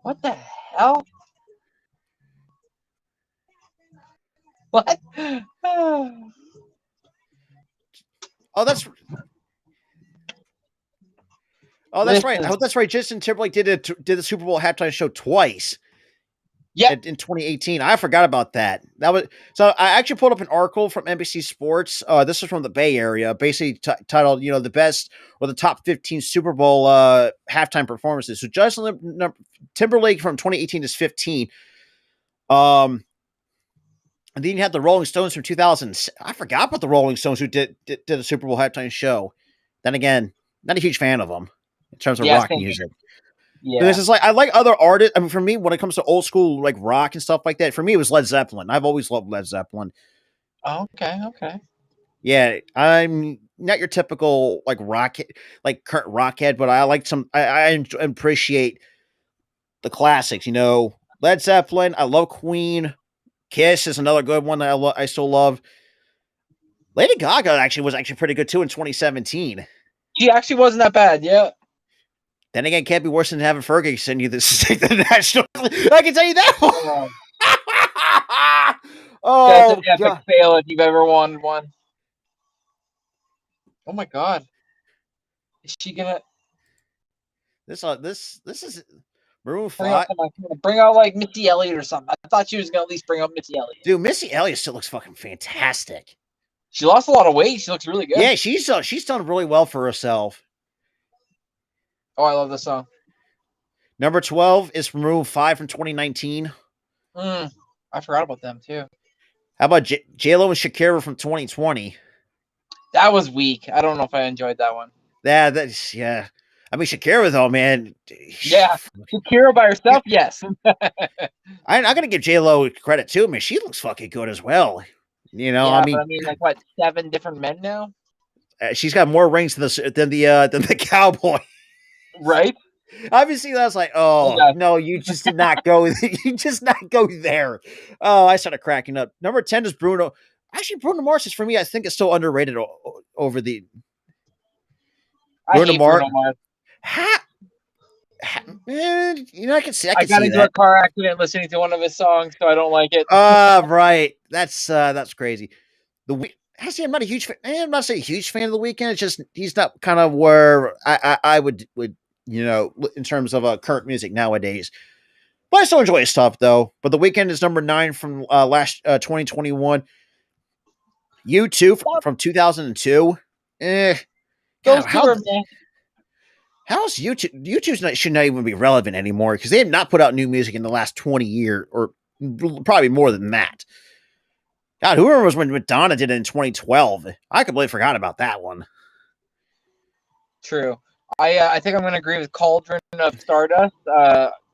What the hell? What? That's right. Oh, that's right. Justin Timberlake did the Super Bowl halftime show twice. Yeah, in 2018. I forgot about that. So I actually pulled up an article from NBC Sports. This is from the Bay Area, basically titled, the best or the top 15 Super Bowl halftime performances. So Justin Timberlake from 2018 is 15. And then you had the Rolling Stones from 2000. I forgot about the Rolling Stones who did a Super Bowl halftime show. Then again, not a huge fan of them in terms of rock music. Yeah, because it's like I like other artists. I mean, for me, when it comes to old school like rock and stuff like that, for me it was Led Zeppelin. I've always loved Led Zeppelin. Okay. Yeah, I'm not your typical like current rockhead, but I like I appreciate the classics. Led Zeppelin. I love Queen. Kiss is another good one that I still love. Lady Gaga was pretty good too in 2017. She actually wasn't that bad. Yeah. Then again, can't be worse than having Fergie send you the national. I can tell you that one. That's an epic fail if you've ever won one. Oh my god, is she gonna? This is Maroon 5. Bring out like Missy Elliott or something. I thought she was gonna at least bring up Missy Elliott. Dude, Missy Elliott still looks fucking fantastic. She lost a lot of weight. She looks really good. Yeah, she's done really well for herself. Oh, I love this song. Number 12 is from Maroon 5 from 2019. I forgot about them too. How about J-Lo and Shakira from 2020? That was weak. I don't know if I enjoyed that one. Yeah. I mean, Shakira though, man. Yeah, Shakira by herself, yes. I'm gonna give J-Lo credit too, man. She looks fucking good as well. I mean, like what, 7 different men now? She's got more rings than the cowboy. Right? Obviously, that's like, no, you just did not go. You just not go there. Oh, I started cracking up. Number 10 is Bruno. Actually, Bruno Mars is for me. I think it's still underrated over the. Bruno Mars. I can see. I got into a car accident listening to one of his songs, so I don't like it. Right. That's crazy. Actually, I'm not a huge fan. I'm not saying a huge fan of The Weeknd. It's just he's not kind of where I would in terms of current music nowadays. But I still enjoy his stuff though. But The Weeknd is number 9 from last 2021. U2 from 2002. How's YouTube? YouTube should not even be relevant anymore because they have not put out new music in the last 20 years, or probably more than that. God, whoever was when Madonna did it in 2012. I completely forgot about that one. True. I think I'm going to agree with Cauldron of Stardust.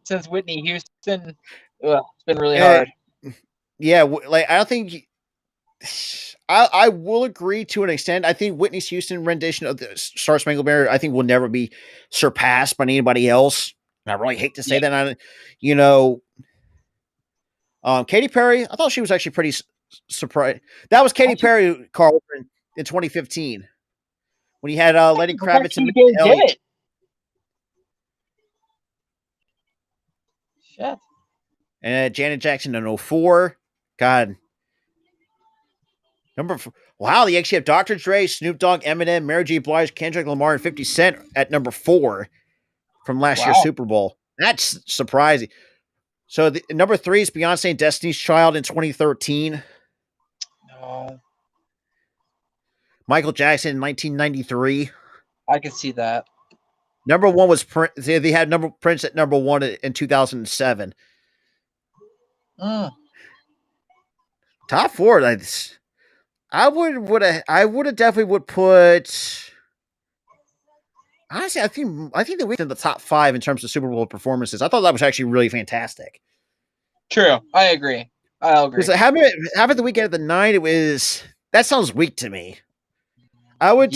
Since Whitney Houston, it's been really hard. Yeah, like I don't think. I will agree to an extent. I think Whitney Houston rendition of the Star Spangled Banner, I think, will never be surpassed by anybody else. And I really hate to say that. Katy Perry, I thought she was actually pretty surprise. That was Katy Perry, Carl, in 2015 when he had Lenny Kravitz and He did it. Shit. And Janet Jackson in 04. God. Wow, they actually have Dr. Dre, Snoop Dogg, Eminem, Mary J. Blige, Kendrick Lamar, and 50 Cent at number 4 from last year's Super Bowl. That's surprising. So number 3 is Beyonce and Destiny's Child in 2013. No. Michael Jackson in 1993. I can see that. Number 1 was Prince. They had Prince at number 1 in 2007. Top 4. I would have definitely would put. Honestly, I think they were in the top 5 in terms of Super Bowl performances. I thought that was actually really fantastic. True, I agree. I'll agree. Because having the weekend at the 9, that sounds weak to me. I would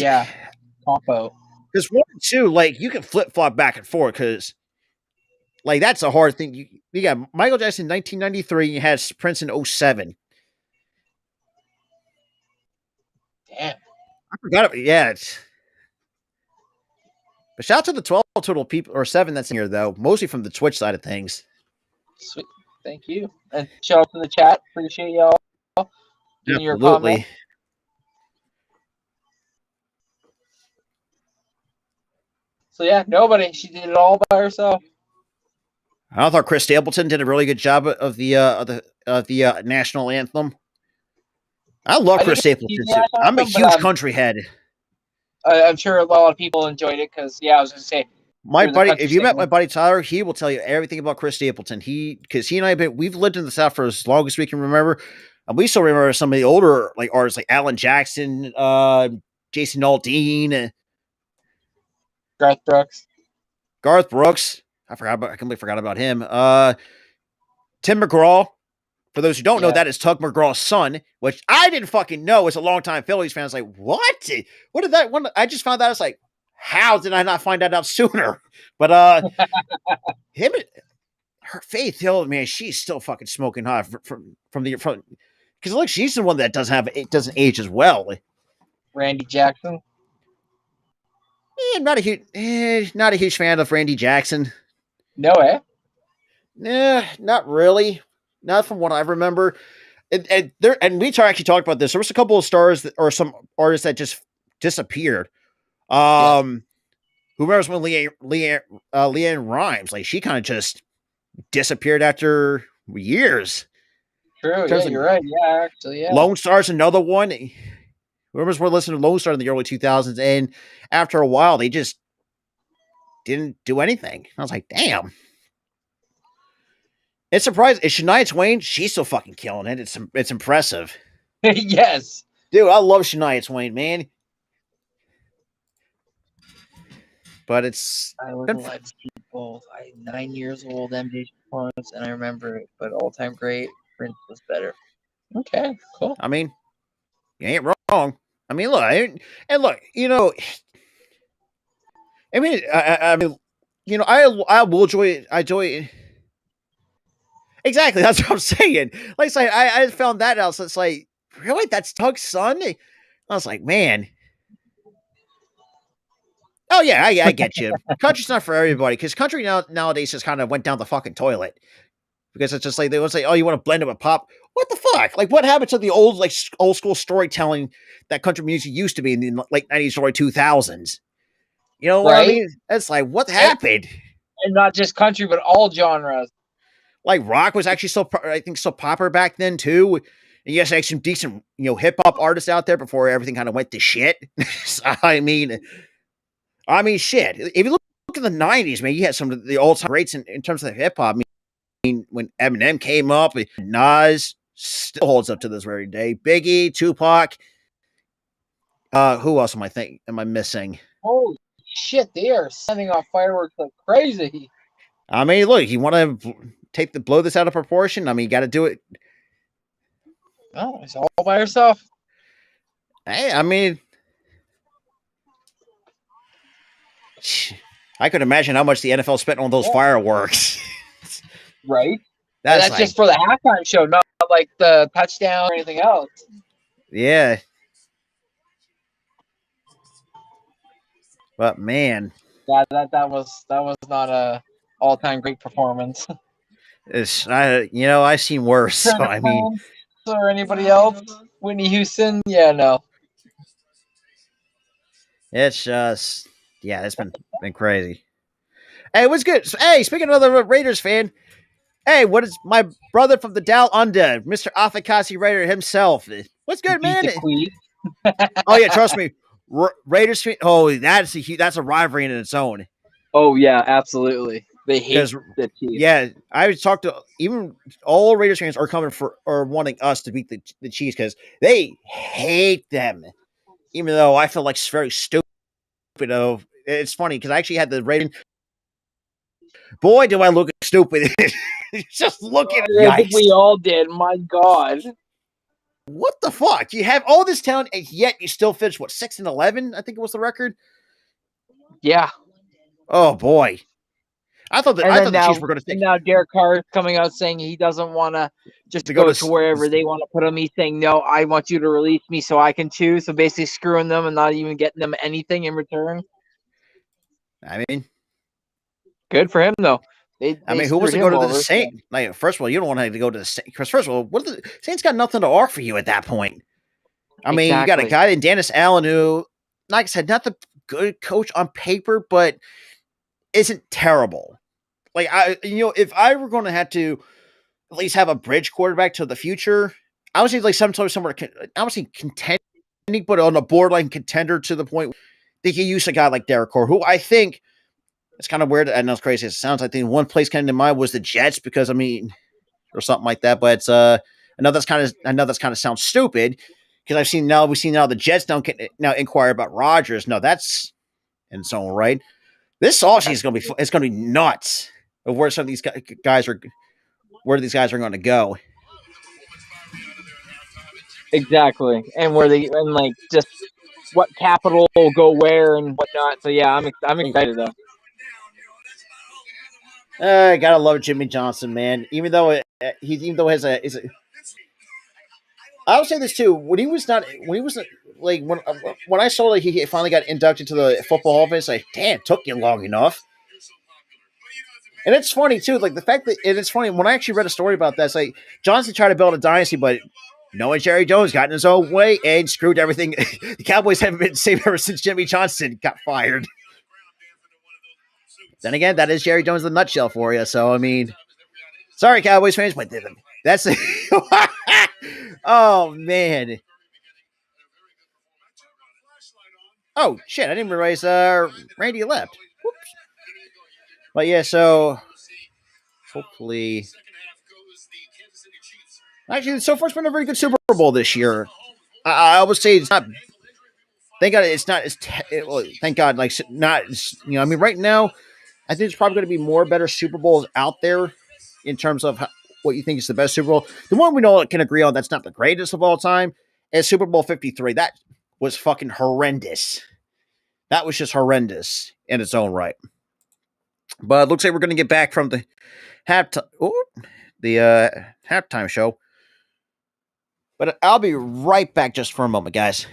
combo. Because 1 and 2, like you can flip flop back and forth. Because like that's a hard thing. You got Michael Jackson in 1993. You had Prince in 07. Damn. I forgot it. Yeah. But shout out to the 12 total people, or 7 that's in here, though. Mostly from the Twitch side of things. Sweet. Thank you. And shout out to the chat. Appreciate y'all. Your comment. So yeah, nobody. She did it all by herself. I thought Chris Stapleton did a really good job of the national anthem. I love Chris Stapleton. I'm a huge country head. I'm sure a lot of people enjoyed it because I was going to say, my buddy. If you met my buddy Tyler, he will tell you everything about Chris Stapleton. Because he and I we've lived in the South for as long as we can remember, and we still remember some of the older like artists like Alan Jackson, Jason Aldean, Garth Brooks. I completely forgot about him. Tim McGraw. For those who don't know, that is Tug McGraw's son, which I didn't fucking know as a longtime Phillies fan. I was like, what? What did that one? I just found out. I was like, how did I not find that out sooner? But her Faith Hill, man, she's still fucking smoking hot from the front. Because look, she's the one that doesn't age as well. Randy Jackson. Not a huge fan of Randy Jackson. No, not really. Not from what I remember. And we actually talked about this. There was a couple of stars or some artists that just disappeared. Who remembers when Leanne Rimes, like she kind of just disappeared after years. True, yeah, you're right. Yeah, actually, yeah. Lone Star's another one. Who remembers we're listening to Lone Star in the early 2000s, and after a while, they just didn't do anything. I was like, damn. It's surprising. Is Shania Twain? She's still fucking killing it. It's impressive. Yes. Dude, I love Shania Twain, man. But it's... I was alive to see both. I'm 9 years old, MJ performance, and I remember it. But all-time great, Prince was better. Okay, cool. I mean, you ain't wrong. I mean, look, you know... I mean, you know, I will enjoy it. Exactly, that's what I'm saying. Like I say, I found that out. So it's like, really, that's Tug's son. I was like, man. Oh yeah, I get you. Country's not for everybody because country nowadays just kind of went down the fucking toilet because it's just like they would say, oh, you want to blend it with pop? What the fuck? Like, what happened to the old school storytelling that country music used to be in the late 90s, early 2000s? You know what I mean? It's like, what happened? And not just country, but all genres. Like rock was actually so popular back then too. And you guys had some decent, hip hop artists out there before everything kind of went to shit. So, I mean, shit. If you look at the 90s, man, you had some of the all-time greats in terms of hip hop. I mean, when Eminem came up, Nas still holds up to this very day. Biggie, Tupac. Who else am I missing? Holy shit, they are sending off fireworks like crazy. I mean, look, you want to blow this out of proportion? I mean, you got to do it. Oh, it's all by yourself. Hey, I mean, I could imagine how much the NFL spent on those fireworks. Right. That's just for the halftime show, not about like the touchdown or anything else. Yeah. But man, Yeah, that was not a all-time great performance. I've seen worse. So Curtis I mean, Prince or anybody else? Whitney Houston? Yeah, no. it's just it's been crazy. Hey, what's good? Hey, speaking of the Raiders fan, hey, what is my brother from the Dow Under, Mr. Afakasi Raider himself? What's good, Beat man? the Queen. Oh yeah, trust me, Raiders fan. Oh, that's a rivalry in its own. Oh yeah, absolutely. They hate Because the Chiefs. yeah, I was talked to even all Raiders fans are coming for or wanting us to beat the Chiefs because they hate them. Even though I feel like it's very stupid. It's funny because I actually had the Raiders. Boy, do I look stupid! Just looking. I think we Yikes! all did. My God. What the fuck? You have all this talent, and yet you still finish what 6-11? I think it was the record. Yeah. Oh boy, I thought the Chiefs were going to And take now Derek Carr is coming out saying he doesn't want to just to go go to. to wherever they want to put him. He's saying, no, I want you to release me so I can choose. So basically screwing them and not even getting them anything in return. I mean, Good for him, though. They who wants screwed to go him to the over. Saints? Like, first of all, you don't want to go to the Saints because first of all, what the Saints got nothing to offer you at that point. I mean, you got a Exactly. guy in Dennis Allen who, like I said, not the good coach on paper, but isn't terrible. Like if I were going to have to at least have a bridge quarterback to the future, I would say like somewhere. I would say contending, but on a borderline contender to the point they could use a guy like Derek Carr, who I think it's kind of weird. I know it's crazy as it sounds. I think one place kind of in mind was the Jets because I mean, or something like that. But I know that's kind of sounds stupid because we've seen now the Jets now inquire about Rodgers. No, that's and so on, right. This offseason is going to be nuts of where some of these guys are going to go. Exactly. And where they, and like, just what capital will go where and whatnot. So yeah, I'm excited though. I gotta love Jimmy Johnson, man. Even though I will say this too. When I saw like he finally got inducted to the football Hall of Fame, it's like, damn, it took you long enough. And it's funny too, like the fact that it's funny when I actually read a story about that. It's like Johnson tried to build a dynasty, but knowing Jerry Jones got in his own way and screwed everything. The Cowboys haven't been the same ever since Jimmy Johnson got fired. Then again, that is Jerry Jones in the nutshell for you. So I mean, sorry, Cowboys fans, but that's oh man. Oh shit! I didn't realize Randy left. Whoops. But yeah, so hopefully, actually, so far it's been a very good Super Bowl this year. I would say it's not. Thank God it's not as. Thank God, like not. I mean, right now, I think there's probably going to be more better Super Bowls out there in terms of what you think is the best Super Bowl. The one we all can agree on that's not the greatest of all time is Super Bowl 53. That was fucking horrendous. That was just horrendous in its own right. But it looks like we're going to get back from the halftime show. But I'll be right back just for a moment, guys.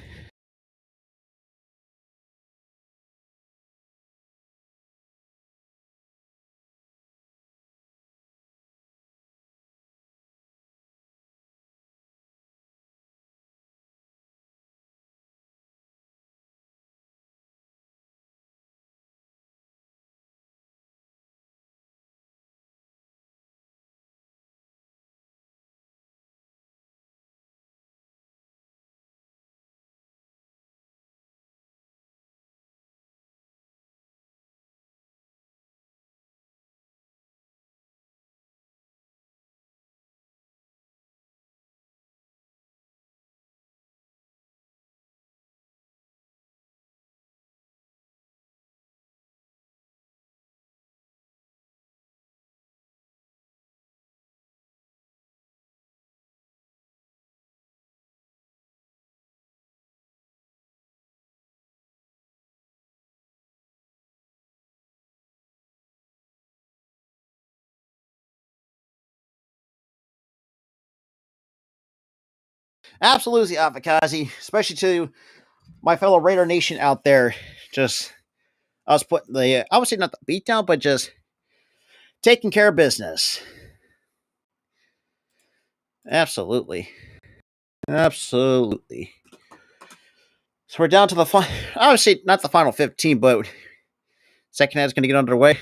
Absolutely, Avikazi, especially to my fellow Raider Nation out there. Just us putting the, I would say not the beat down, but just taking care of business. Absolutely. Absolutely. So we're down to the final, obviously not the final 15, but second half is going to get underway.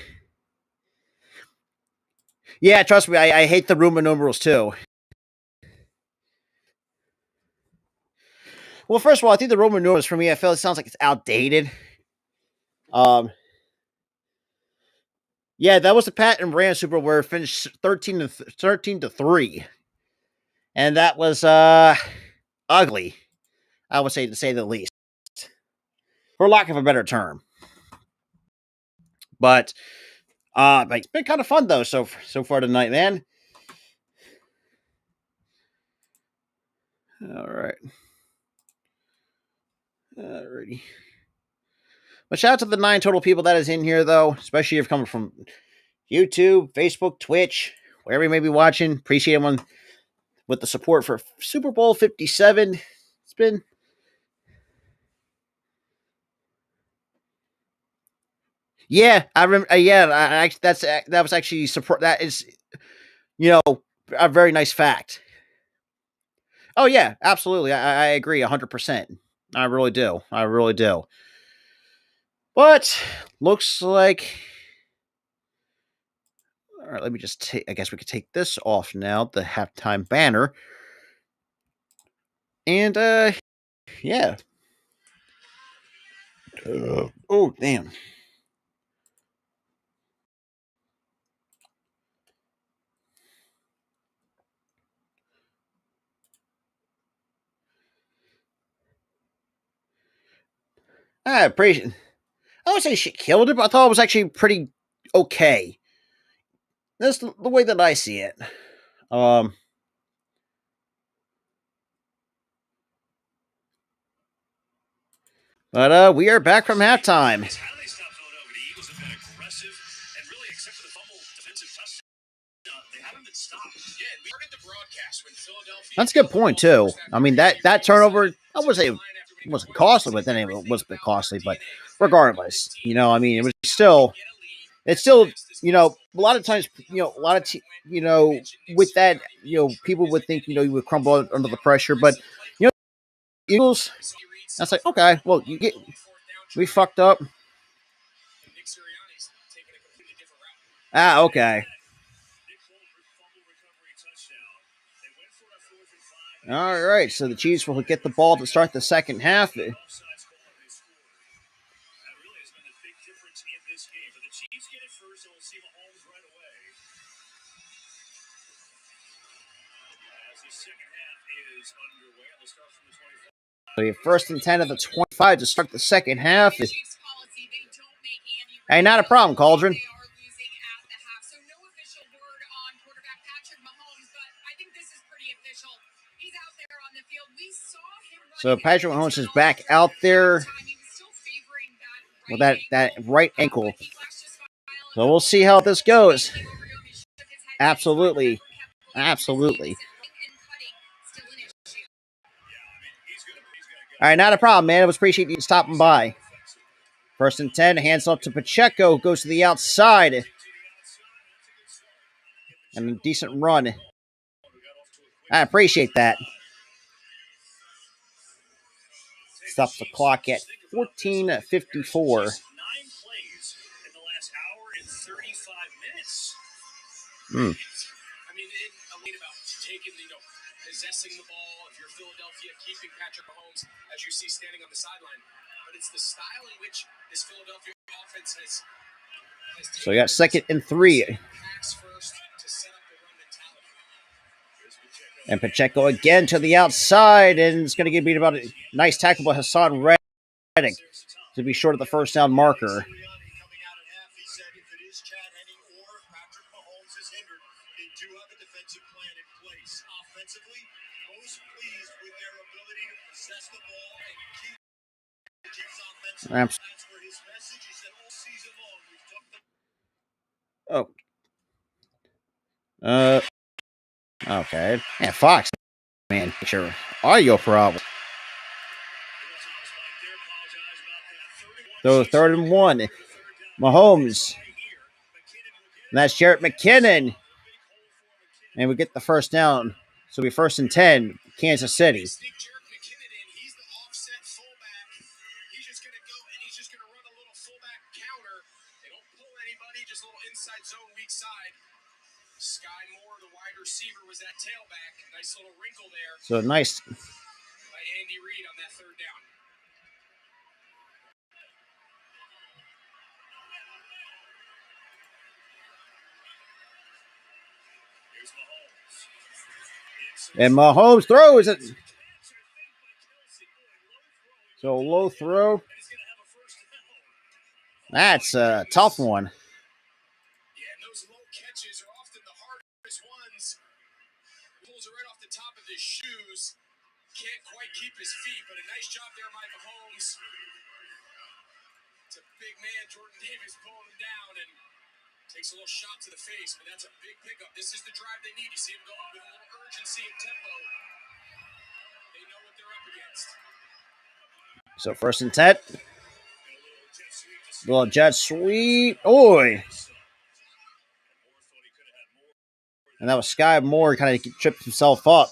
Yeah, trust me, I hate the Roman numerals too. Well, first of all, I think the Roman numerals for me, I feel it sounds like it's outdated. Yeah, that was the Pat and Rand Super Bowl where it finished 13 to 3. And that was ugly, I would say, to say the least. For lack of a better term. But it's been kind of fun though so far tonight, man. All right. Alrighty. But shout out to the 9 total people that is in here though, especially if you're coming from YouTube, Facebook, Twitch, wherever you may be watching. Appreciate everyone with the support for Super Bowl 57. It's been I remember. That was actually support. That is, a very nice fact. Oh yeah, absolutely. I agree 100%. I really do. I really do. But looks like. All right, let me just take. I guess we could take this off now. The halftime banner. And yeah. Oh damn. I appreciate. I would say she killed it, but I thought it was actually pretty okay. That's the way that I see it. But we are back from halftime. That's a good point too. I mean that turnover, I would say it wasn't costly, but then it was a bit costly. But regardless, I mean, it's still, a lot of times, a lot of, with that, people would think, you would crumble under the pressure, but Eagles, that's like, okay, well, we fucked up. Okay. All right, so the Chiefs will get the ball to start the second half. So your 1st and 10 of the 25 to start the second half. Hey, not a problem, Cauldron. So Patrick Mahomes is back out there with that right ankle. So we'll see how this goes. Absolutely. Absolutely. All right, not a problem, man. It was appreciate you stopping by. 1st and 10, hands off to Pacheco, goes to the outside. And a decent run. I appreciate that. Stops the clock at 14:54. Possessing the ball, if you're Philadelphia, keeping Patrick Mahomes, as you see standing on the sideline. But it's the style in which this Philadelphia offense has so we got 2nd and 3. And Pacheco again to the outside, and it's going to get beat about a nice tackle by Hassan Reddick to be short of the 1st down marker. Okay. Yeah, Fox, man, sure. audio problem. So 3rd and 1. Mahomes. And that's Jarrett McKinnon. And we get the first down. So it'll be 1st and 10, Kansas City. Sky Moore, the wide receiver, was that tailback. Nice little wrinkle there. So nice. By Andy Reid on that 3rd down. Here's Mahomes. And Mahomes throws it. So low throw. That's a tough one. Yeah, and those low catches are often the hardest ones. Pulls it right off the top of his shoes. Can't quite keep his feet, but a nice job there by Mahomes. It's a big man, Jordan Davis, pulling him down and takes a little shot to the face, but that's a big pickup. This is the drive they need. You see him going with a little urgency and tempo. They know what they're up against. So 1st and 10. Little jet sweep. Oi. And that was Sky Moore kind of tripped himself up.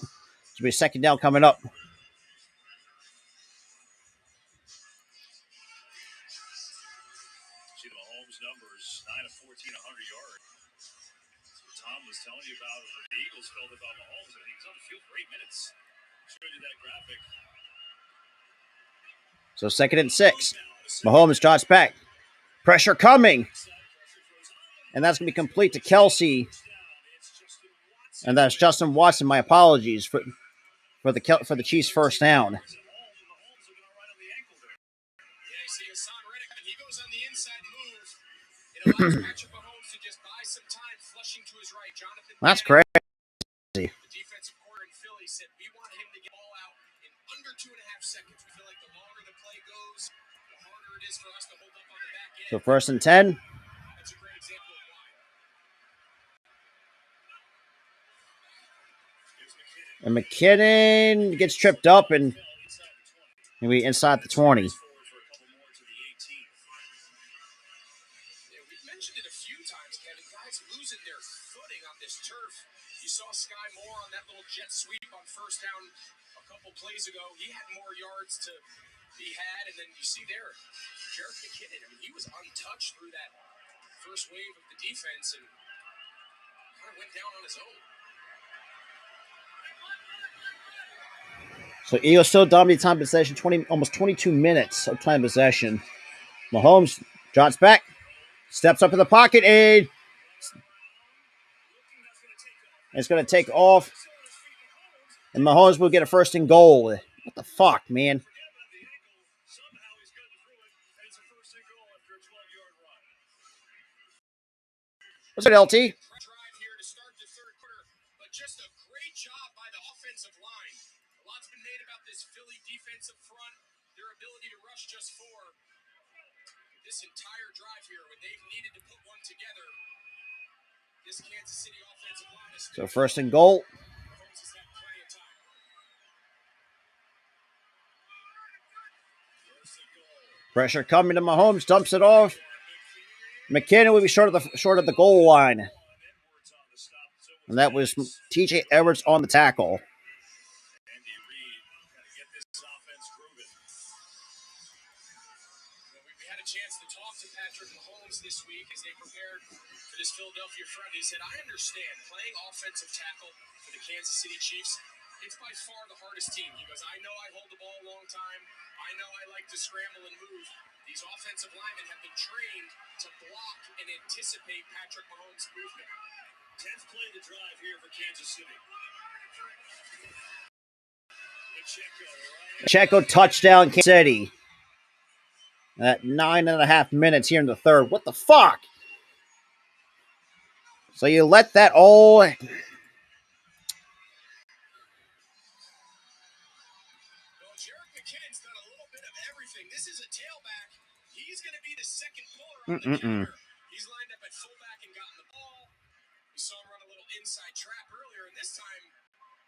Should be a 2nd down coming up. See the Mahomes numbers, 9 of 14, 100 yards. Tom was telling you about what the Eagles felt about Mahomes. I think he was on the field for 8 minutes. Showed you that graphic. So 2nd and 6. Mahomes drops back. Pressure coming. And that's going to be complete to Kelsey. And that's Justin Watson. My apologies for the Chiefs' first down. Yeah, you see Hassan Reddick, he goes on the inside move. It allows Patrick Mahomes to just buy some time, flushing to his right. Jonathan That's Gannon, crazy. the defensive coordinator in Philly, said we want him to get the ball out in under 2.5 seconds. We feel like the longer the play goes, the harder it is for us to hold up on the back end. So 1st and 10. That's a great example of why. And McKinnon gets tripped up and maybe inside the 20. Yeah, we've mentioned it a few times, Kevin. Guys losing their footing on this turf. You saw Sky Moore on that little jet sweep on 1st down a couple plays ago. He had more yards to be had, and then you see there, Jarrett McKinnon. I mean, he was untouched through that first wave of the defense and kind of went down on his own. So Eagles still dominate time possession, almost 22 minutes of time possession. Mahomes drops back, steps up in the pocket, and it's going to take off. And Mahomes will get a 1st and goal. What the fuck, man? What's it, LT? Drive here to start the 3rd quarter, but just a great job by the offensive line. A lot's been made about this Philly defensive front, their ability to rush just 4. This entire drive here, when they've needed to put one together, this Kansas City offensive line is So 1st and goal. Mahomes has had plenty of time. 1st and goal. Pressure coming to Mahomes, dumps it off. McKinnon will be short of the goal line. And that was TJ Edwards on the tackle. Andy Reid got to get this offense grooving. Well, we had a chance to talk to Patrick Mahomes this week as they prepared for this Philadelphia front. He said, I understand playing offensive tackle for the Kansas City Chiefs, it's by far the hardest team. He goes, I know I hold the ball a long time. I know I like to scramble and move. These offensive linemen have been trained to block and anticipate Patrick Mahomes' movement. 10th play of the drive here for Kansas City. Pacheco touchdown, Kansas City. At 9.5 minutes here in the 3rd. What the fuck? So you let that all... Jarrett McKinnon's done a little bit of everything. This is a tailback. He's going to be the second puller on the counter. He's lined up at fullback and gotten the ball. We saw him run a little inside trap earlier, and this time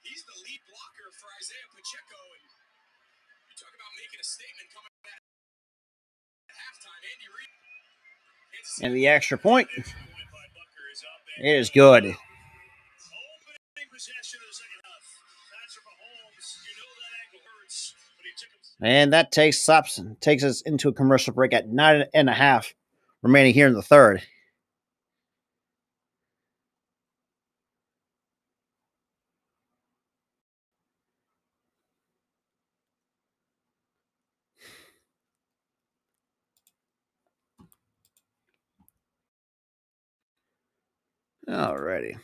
He's the lead blocker for Isaiah Pacheco, and you talk about making a statement coming at halftime. Andy Reid. And the extra point. It is good. Opening possession of the second half. Patrick Mahomes, you know that ankle hurts, but he took him. And that takes us into a commercial break at 9.5 remaining here in the third. Alrighty.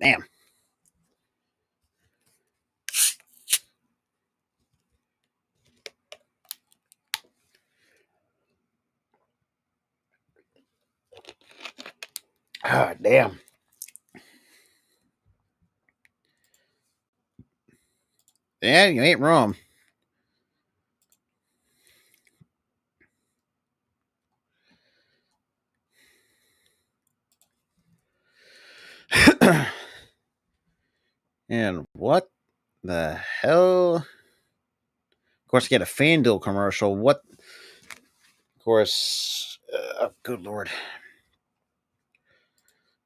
Damn. Ah, damn. Yeah, you ain't wrong. And what the hell? Of course, get a FanDuel commercial. What? Of course. Good lord.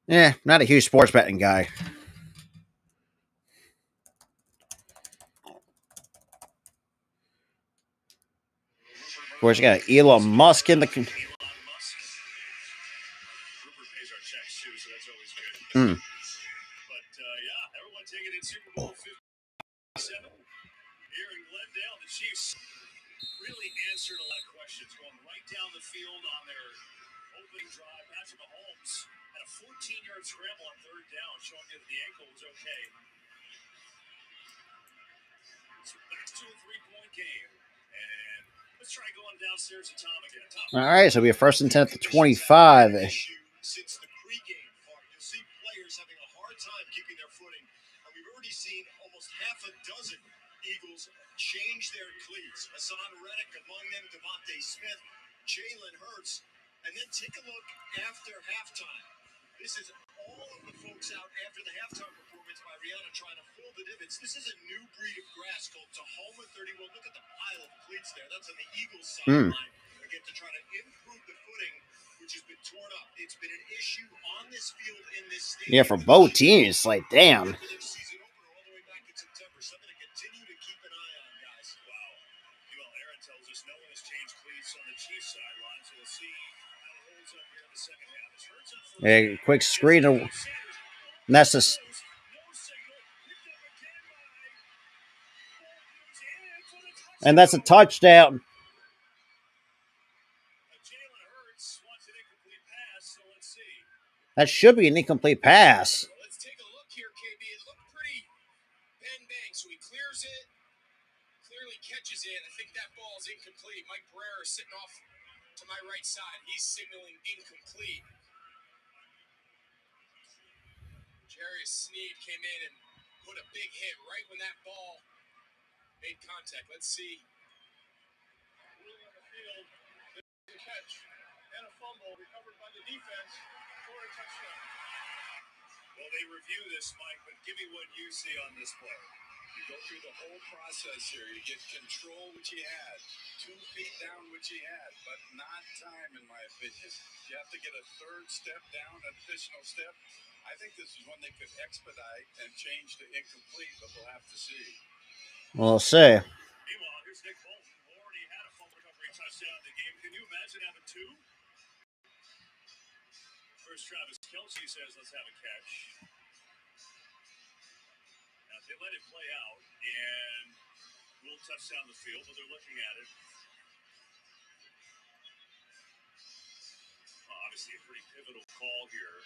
Yeah, not a huge sports betting guy. Of course, you got Elon Musk in the. Rupert pays our checks too, so that's always good. But yeah, everyone taking in Super Bowl 57 here in Glendale. The Chiefs really answered a lot of questions, going right down the field on their opening drive. Patrick Mahomes had a 14-yard scramble on third down, showing you that the ankle was okay. So back to a 3-point game. And let's try going downstairs to Tom again. Tom. All right, so we have first and 10 at the 25. Since the pregame part, you'll see players having a hard time keeping their footing. And we've already seen almost half a dozen Eagles change their cleats. Hassan Reddick among them, Devontae Smith, Jalen Hurts. And then take a look after halftime. This is all of the folks out after the halftime performance by Rihanna trying to fill the divots. This is a new breed of grass called Tahoma 31. Look at the pile of cleats there. That's on the Eagles sideline. Again, to try to improve the footing, which has been torn up. It's been an issue on this field in this stadium. Yeah, for both teams. Like, damn. Season opener all the way back in September. Something to continue to keep an eye on, guys. Wow. Well, Aaron tells us no one has changed cleats on the Chiefs sideline, so we'll see how it holds up here in the second half. A quick screen. And that's just. And that's a touchdown. That should be an incomplete pass. Let's take a look here, KB. It looked pretty bang. So he clears it, clearly catches it. I think that ball is incomplete. Mike Pereira is sitting off to my right side. He's signaling incomplete. Jarius Sneed came in and put a big hit right when that ball made contact. Let's see. On the field, the catch and a fumble recovered by the defense for a Well, they review this, Mike, but give me what you see on this play. You go through the whole process here. You get control, which he had. 2 feet down, which he had, but not time, in my opinion. You have to get a third step down, an additional step. I think this is one they could expedite and change to incomplete, but we'll have to see. We'll see. Meanwhile, here's Nick Bolton, who already had a fumble recovery touchdown in the game. Can you imagine having 2? First, Travis Kelce says, let's have a catch. Now, they let it play out, and we'll touch down the field, but they're looking at it. Obviously, a pretty pivotal call here.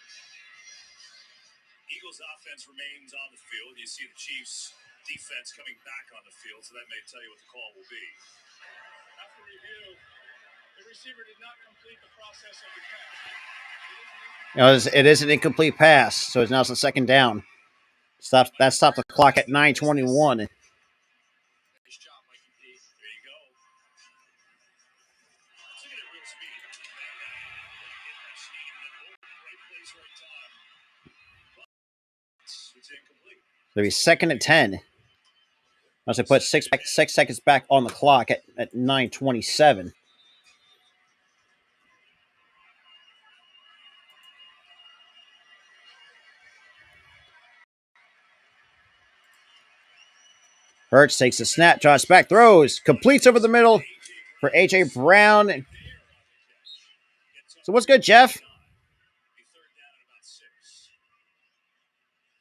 Eagles offense remains on the field. You see the Chiefs defense coming back on the field, so that may tell you what the call will be. After review, the receiver did not complete the process of the catch. It is an incomplete pass, so it's now it's a second down. That stopped the clock at 9:21. Nice job, Mikey P. There you go. Let's look at it real speed. Right place, right time. It's incomplete. It'll be second and 10. Once I put 6 seconds back on the clock at 9:27. Hurts takes a snap, drops back, throws, completes over the middle for A.J. Brown. So what's good, Jeff? Third down at about 6.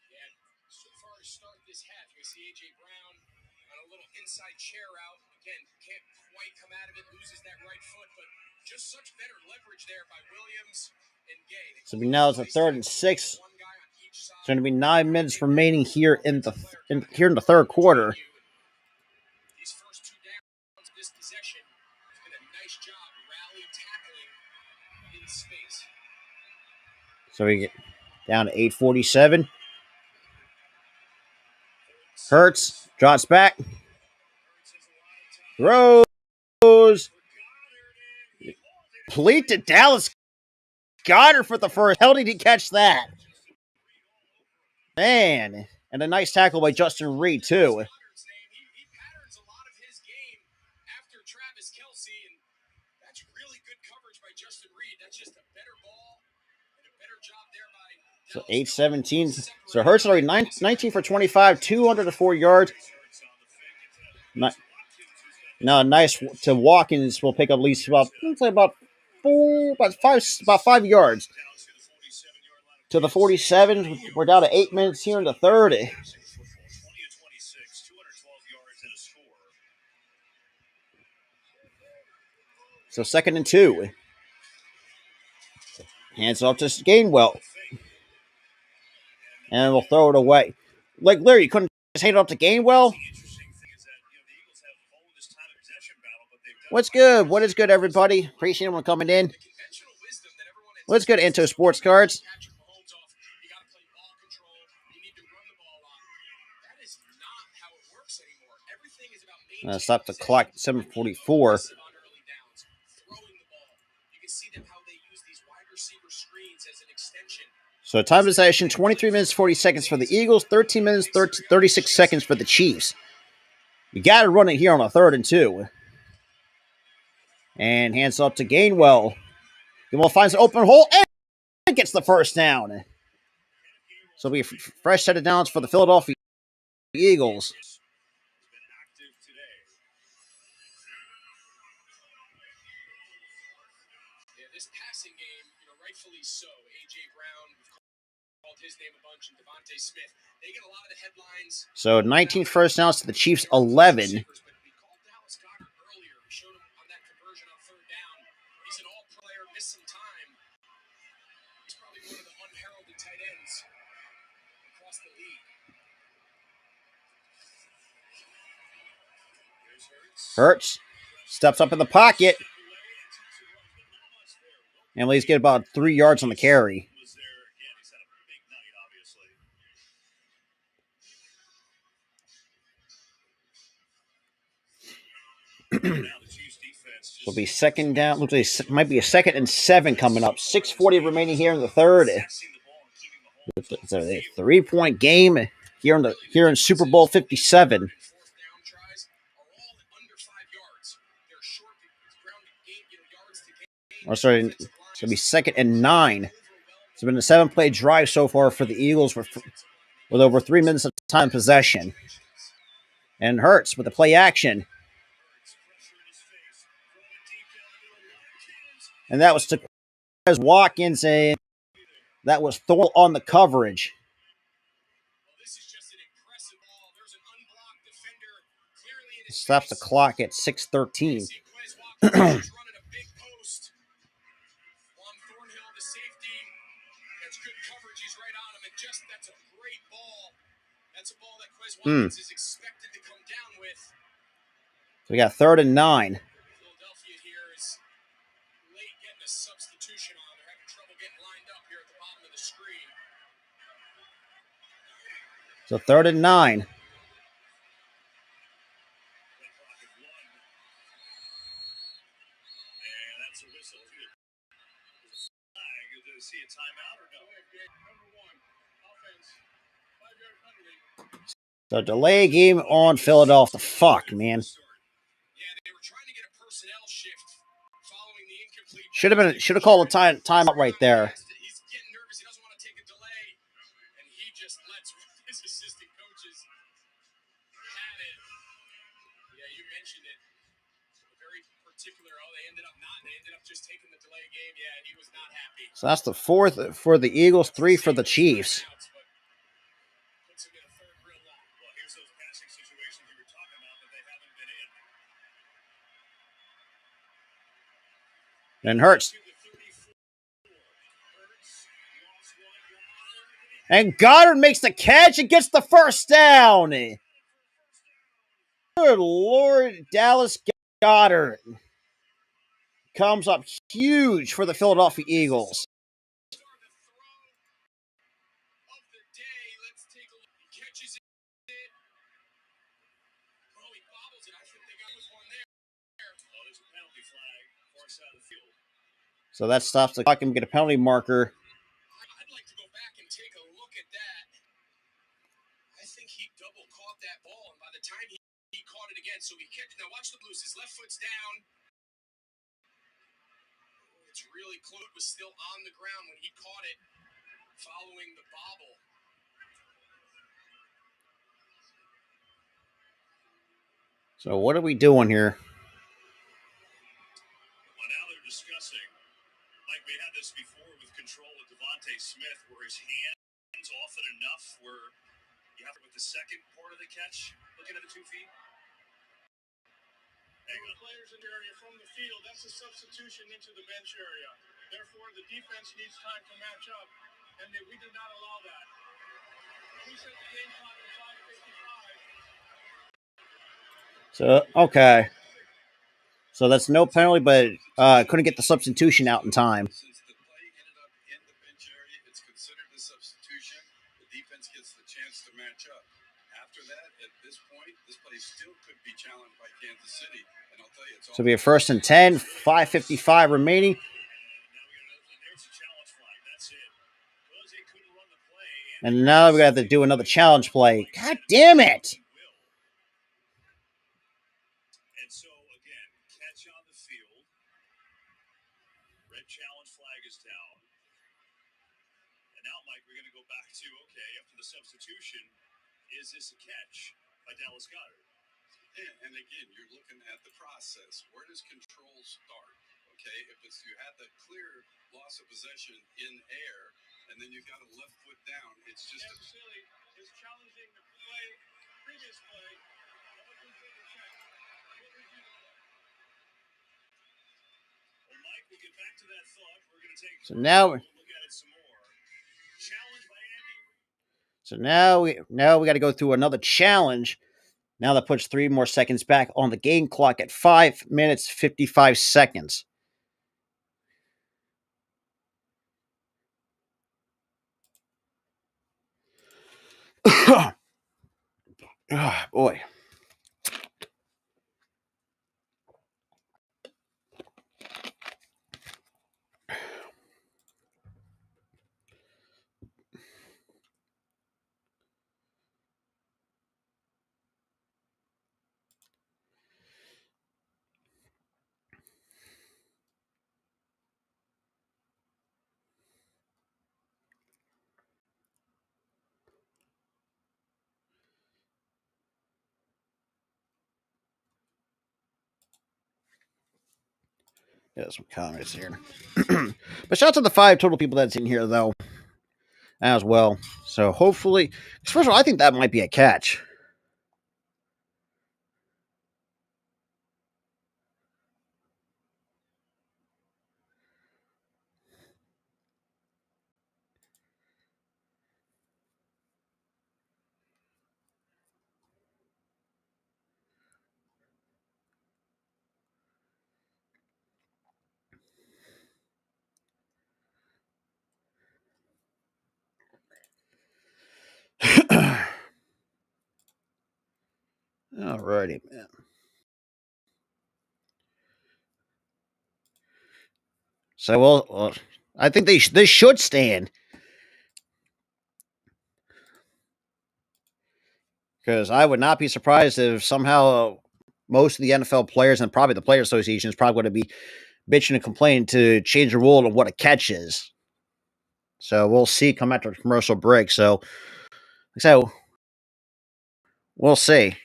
Yeah, so far to start this half, you see A.J. Brown on a little inside chair out. Again, can't quite come out of it, loses that right foot, but just such better leverage there by Williams and Gay. So now it's a 3rd and 6. One guy on each side. It's going to be 9 minutes remaining here in the third quarter. These first 2 downs, this possession has been a nice job rally tackling in space. So we get down to 8:47. Hurts, drops back, throws, complete to Dallas Goddard for the first. How did he catch that? Man, and a nice tackle by Justin Reed, too. He patterns a lot of his game after Travis Kelce, and that's really good coverage by Justin Reed. That's just a better ball and a better job there by. So 8:17. So Hurts already 19 for 25, 204 yards. Now, nice to Watkins will pick up at least about 5 yards to the 47. We're down to 8 minutes here in the third. So 2nd and 2. Hands off to Gainwell. And we'll throw it away. Like Larry, you couldn't just hand it off to Gainwell? What's good? What is good, everybody? Appreciate everyone coming in. What's good, Into Sports Cards? Stop the clock at 7:44. So time possession, 23 minutes, 40 seconds for the Eagles, 13 minutes, 36 seconds for the Chiefs. You got to run it here on a 3rd and 2. And hands up to Gainwell. Gainwell finds an open hole and gets the first down. So it'll be a fresh set of downs for the Philadelphia Eagles. This passing game, rightfully so. A.J. Brown, we've called his name a bunch, and Devontae Smith. They get a lot of the headlines. So 19 first downs to the Chiefs, 11. We called Dallas Goddard earlier. We showed him on that conversion on 3rd down. He's an all-player, missed some time. He's probably one of the unheralded tight ends across the league. Hurts steps up in the pocket. And at least get about 3 yards on the carry. Now the Chiefs defense So it'll be second down. Looks like it might be a 2nd and 7 coming up. 6:40 remaining here in the third. It's a 3-point game here in Super Bowl 57. Oh, sorry, it's gonna be 2nd and 9. It's been a 7-play drive so far for the Eagles with over 3 minutes of time possession. And Hurts with the play action. And that was to Watkins, and that was Thor on the coverage. Stops the clock at 6:13. So we got 3rd and 9. So 3rd and 9. So delay game on Philadelphia. Fuck, man. Should have called a timeout right there. So that's the 4th for the Eagles, 3 for the Chiefs. And Hurts. And Goddard makes the catch and gets the first down. Good Lord, Dallas Goddard comes up huge for the Philadelphia Eagles. So that stops the clock and get a penalty marker. I'd like to go back and take a look at that. I think he double caught that ball, and by the time he caught it again, so he catch. Now watch the Blues. His left foot's down. It's really close. It was still on the ground when he caught it, following the bobble. So what are we doing here? Well, now they're discussing, like we had this before with control with Devontae Smith, where his hands often enough where you have to with the second part of the catch, looking at the 2 feet. Players in the area from the field, that's a substitution into the bench area. Therefore, the defense needs time to match up, and we did not allow that. We set the game clock at 5:55. So, okay. So that's no penalty, but couldn't get the substitution out in time. Since the play ended up in the bench area, it's considered a substitution. The defense gets the chance to match up. After that, at this point, this play still could be challenged by Kansas City. And I'll tell you, it's So it'll be a 1st and 10, 5:55 remaining. And now we got to do another challenge play. God damn it! And so again, catch on the field. Red challenge flag is down. And now, Mike, we're going to go back to, okay, after the substitution, is this a catch by Dallas Goddard? And again, you're looking at the process. Where does control start? Okay, if it's you had the clear loss of possession in air, and then you've got a left foot down, it's just silly. It's challenging the play, previous play. Well, Mike, we'll get back to that thought. We're going to take So now, look at it some more. Challenge by Andy. so now we got to go through another challenge. Now that puts 3 more seconds back on the game clock at 5 minutes 55 seconds. Oh, boy. Get some comments here. But shout out to the 5 total people that's in here, though, as well. So hopefully, first of all, I think that might be a catch. Alrighty, man. So, well, I think they should stand. Because I would not be surprised if somehow most of the NFL players and probably the Player Association is probably going to be bitching and complaining to change the rule of what a catch is. So we'll see come after the commercial break. So we'll see.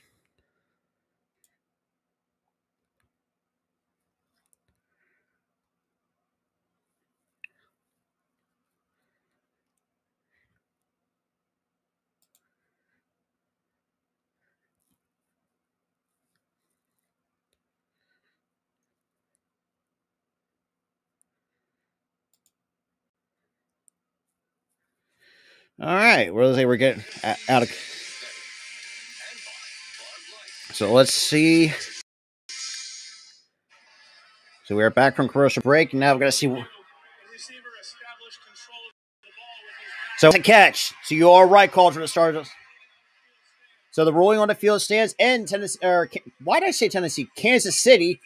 All right, we're getting out of. So let's see. So we're back from commercial break. Now we're gonna see. So it's a catch. So you are right, called for the Stars. So the ruling on the field stands, and Tennessee. Why did I say Tennessee? Kansas City.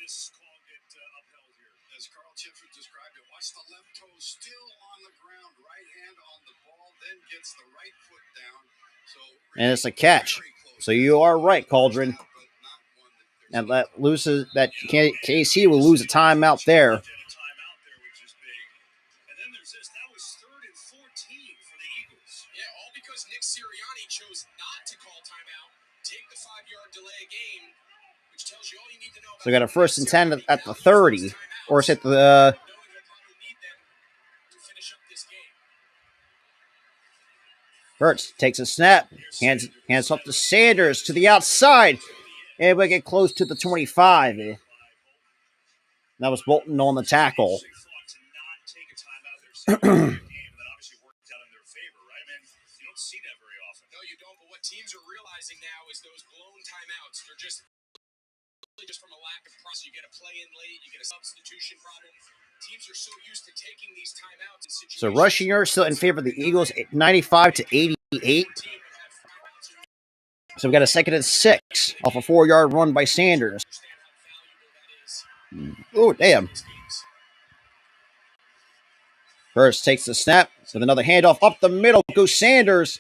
As Carl Chipford described it, watch the left toe still on the ground, right hand on the ball, then gets the right foot down. So And it's a catch. So you are right, Cauldron. And that loses that KC will lose a timeout there. And then there's this. That was 3rd and 14 for the Eagles. Yeah, all because Nick Sirianni chose not to call timeout, take the 5-yard delay game, which tells you all you need to know. So we got a 1st and 10 at the 30, or it's at the. Hurts takes a snap, hands up to Sanders to the outside, and we get close to the 25. That was Bolton on the tackle. Teams are realizing now is those blown timeouts. They're just from a lack of process. You get a play in late, you get a substitution problem. Teams are so used to taking these timeouts in situations. So rushing yards still in favor of the Eagles, 95 to 88. So we got a 2nd and 6 off a 4-yard run by Sanders. Oh, damn. Hurst takes the snap with another handoff up the middle. Goes Sanders.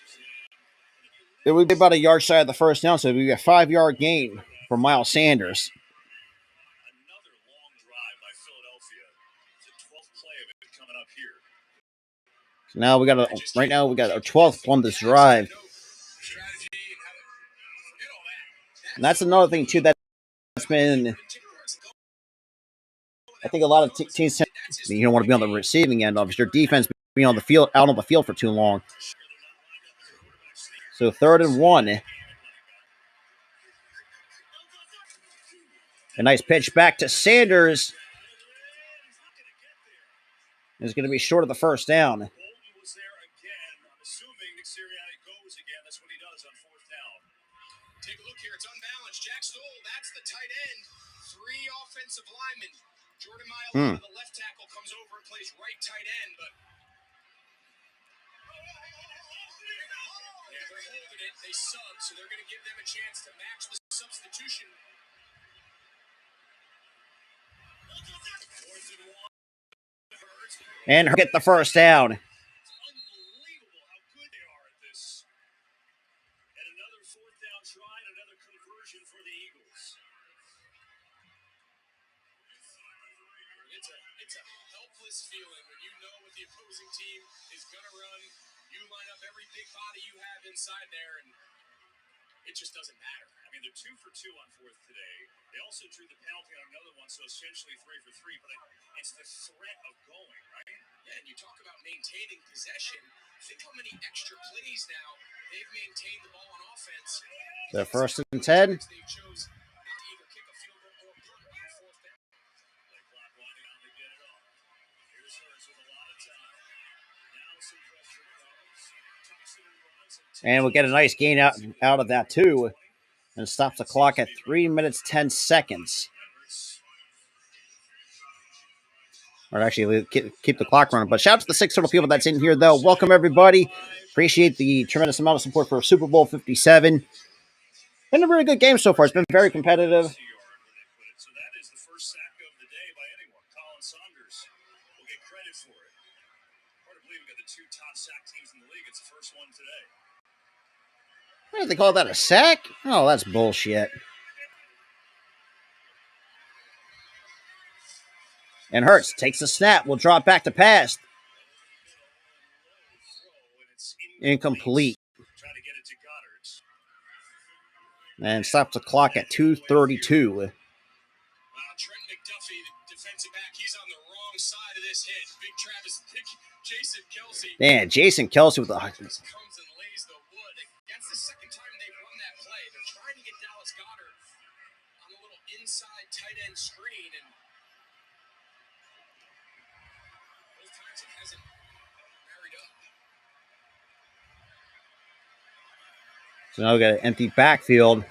It would be about a yard shy of the first down, so we got a 5-yard gain for Miles Sanders. Another long drive by Philadelphia. It's the 12th play of it coming up here. So now we got our 12th on this drive. And that's another thing too that's been. I think a lot of teams, you don't want to be on the receiving end of your defense being on the field, out on the field for too long. So 3rd and 1. A nice pitch back to Sanders. It's going to be short of the first down. Take a look here. It's unbalanced. Jack Stoll, that's the tight end. 3 offensive linemen. Jordan Mailata, the left tackle, comes over and plays right tight end, but they're holding it. They sub, so they're going to give them a chance to match the substitution. And get the first down. It's unbelievable how good they are at this. And another 4th down try and another conversion for the Eagles. It's a helpless feeling when you know what the opposing team is going to run. You line up every big body you have inside there, and it just doesn't matter. I mean, they're 2 for 2 on fourth today. They also drew the penalty on another one, so essentially 3 for 3. But it's the threat of going, right? Yeah, and you talk about maintaining possession. Think how many extra plays now they've maintained the ball on offense. The first and 10. They chose not to either kick a field goal or punt on fourth down. Play clock winding down to get it off. Here's Hurts with a lot of time. Now some pressure comes. Tucks it and runs. And we'll get a nice gain out of that, too. And stops the clock at 3 minutes, 10 seconds. Or actually, keep the clock running. But shout out to the 6 total people that's in here, though. Welcome, everybody. Appreciate the tremendous amount of support for Super Bowl 57. Been a really good game so far. It's been very competitive. So that is the first sack of the day by anyone. Colin Saunders will get credit for it. Hard to believe we got the 2 top sack teams in the league. It's the first one today. What do they call that, a sack? Oh, that's bullshit. And Hurts takes the snap. Will drop back to pass. Incomplete. Trying to get it to Goddard. And stops the clock at 2:32. Trent McDuffie, the defensive back, he's on the wrong side of this hit. Big Jason Kelce. Man, Jason Kelce with the... Comes and lays the wood. That's the second time they've run that play. They're trying to get Dallas Goedert on a little inside tight end screen, and both times it hasn't married up. So now we got an empty backfield.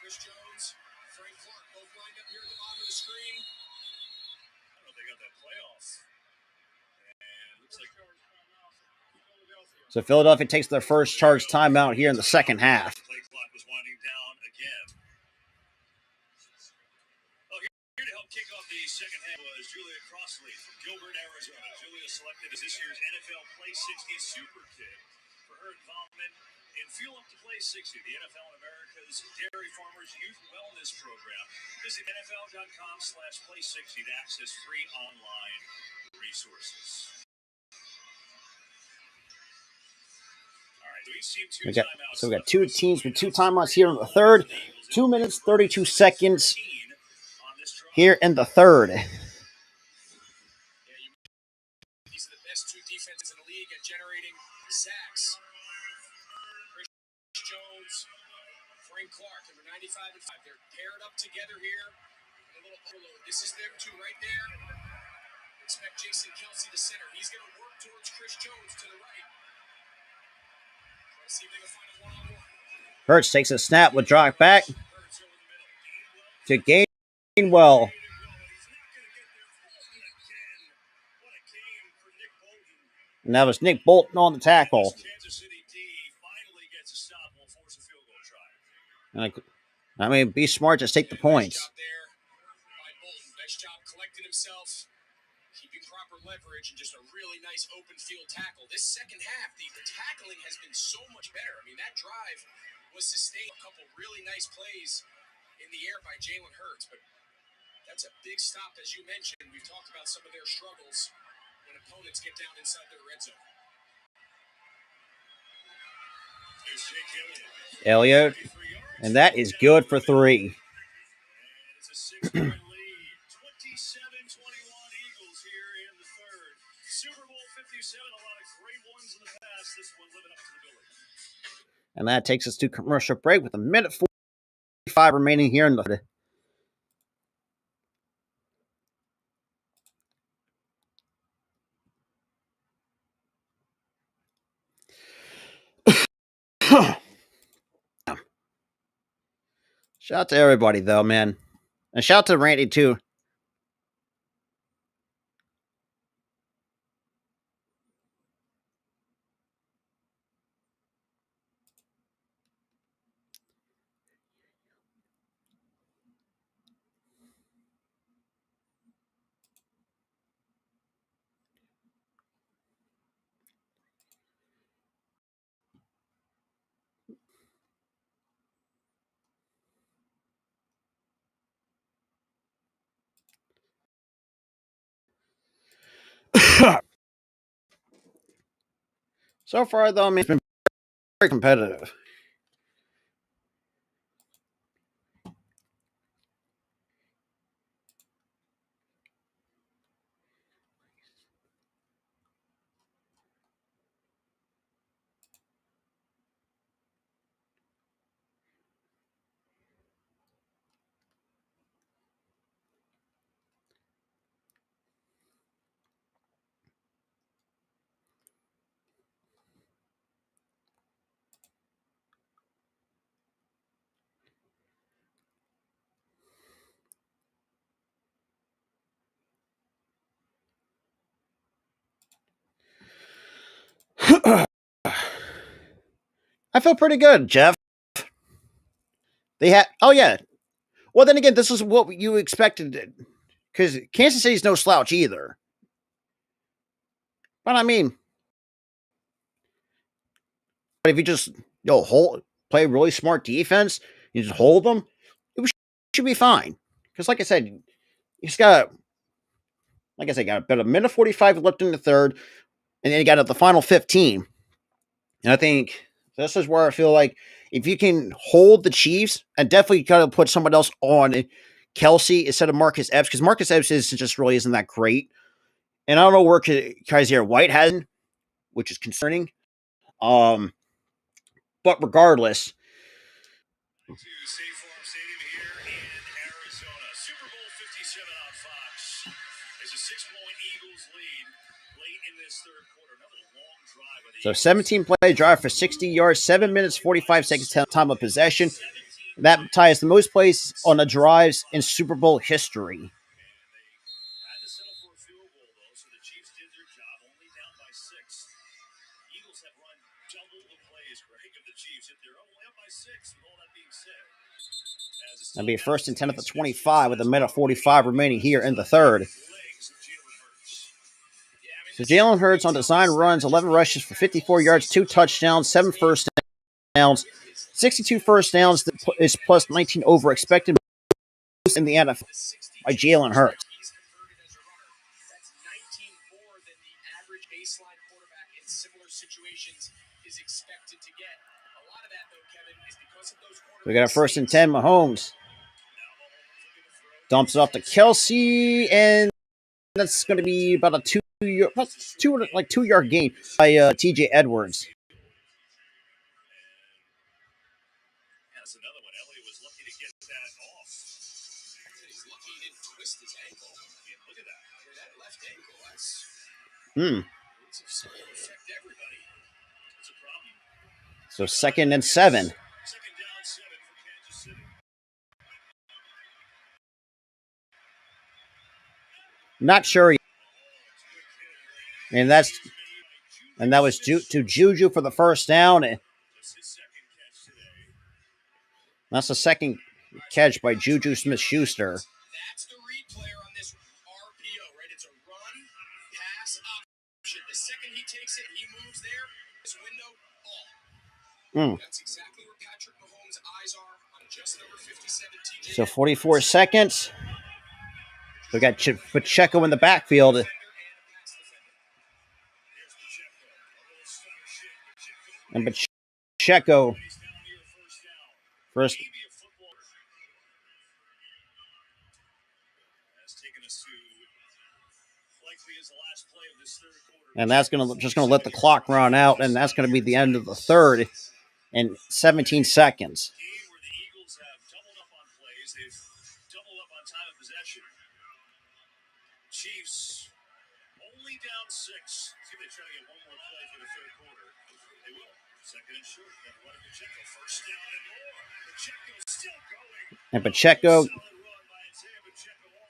Chris Jones, Frank Clark, both lined up here at the bottom of the screen. I don't know if they got that playoff. And looks like So Philadelphia takes their first charge timeout here in the second half. play clock was winding down again. Oh, here to help kick off the second half was Julia Crossley from Gilbert, Arizona. Julia selected as this year's NFL Play 60 Super Kid for her involvement in Fuel Up to Play 60, the NFL in America's Dairy Farmers Youth Wellness Program. Visit NFL.com/Play60 to access free online resources. All right, so each team 2 timeouts. So we got 2 teams with 2 timeouts here in the third. 2 minutes, 32 seconds here in the third. These are the best 2 defenses in the league at generating sacks. Chris Jones, Frank Clark, number 95 and 5. They're paired up together here. A little overload. This is them 2 right there. Expect Jason Kelce, the center. He's going to work towards Chris Jones to the right. Try to see if they can find a one-on-one. Hurts takes a snap, will drop back Hurts over the middle. to Gainwell. And that was Nick Bolton on the tackle. Kansas City D finally gets a stop and will force a field goal try. I mean, be smart, just take the points. Nice job there by Bolton. Nice job collecting himself, keeping proper leverage, and just a really nice open field tackle. This second half, the tackling has been so much better. I mean, that drive was sustained. A couple really nice plays in the air by Jalen Hurts, but that's a big stop, as you mentioned. We've talked about some of their struggles when opponents get down inside their red zone. There's Jake Elliott. And that is good for 3. And it's a 6-point lead. 27-21 Eagles here in the third. Super Bowl 57, a lot of great ones in the past. This one living up to the billing. And that takes us to commercial break with 1:45 remaining here in the... Shout out to everybody, though, man. And shout out to Randy, too. So far, though, I mean, it's been very competitive. I feel pretty good, Jeff. They had, oh yeah. Well, then again, this is what you expected, because Kansas City's no slouch either. But I mean, if you just play really smart defense, you just hold them, it should be fine. Because like I said, he's got, like I said, got about a minute 45 left in the third, and then you got at the final 15. And I think this is where I feel like if you can hold the Chiefs, and definitely got to put someone else on Kelsey instead of Marcus Epps, because Marcus Epps just really isn't that great. And I don't know where Kaiser White has, which is concerning. But regardless, To State Farm Stadium here in Arizona. Super Bowl 57 on Fox. There's a 6-point Eagles lead late in this third quarter. Another long drive by the so Eagles. 17-play drive for 60 yards, 7 minutes, 45 seconds time of possession. That ties the most plays on the drives in Super Bowl history. Had to settle for a field goal, though, so the Chiefs did their job, only down by 6. Eagles have run double the plays, Greg, of the Chiefs. If they're only up by 6, with all that being said. That'll be first and 10 at the 25 with a minute 45 remaining here in the third. So Jalen Hurts on design runs, 11 rushes for 54 yards, 2 touchdowns, 7 first downs, 62 first downs. Is plus 19 over expected in the NFL by Jalen Hurts. He's converted as a runner. That's 19 more than the average baseline quarterback in similar situations is expected to get. A lot of that, though, Kevin, is because of those quarterbacks. We got a first and 10. Mahomes dumps it off to Kelsey, and that's going to be about a 2-yard gain by TJ Edwards. That's another one. Elliott was lucky to get that off. He's lucky he didn't twist his ankle. I mean, look at that. That left ankle, that's... It's affect everybody. It's a problem. So second and 7. Second down 7 for Kansas City. Not sure yet. And that was to Juju for the first down. And that's the second catch by Juju Smith-Schuster. That's the read player on this RPO, right? It's a run, pass, option. The second he takes it, he moves there. This window, all. That's exactly where Patrick Mahomes' eyes are on just number 57, TJ. So 44 seconds. We got Pacheco in the backfield. And Pacheco first. And that's just gonna let the clock run out, and that's gonna be the end of the third in 17 seconds. Where the Eagles have doubled up on plays, they've doubled up on time of possession. Chiefs only down 6. See if they try to get one more play for the third quarter. They will. Second and short. Got to run Pacheco. First down and more. Pacheco still going. And Pacheco.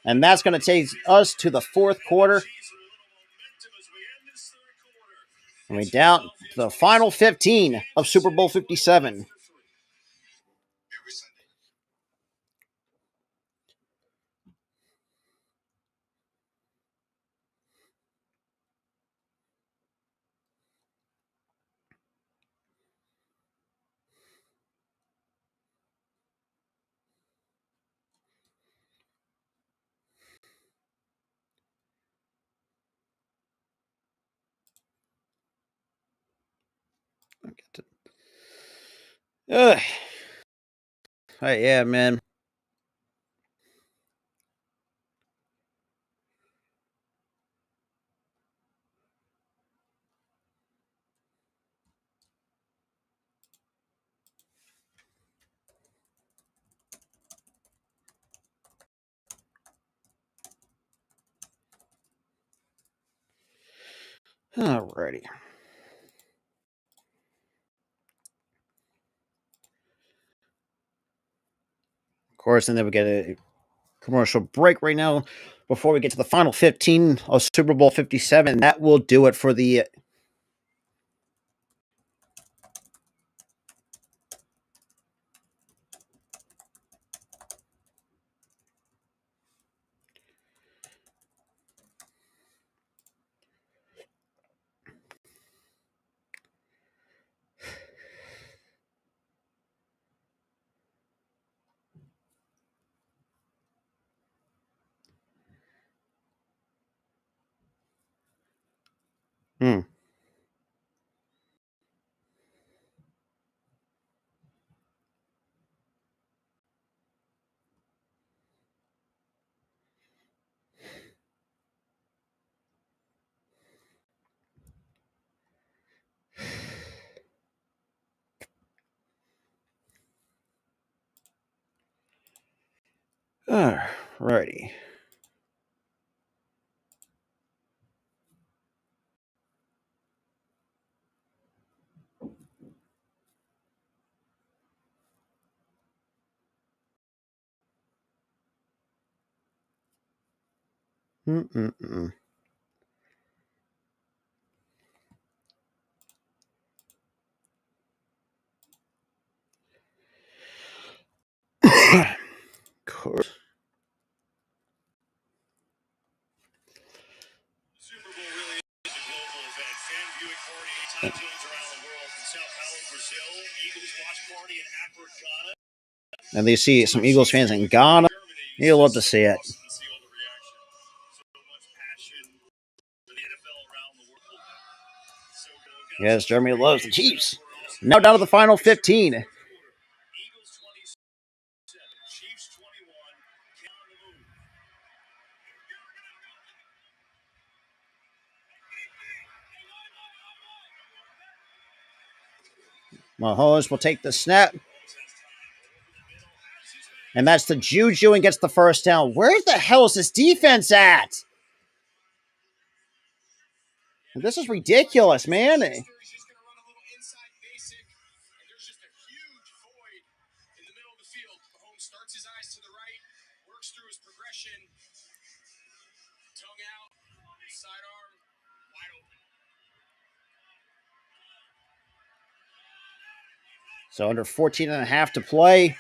And that's going to take us to the fourth quarter. And we down to the final 15 of Super Bowl 57. Yeah, man. Alrighty. Of course, and then we get a commercial break right now before we get to the final 15 of Super Bowl 57. That will do it for the Alrighty. Course. Super Bowl really is a global event. Fan viewing party, time zones around the world. From Sao Paulo, Brazil, Eagles watch party in Accra, Ghana. And they see some Eagles fans in Ghana. You'll love to see it. Yes, Jeremy loves the Chiefs. Now down to the final 15. Mahomes will take the snap. And that's the Juju and gets the first down. Where the hell is this defense at? This is ridiculous, man. So under 14 and a half to play.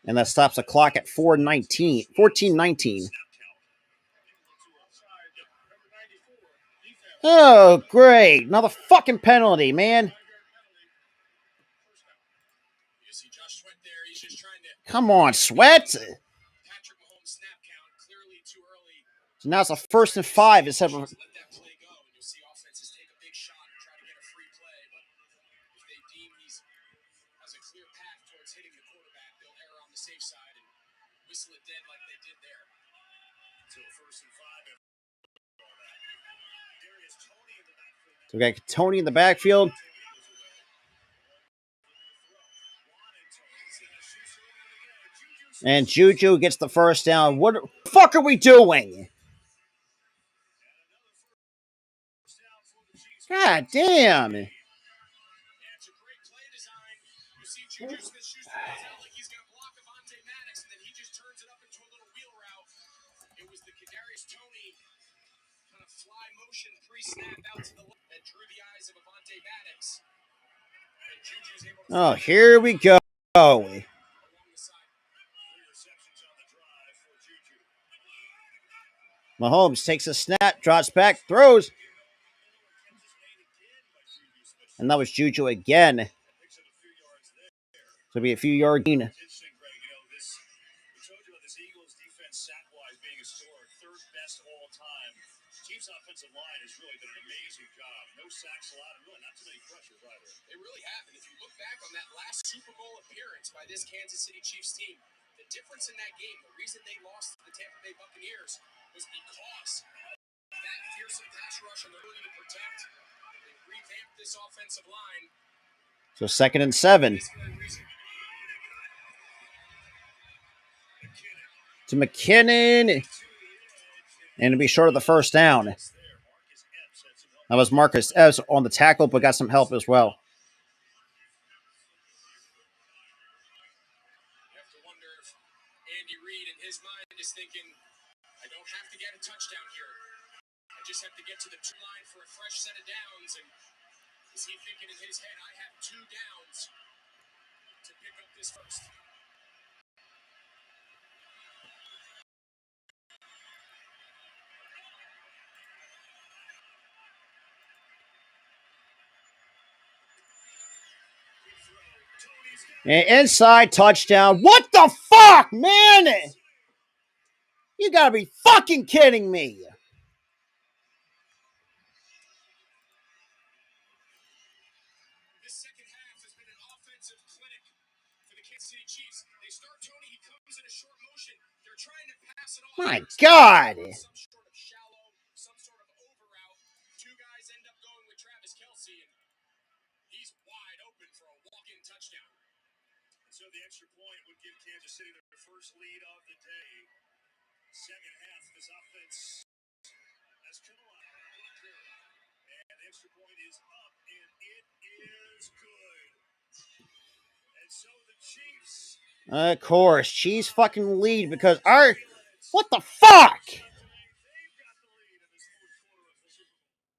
And that stops the clock at 14:19. Oh, great. Another fucking penalty, man. Come on, Sweat. So now it's a 1st and 5 instead of... So we got Tony in the backfield. And Juju gets the first down. What the fuck are we doing? God damn. Oh, here we go. Mahomes takes a snap, drops back, throws. And that was Juju again. So it'll be a few yard gain. offensive line has really done an amazing job. No sacks allowed, and really not too many pressures either. They really haven't. If you look back on that last Super Bowl appearance by this Kansas City Chiefs team, the difference in that game, the reason they lost to the Tampa Bay Buccaneers was because that fearsome pass rush and the ability to protect. They revamped this offensive line. So 2nd and 7. To McKinnon. And to be short of the first down. That was Marcus Epps on the tackle, but got some help as well. You have to wonder if Andy Reid in his mind is thinking, I don't have to get a touchdown here. I just have to get to the 2 line for a fresh set of downs. And is he thinking in his head, I have 2 downs to pick up this first? And inside touchdown. What the fuck, man? You gotta be fucking kidding me. This second half has been an offensive clinic for the Kansas City Chiefs. They start Tony, he comes in a short motion. They're trying to pass it off. My God. Some sort of shallow, some sort of over route. 2 guys end up going with Travis Kelce, and he's wide open for a walk-in touchdown. So the extra point would give Kansas City their first lead of the day. Second half, this offense has come alive. And the extra point is up, and it is good. And so the Chiefs. Of course, Chiefs fucking lead because our. What the fuck? They've got the lead in this 4th quarter of the Super Bowl.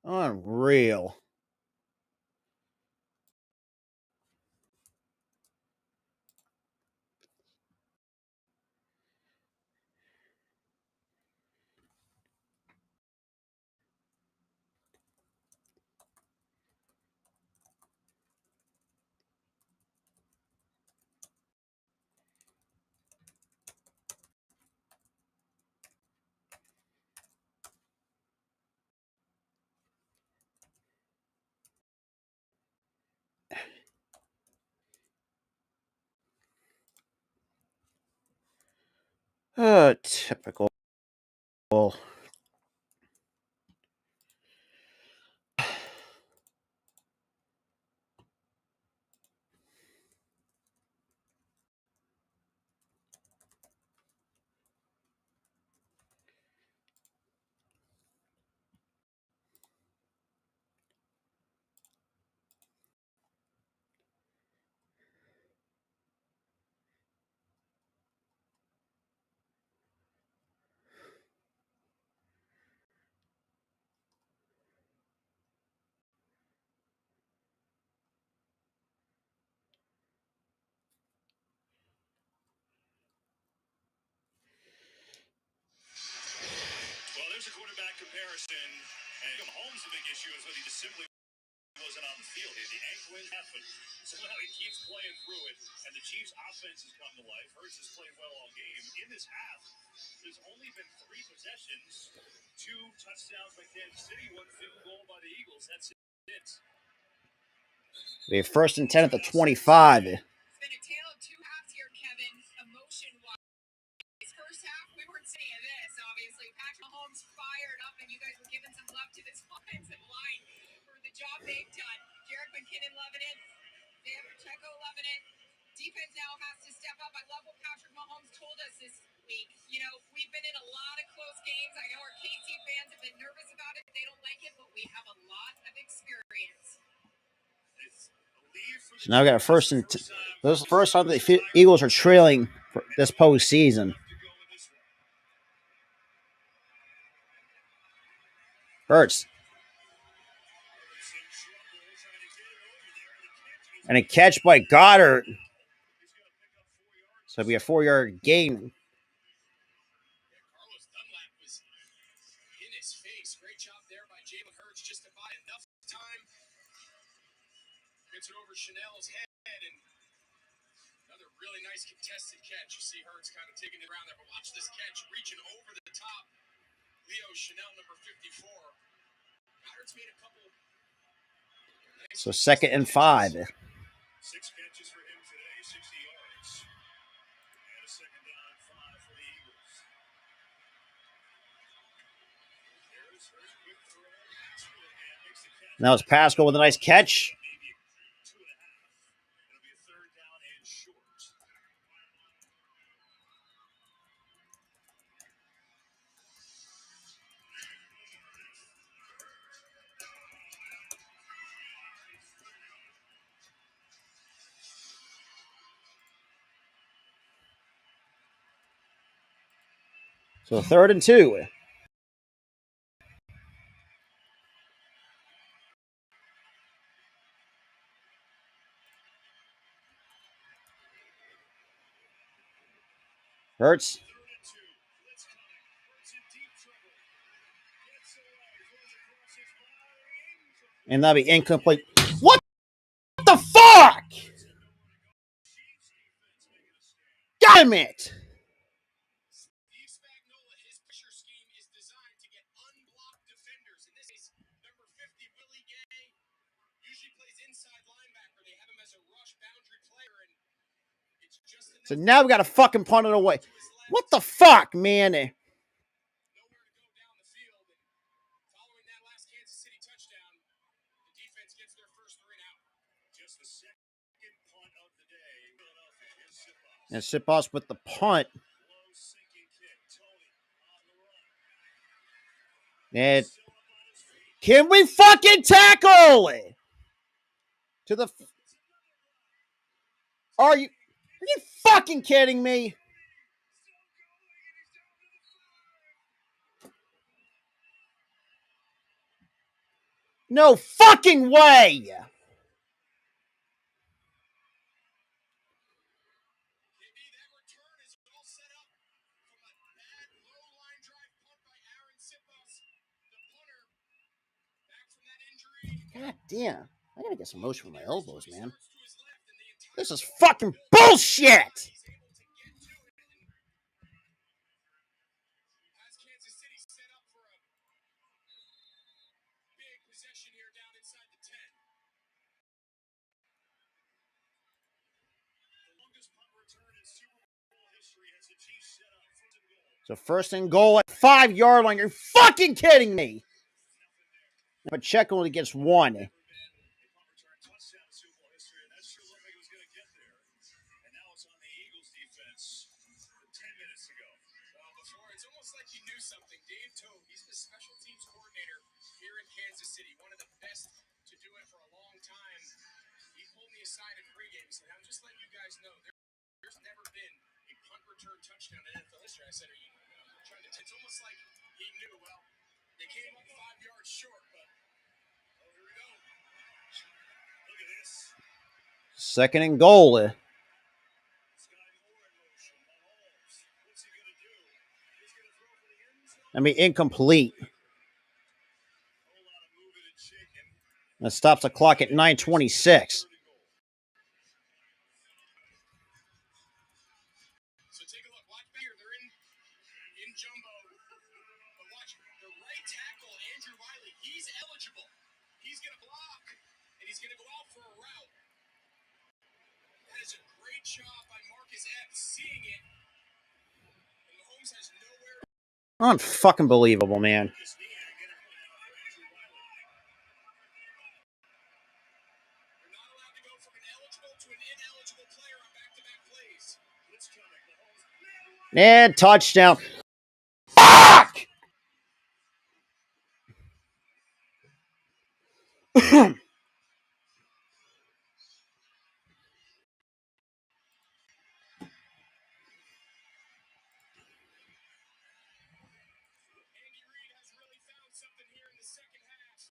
Unreal. Typical. Well, there's a quarterback comparison, and Mahomes' the big issue is that he just simply wasn't on the field. He had the ankle injury, but somehow he keeps playing through it, and the Chiefs' offense has come to life. Hurts has played well all game. In this half, there's only been 3 possessions, 2 touchdowns by Kansas City, 1 field goal by the Eagles. That's it. Be 1st and 10 at the 25. It's been a tale defense now has to step up. I love what Patrick Mahomes told us this week. You know, we've been in a lot of close games. I know our KC fans have been nervous about it. They don't like it, but we have a lot of experience. So now we got a first and this is the first time the Eagles are trailing for this postseason. Hurts. And a catch by Goddard. So it'll be a 4-yard gain. Carlos Dunlap was in his face. Great job there by Jalen Hurts just to buy enough time. Gets it over Chanel's head, and another really nice contested catch. You see Hurts kind of taking it around there, but watch this catch, reaching over the top. Leo Chanel, number 54. Goddard's made a couple. So 2nd and 5. 6 catches for him today, 60 yards. And a 2nd down and 5 for the Eagles. There's first quick throw. And makes the catch. Now it's Pascal with a nice catch. Maybe 2.5. It'll be a 3rd down and short. So 3rd and 2. Hurts. And that'll be incomplete. What the fuck? Damn it! Steve Spagnuolo, his pressure scheme is designed to get unblocked defenders. In this case, number 50, Willie Gay, usually plays inside linebacker. They have him as a rush boundary player, and it's just enough So now we got to fucking punt it away. What the fuck, man? nowhere to go down the field. And following that last Kansas City touchdown, the defense gets their first 3 and out. Just the 2nd punt of the day. Philadelphia is Sipos. And Sipos with the punt. Low sinking kick. Tony on the run. And Still up on his feet. can we fucking tackle it? To the. Are you fucking kidding me? No fucking way! KB, that return is all set up from a bad low line drive punt by Aaron Sipos, the punter, back from that injury. God damn. I gotta get some motion with my elbows, man. Starts to his left, and the entire This is fucking bullshit! he's able to get to it. And has Kansas City set up for a big possession here down inside the 10. The longest punt return in Super Bowl history has the Chiefs set up 1st and goal. So 1st and goal at 5-yard line. You're fucking kidding me! Pacheco only gets 1. A punt return touchdown in Super Bowl history, and that sure looked like it was going to get there. And now it's on the Eagles defense 10 minutes ago. Before, it's almost like you knew something. Dave Tote, he's the special teams coordinator here in Kansas City, one of the best to do it for a long time. He pulled me aside in pregame and said, I'm just letting you guys know, there's never been a punt return touchdown in NFL history. I said, are you trying to it's almost like he knew, well, they came up 5 yards short, but oh, here we go. Look at this. 2nd and goal. Sky Moore in motion. Mahomes. What's he going to do? He's going to throw for the end zone. I mean, incomplete. A whole lot of moving and shaking. That stops the clock at 9:26. So take a look. Watch back here. They're in jumbo. But watch the right tackle, Andrew Wiley. He's eligible. He's going to block, and he's going to go out for a route. That is a great job by Marcus Epps seeing it. And Mahomes has nowhere to Unfucking believable, man. put his knee in and get it for Andrew Wiley. They're not allowed to go from an eligible to an ineligible player on back-to-back plays. It's coming. And touchdown. Fuck! Andy Reid has really found something here in the second half.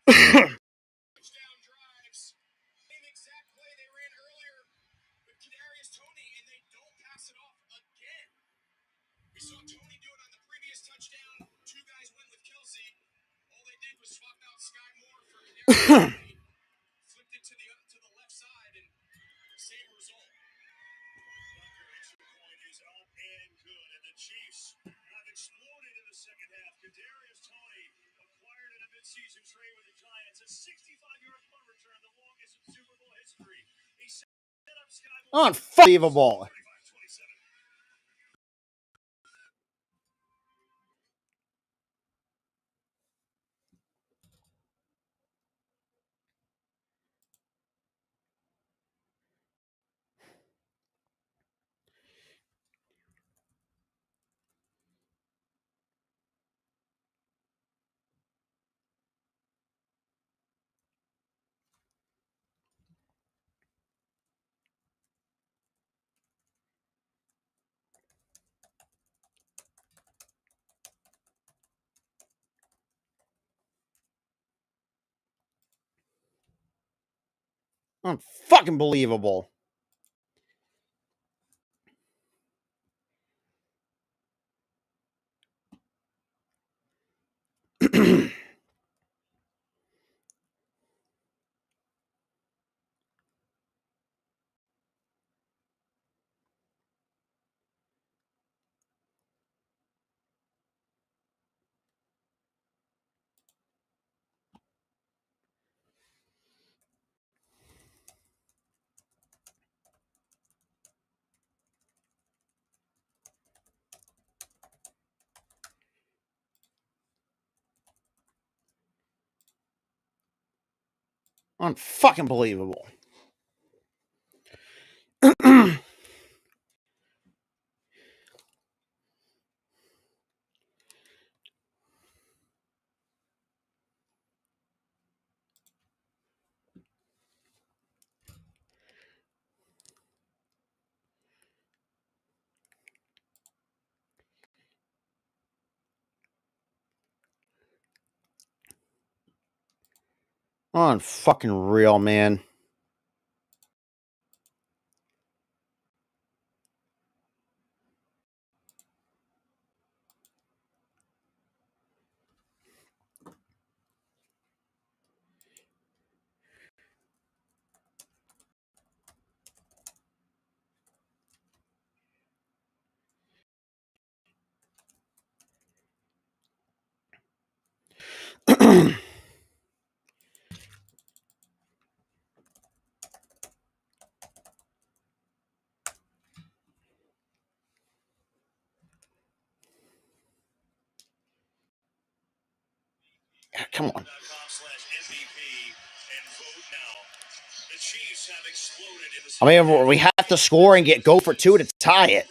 Touchdown drives. Same exact play they ran earlier with Kadarius Toney, and they don't pass it off again. We saw Toney do it on the previous touchdown. Two guys went with Kelsey. All they did was swap out Sky Moore for Kadarius Toney. Flipped it to the left side, and same result. Extra point is up and good, and the Chiefs have exploded in the second half. Kadarius Toney acquired in a midseason trade with the Giants, a 65-yard punt return, the longest in Super Bowl history. He set up Sky Moore. Unbelievable. 25-27. Unfucking believable. Unfucking believable. Unfucking real, man. Come on. I mean, we have to score and go for two to tie it.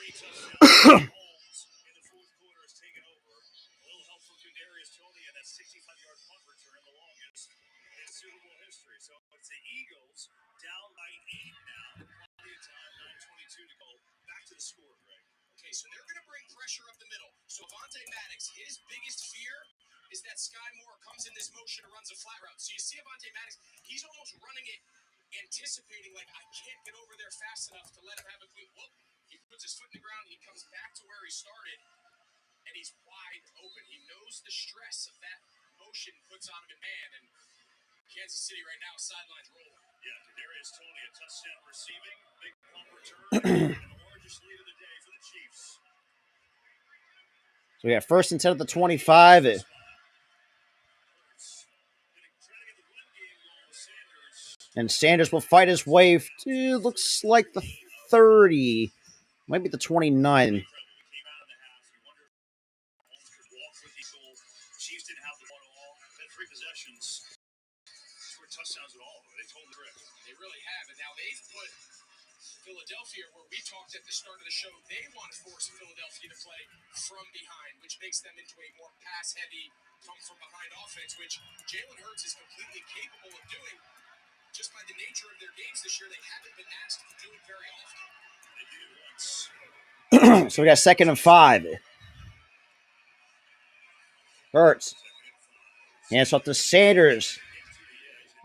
Okay, so they're going to bring pressure up the middle. So Avonte Maddox, his biggest fear is that Sky Moore comes in this motion and runs a flat route. So you see Avonte Maddox, he's almost running it, anticipating, like, I can't get over there fast enough to let him have a clean. Whoop. He puts his foot in the ground, he comes back to where he started, and he's wide open. He knows the stress of that motion puts on him in man, and Kansas City right now, sidelines rolling. Yeah, Kadarius Toney, a touchdown receiving, big punt return, and the largest lead of the day for the Chiefs. So we got first and 10 at the 25. And Sanders will fight his way to, looks like the 30. Might be the 29. touchdowns at all. They totally ripped. They really have, and now they've put Philadelphia, where we talked at the start of the show, they want to force Philadelphia to play from behind, which makes them into a more pass-heavy, come-from-behind offense, which Jalen Hurts is completely capable of doing. Just by the nature of their games this year, they haven't been asked to do it very often. They did it once. So we got 2nd and 5. Hurts. Hands off to Sanders.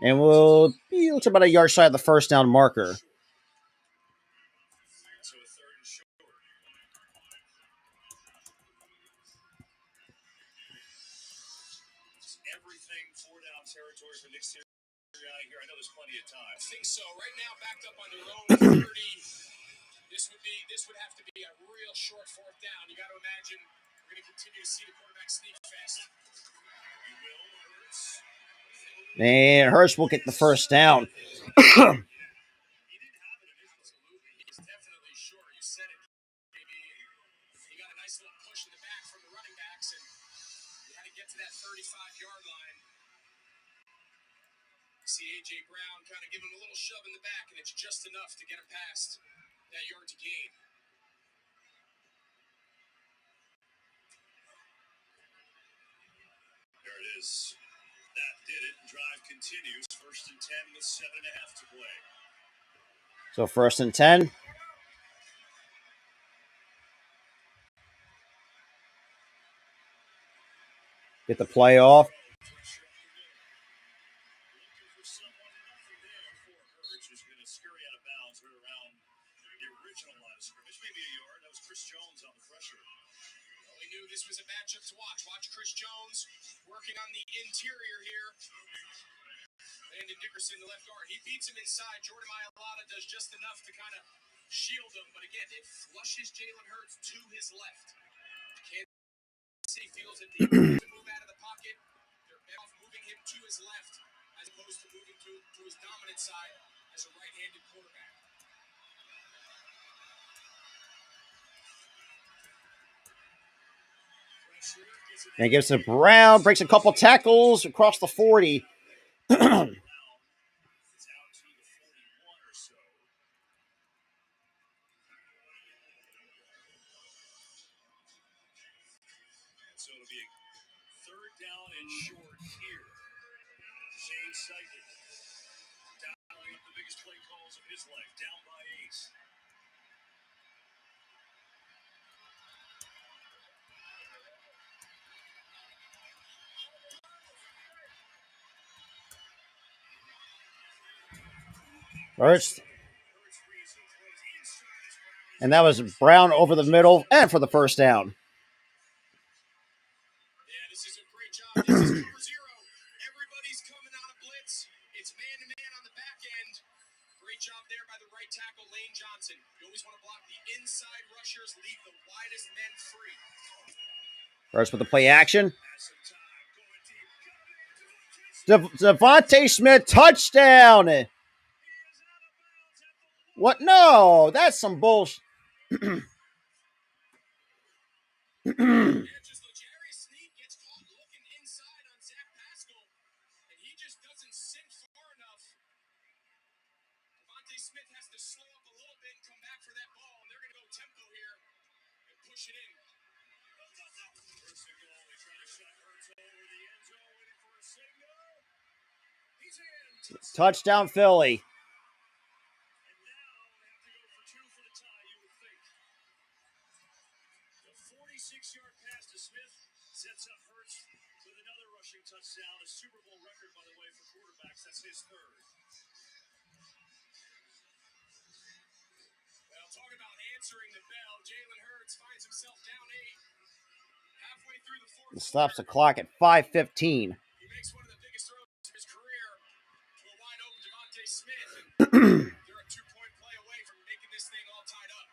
And we'll be about a yard shy of the first down marker. So a 3rd and short. Everything 4-down territory for Nick Sirianni here. I know there's plenty of time. I think so. Right now, backed up on their own 30. This would have to be a real short 4th down. You got to imagine we're going to continue to see the quarterback sneak fast. You will, Hurts. And Hurts will get the first down. He didn't have it initially. He's definitely short. You said it, maybe. He got a nice little push in the back from the running backs, and you had to get to that 35-yard line. You see A.J. Brown kind of give him a little shove in the back, and it's just enough to get him past that yard to gain. There it is. That did it. Drive continues. 1st and 10 with 7.5 to play. So 1st and 10. Get the play off. Looking for someone, nothing there for Hurts, who's going to scurry out of bounds right around the original line of scrimmage. Maybe a yard. That was Chris Jones on the pressure. Well, we knew this was a matchup to watch. Watch Chris Jones working on the interior here. Landon Dickerson, the left guard. He beats him inside. Jordan Mailata does just enough to kind of shield him. But again, it flushes Jalen Hurts to his left. Kansas City feels it to move out of the pocket. They're better off moving him to his left as opposed to moving to his dominant side as a right-handed quarterback. And gives to Brown. Breaks a couple tackles across the 40. It's out to the 41 or so. And so it'll be a 3rd down and short here. Shane Steichen dialing up the biggest play calls of his life, down by 8. Hurts. And that was Brown over the middle and for the first down. Yeah, this is a great job. This is cover 0. Everybody's coming out of blitz. It's man-to-man on the back end. Great job there by the right tackle, Lane Johnson. You always want to block the inside rushers, leave the widest men free. Hurts with the play action. Pass some time, going deep. Devontae Smith, touchdown. What? No, that's some bullshit. Just L'Jarius Sneed gets caught looking inside on Zach Pascal, and he just doesn't sink far enough. Devontae Smith has to slow up a little bit and come back for that ball, and they're going to go tempo here and push it in. First and goal, they try to shut Hurts over the end zone, waiting for a signal. He's in. Touchdown, Philly. And now they have to go for 2 for the tie, you would think. The 46-yard pass to Smith sets up Hurts with another rushing touchdown, a Super Bowl record, by the way, for quarterbacks. That's his 3rd. Well, talk about answering the bell. Jalen Hurts finds himself down 8. Halfway through the 4th. Stops the clock at 5:15. He makes one of the biggest throws of his career to a wide open Devontae Smith, and they're a 2-point play away from making this thing all tied up.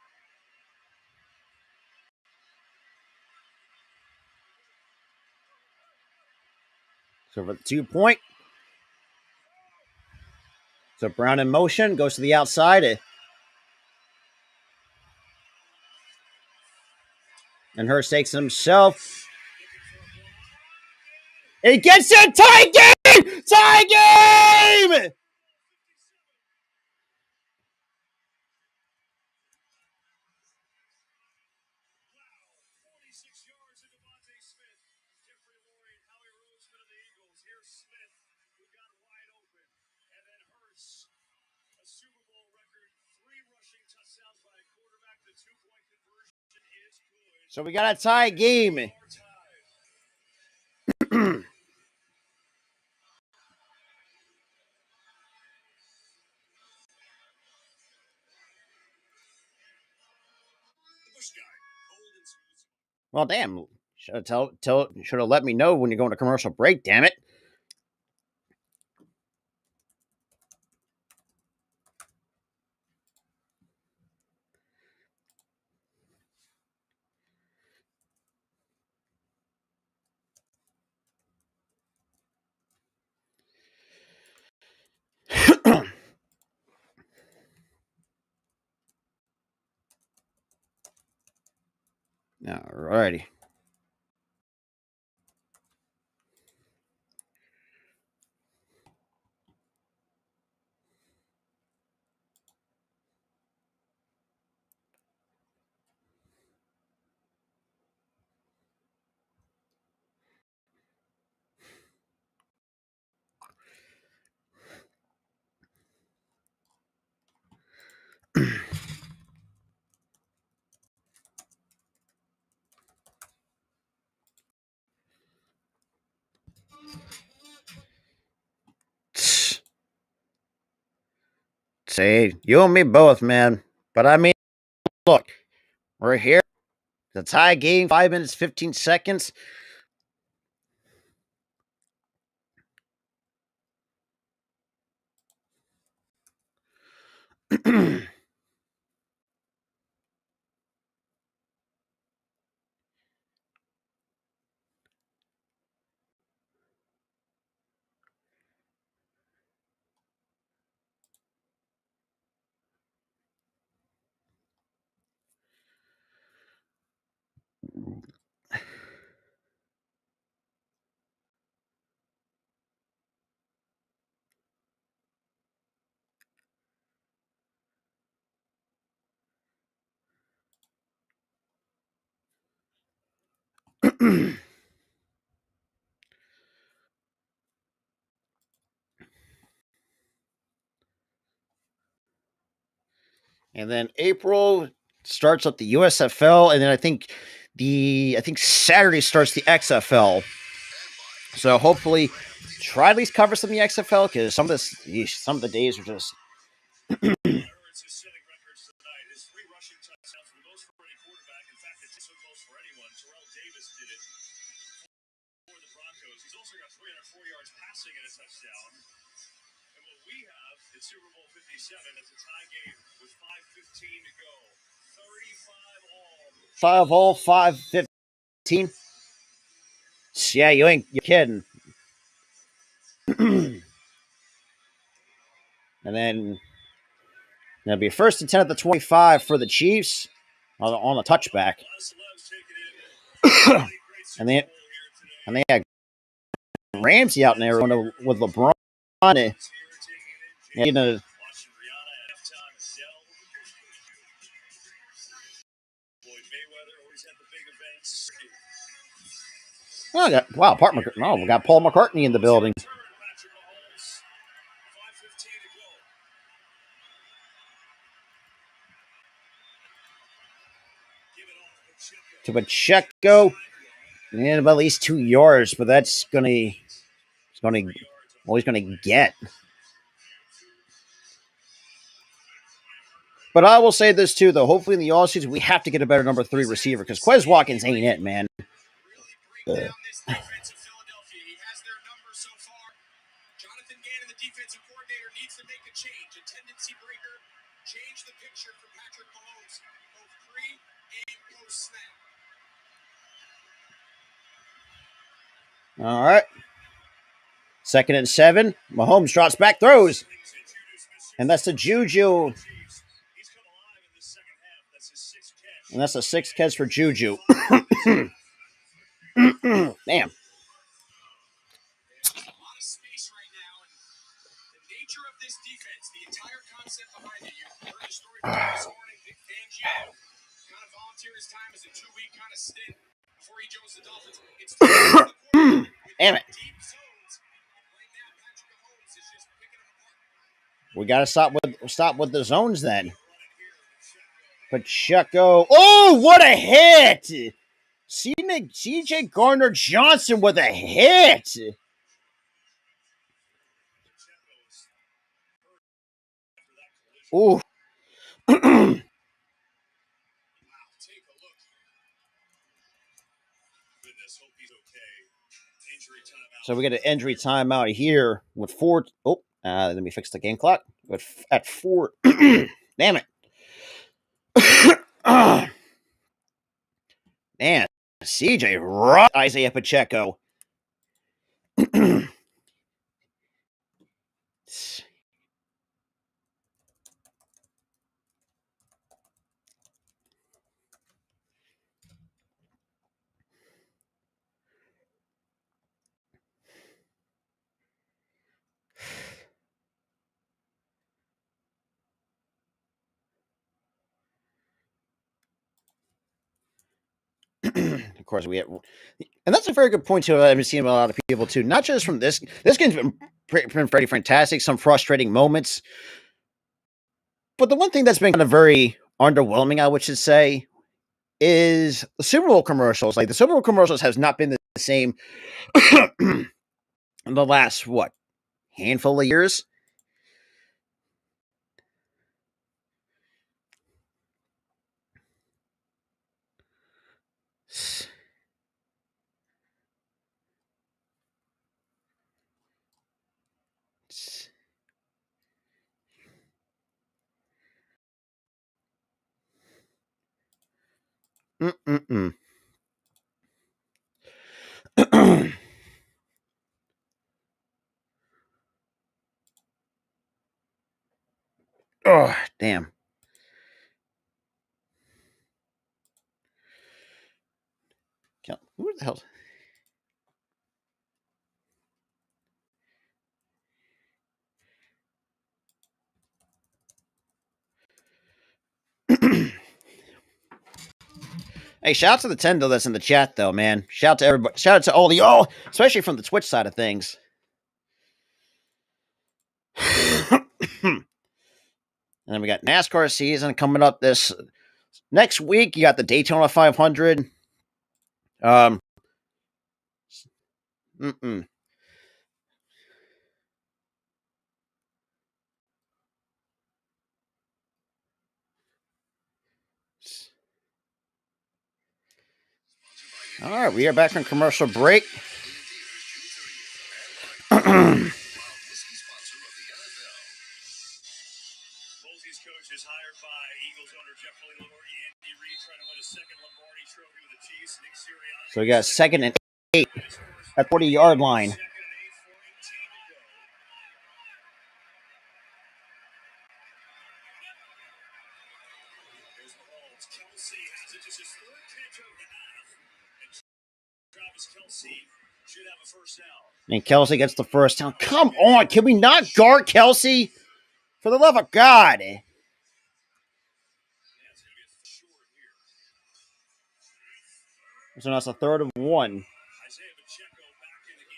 So for the 2-point. So Brown in motion, goes to the outside. And Hurst takes it himself. He gets it, tie game! Tie game! So we got a tie game. Well, damn. Should have let me know when you're going to commercial break, damn it. Alrighty. Say, you and me both, man. But I mean, look, we're here. The tie game, 5 minutes, 15 seconds. And then April starts up the USFL, and then I think Saturday starts the XFL. So hopefully, try at least cover some of the XFL because some of the days are just. He's also got 304 yards passing and a touchdown. And what we have in Super Bowl 57 is a tie game with 5:15 to go. 5 all, 5-15. Yeah, you're kidding. And then it'll be 1st and 10 at the 25 for the Chiefs on the touchback. and they had Ramsey out in there with LeBron. You know, wow, we got Paul McCartney in the building. To Pacheco, and about at least 2 yards, but that's he's gonna get. But I will say this too, though. Hopefully in the offseason, we have to get a better number 3 receiver because Quez Watkins ain't it, man. Change the picture for Patrick Mahomes, both pre and post snap. All right. 2nd and 7. Mahomes drops back, throws. And that's the Juju. And that's a 6th catch for Juju. Damn. nature of this defense, the entire concept behind it. You heard the story this morning. Vic Fangio kind of volunteered his time as a 2-week kind of stint before he joins the Dolphins. It's Damn it. deep zones. Right now, Patrick Mahomes is just picking them apart. We got to stop with the zones then. Pacheco. Oh, what a hit! CJ Gardner-Johnson with a hit. Ooh. Take a look. Goodness, hope he's okay. Injury timeout. So we get an injury timeout here with 4. Oh, let me fix the game clock. At 4. Damn it. Man, CJ rocked Isaiah Pacheco. Of course, we have, and that's a very good point too. I've been seeing a lot of people too, not just from this. This game's been pretty fantastic. Some frustrating moments, but the one thing that's been kind of very underwhelming, I would say, is the Super Bowl commercials. Like the Super Bowl commercials has not been the same in the last handful of years. Oh, damn. Who the hell? Hey, shout out to the 10 though that's in the chat though, man. Shout out to everybody. Shout out to all the y'all, especially from the Twitch side of things. And then we got NASCAR season coming up this next week. You got the Daytona 500. All right, we are back from commercial break. Coaches hired by Eagles owner Jeff Lombardi, Andy Reid trying to win a second Lombardi trophy with the Chiefs. Nick Sirianni. So we got 2nd and 8 at 40-yard line. Kelsey has it, just his third catch of the half. And Travis Kelsey should have a first down. And Kelsey gets the first down. Come on, can we not guard Kelsey? For the love of God. So now it's a 3rd and 1.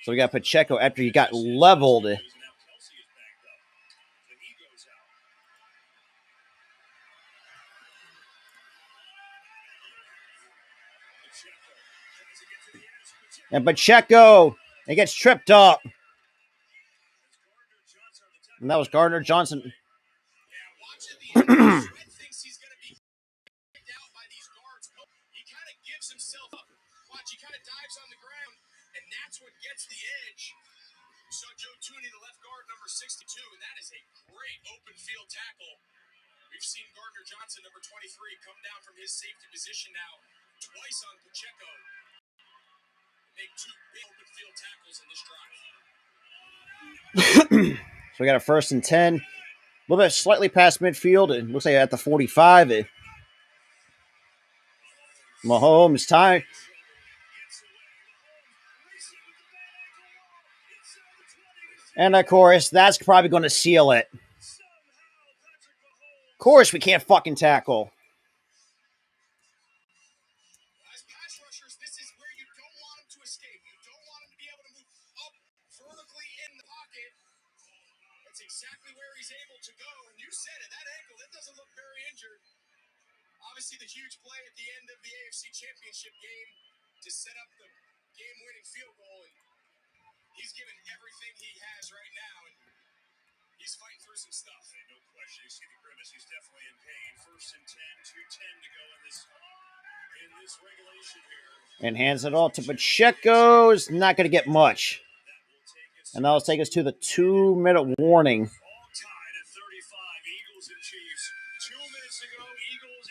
So we got Pacheco after he got leveled. And Pacheco, he gets tripped up. And that was Gardner-Johnson. He kind of dives on the ground, and that's what gets the edge. So Joe Tooney, the left guard, number 62, and that is a great open field tackle. We've seen Gardner-Johnson, number 23, come down from his safety position now twice on Pacheco. Make 2 big open field tackles in this drive. So we got a 1st and 10. A little bit slightly past midfield. It looks like at the 45. Mahomes time. And of course, that's probably going to seal it. Of course, we can't fucking tackle. As pass rushers, this is where you don't want them to escape. You don't want them to be able to move up vertically in the pocket. That's exactly where he's able to go. And you said it, that ankle, that doesn't look very injured. Obviously, the huge play at the end of the AFC Championship game to set up the game-winning field goal. And he's given everything he has right now. And he's fighting through some stuff. Hey, no question. You see the grimace. He's definitely in pain. 1st and 10, 2:10 to go in this regulation here. And hands it off to Pacheco's. Not going to get much. And that'll take us to the 2-minute warning. All tied at 35. Eagles and Chiefs. 2 minutes ago, Eagles.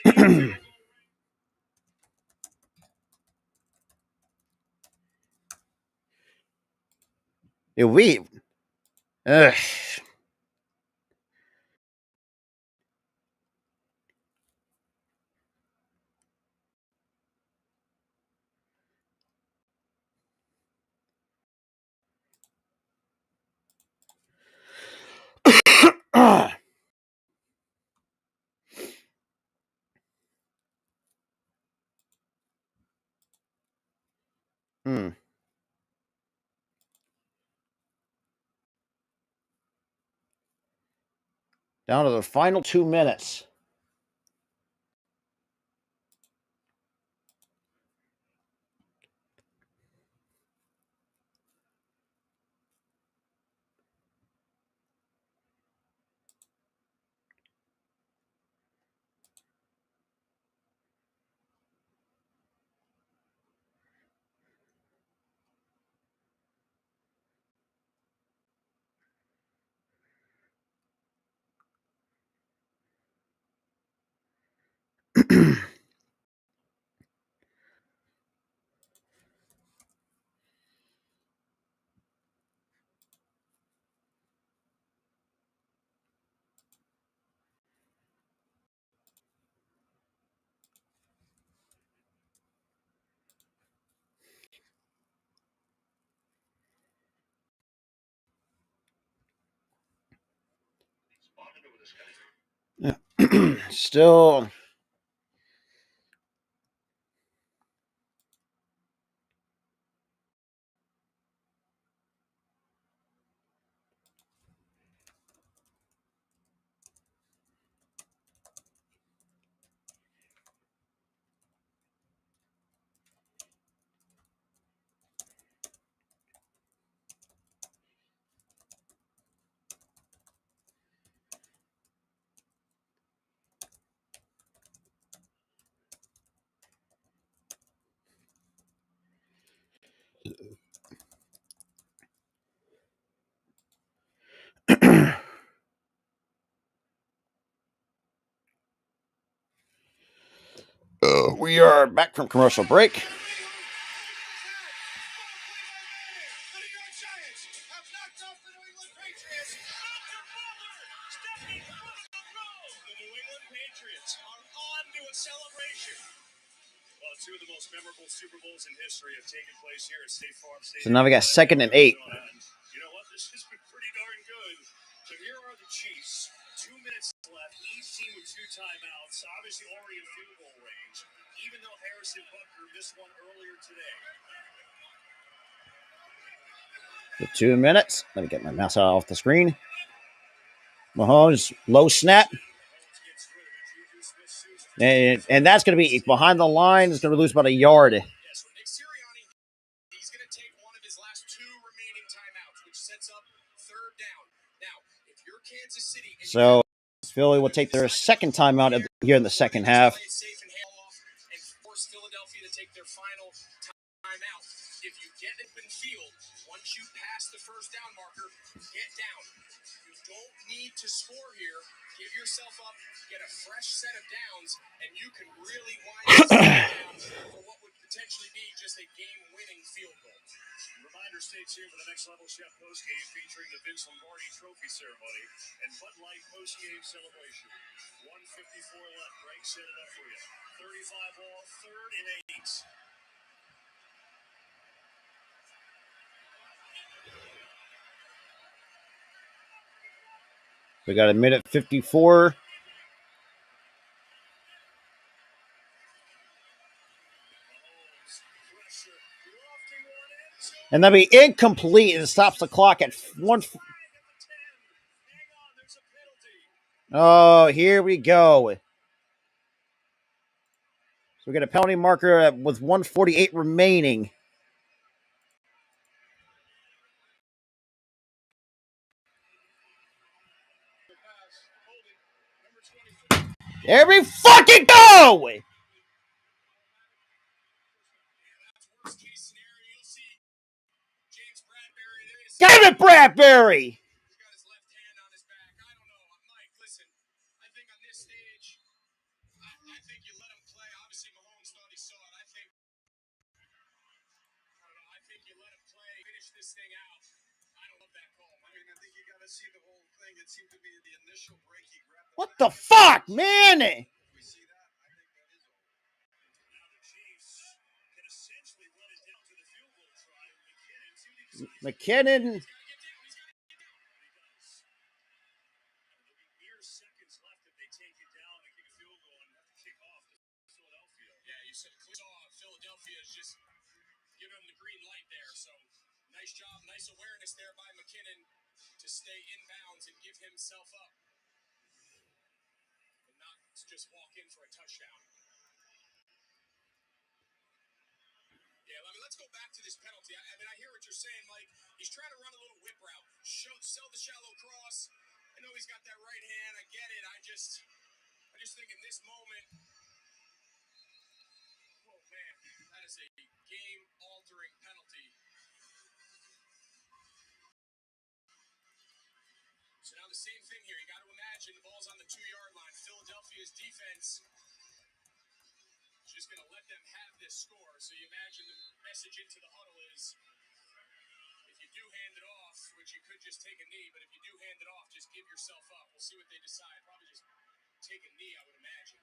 Ugh. Down to the final 2 minutes. Still. We are back from commercial break. The New York Giants have knocked off the New England Patriots. The New England Patriots are on to a celebration. Well, 2 of the most memorable Super Bowls in history have taken place here at State Farm Stadium. So now we got 2nd and 8. You know what? This has been pretty darn good. So here are the Chiefs. 2 minutes left. Each team with 2 timeouts. Obviously already in field goal range. Even though Harrison Butker missed one earlier today. For 2 minutes. Let me get my mouse out off the screen. Mahomes, low snap. And that's going to be behind the line. It's going to lose about a yard. Yes, so Nick Sirianni, he's going to take one of his last 2 remaining timeouts, which sets up 3rd down. Now, if you're Kansas City... So Philly will take their 2nd timeout here in the 2nd half. And force Philadelphia to take their final timeout. If you get open field, once you pass the 1st down marker, get down. You don't need to score here. Give yourself up, get a fresh set of downs, and you can really wind this down for what would potentially be just a game-winning field goal. Reminder, stay tuned for the Next Level Chef postgame featuring the Vince Lombardi Trophy Ceremony and Bud Light postgame celebration. 1:54 left. Greg set it up for you. 35 all, 3rd and 8. We got a minute 54. And that'll be incomplete and stops the clock at 1. Oh, here we go. So we got a penalty marker with 1:48 remaining. There we fucking go! Damn it, Bradbury! He's got his left hand on his back. I don't know. Mike, listen. I think on this stage, I think you let him play. Obviously, Mahomes thought he saw it. I think you let him play, finish this thing out. I don't love that call. I mean, I think you got to see the whole thing. It seemed to be the initial break. He grabbed the What the fuck, man? We see that. I think that is all. Now the Chiefs can essentially run it down to the field goal try. McKinnon. Seconds left if they take it down and kick a field goal and have to kick off to Philadelphia. Yeah, you said Philadelphia is just giving them the green light there. So nice job, nice awareness there by McKinnon to stay inbounds and give himself up and not just walk in for a touchdown. Yeah, I mean, let's go back to this penalty. I mean, I hear what you're saying, Mike. He's trying to run a little whip route, sell the shallow cross. I know he's got that right hand. I get it. I just think in this moment, oh man, that is a game-altering penalty. So now the same thing here. You got to imagine the ball's on the 2-yard line. Philadelphia's defense is just going to let them have this score. So you imagine the message into the huddle is, if you do hand it off, which you could just take a knee, but if you do hand it off, just give yourself up. We'll see what they decide. Probably just take a knee, I would imagine.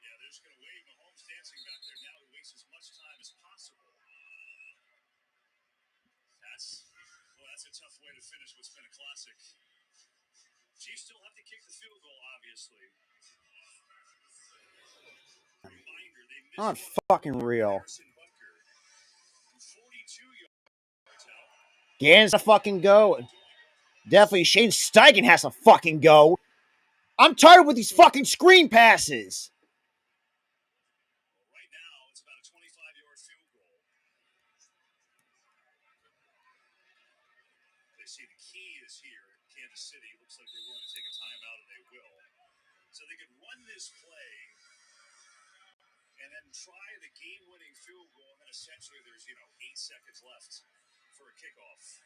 Yeah, they're just going to wave. Mahomes dancing back there now. He wastes as much time as possible. That's a tough way to finish what's been a classic. Chiefs still have to kick the field goal, obviously. Reminder, they missed Not fucking real. Gannon's to fucking go. Definitely Shane Steichen has to fucking go. I'm tired with these fucking screen passes. Right now, it's about a 25-yard field goal. They see the key is here in Kansas City. Looks like they want to take a timeout, and they will. So they can run this play and then try the game-winning field goal, and then essentially there's, 8 seconds left for a kickoff.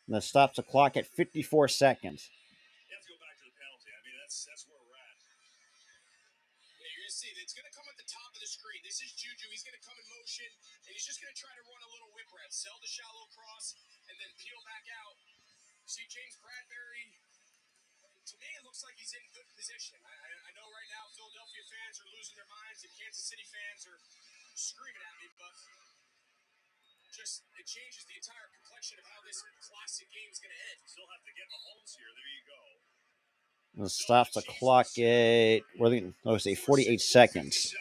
And that stops the clock at 54 seconds. You have to go back to the penalty. I mean, that's where we're at. Yeah, you're going to see it's going to come at the top of the screen. This is Juju. He's going to come in motion, and he's just going to try to run a little whip route, sell the shallow cross, and then peel back out. See James Bradbury. To me, it looks like he's in good position. I know right now Philadelphia fans are losing their minds and Kansas City fans are screaming at me, but it changes the entire complexion of how this classic game is going to end. Still have to get Mahomes here. There you go. And it stops the clock at, let's say, 48 seconds.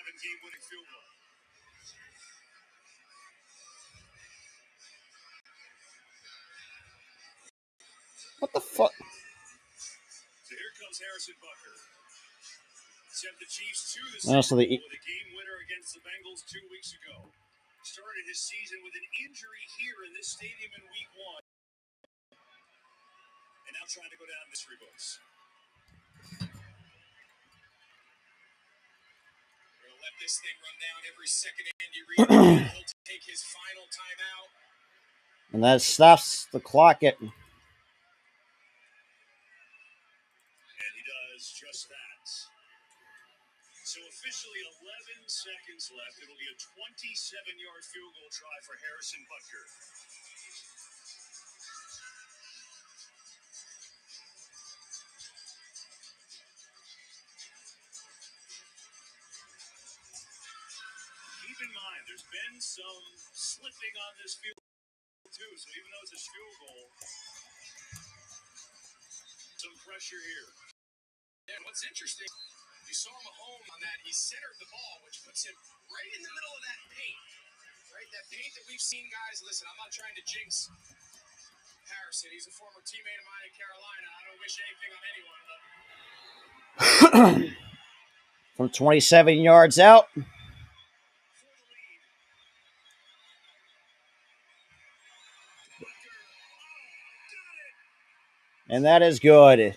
What the fuck? So here comes Harrison Butker. Sent the Chiefs to the So with a game winner against the Bengals 2 weeks ago. Started his season with an injury here in this stadium in week 1. And now trying to go down mystery books. We're going to let this thing run down every second. Andy Reid will take his final timeout. And that stops the clock at... And he does just that. So officially 11 seconds left. It'll be a 27-yard field goal try for Harrison Butker. Keep in mind, there's been some slipping on this field too. So even though it's a field goal, pressure here. And what's interesting, you saw Mahomes on that. He centered the ball, which puts him right in the middle of that paint. Right, that paint that we've seen, guys. Listen, I'm not trying to jinx Harrison. He's a former teammate of mine in Carolina. I don't wish anything on anyone, but From 27 yards out. And that is good.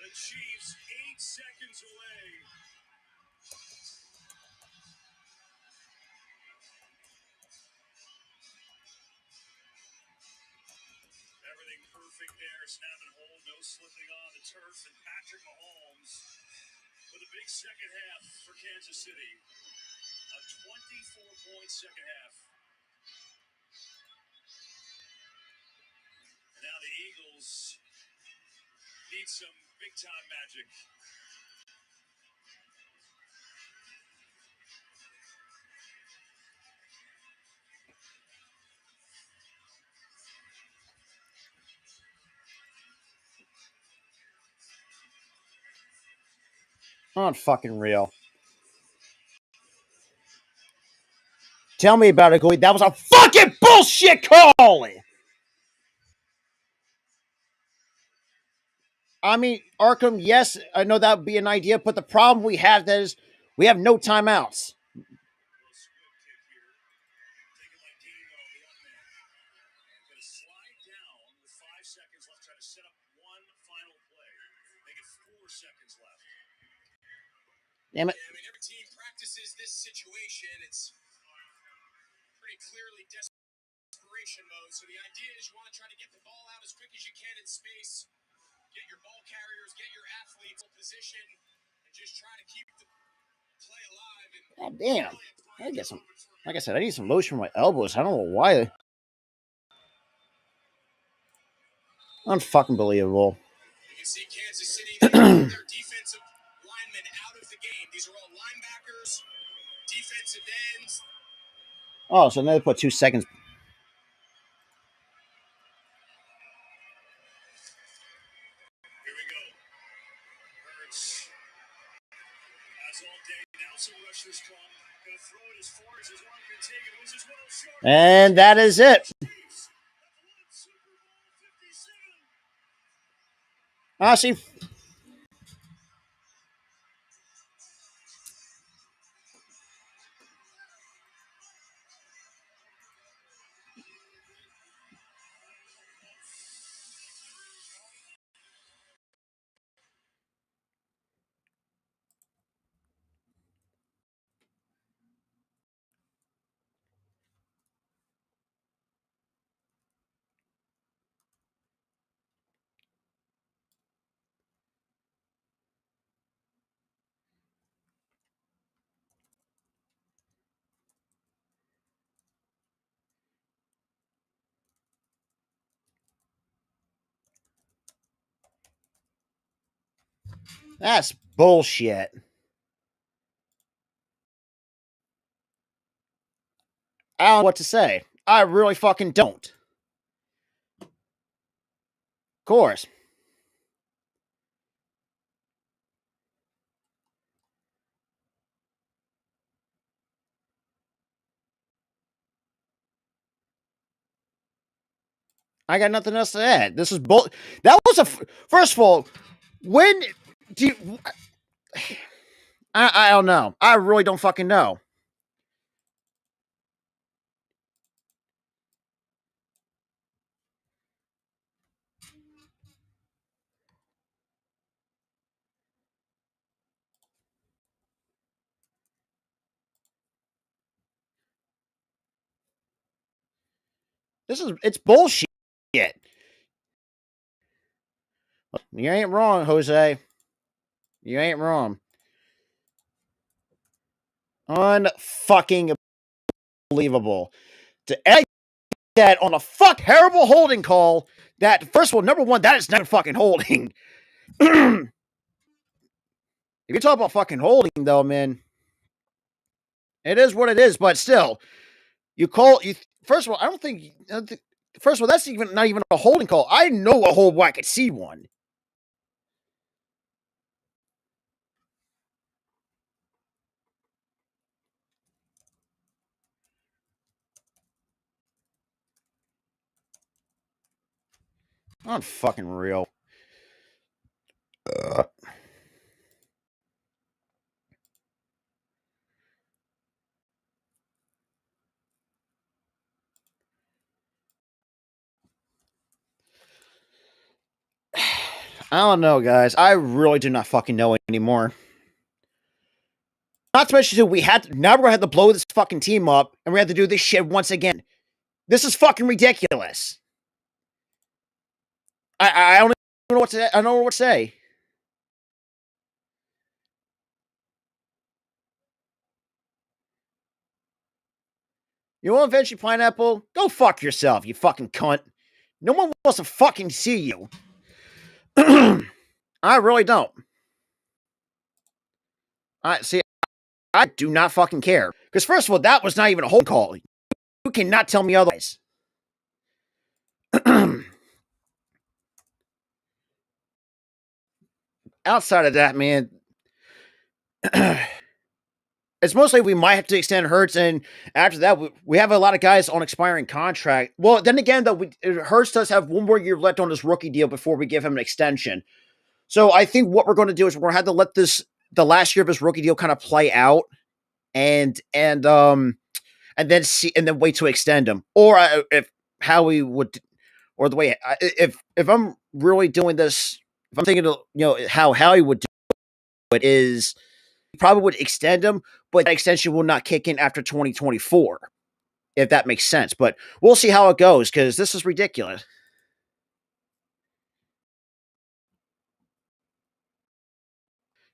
the Chiefs 8 seconds away. Everything perfect there. Snap and hold, no slipping on the turf. And Patrick Mahomes with a big second half for Kansas City. A 24-point second half. And now the Eagles need some big-time magic. Not fucking real. Tell me about it, Goey. That was a fucking bullshit call! I mean, Arkham, yes, I know that would be an idea, but the problem we have is we have no timeouts. Damn it. Yeah, I mean, every team practices this situation. It's pretty clearly desperation mode. So the idea is you want to try to get the ball out as quick as you can in space, get your ball carriers, get your athletes in position, and just try to keep the play alive. And God damn. I get some, like I said, I need some lotion for my elbows. I don't know why. Unfucking believable. you can see Kansas City, they have their defensive linemen out of the game. These are all linebackers, defensive ends. Oh, so now they put 2 seconds. Here we go. Hurts. As all day, now some rushers come. Gonna throw it as far as his arm can take it, which is well short. And that is it. Chiefs have won Super Bowl 57. Honestly, that's bullshit. I don't know what to say. I really fucking don't. Of course. I got nothing else to add. This is bull. That was a. First of all, when do you. I don't know. I really don't fucking know. It's bullshit. You ain't wrong, Jose. You ain't wrong. Unfucking believable. To that on a terrible holding call. That, first of all, number one, that is not fucking holding. If you talk about fucking holding, though, man, it is what it is. But still, first of all, I don't think. First of all, that's not even a holding call. I know a hold where I could see one. Not fucking real. I don't know, guys. I really do not fucking know anymore. Not to mention, too, now we're gonna have to blow this fucking team up, and we have to do this shit once again. This is fucking ridiculous. I don't know what to. I don't know what to say. You want eventually pineapple? Go fuck yourself, you fucking cunt. No one wants to fucking see you. I really don't. I do not fucking care. Because first of all, that was not even a hold call. You cannot tell me otherwise. Outside of that, man, it's mostly we might have to extend Hurts, and after that, we have a lot of guys on expiring contract. Well, then again, though, Hurts does have one more year left on his rookie deal before we give him an extension. So I think what we're going to do is we're going to have to let the last year of his rookie deal kind of play out, and then wait to extend him, or if I'm really doing this, if I'm thinking of, how Howie would do it is he probably would extend him, but that extension will not kick in after 2024, if that makes sense. But we'll see how it goes, because this is ridiculous.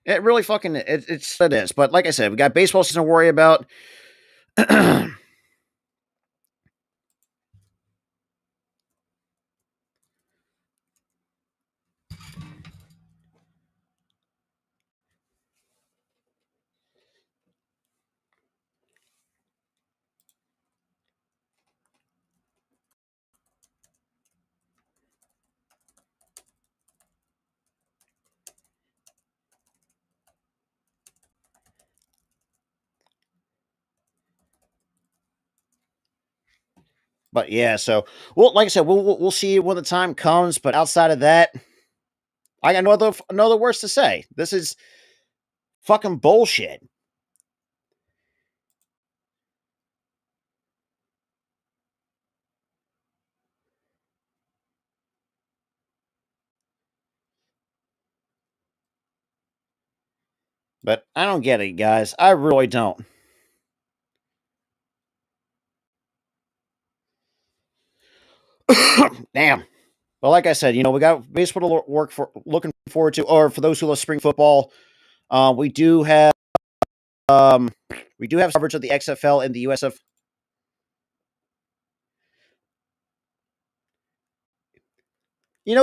It really fucking it is. But like I said, we got baseball season to worry about. But yeah, so like I said, we'll see when the time comes. But outside of that, I got no other words to say. This is fucking bullshit. But I don't get it, guys. I really don't. Damn. But like I said, we got baseball to looking forward to, or for those who love spring football, we do have coverage of the XFL and the USF.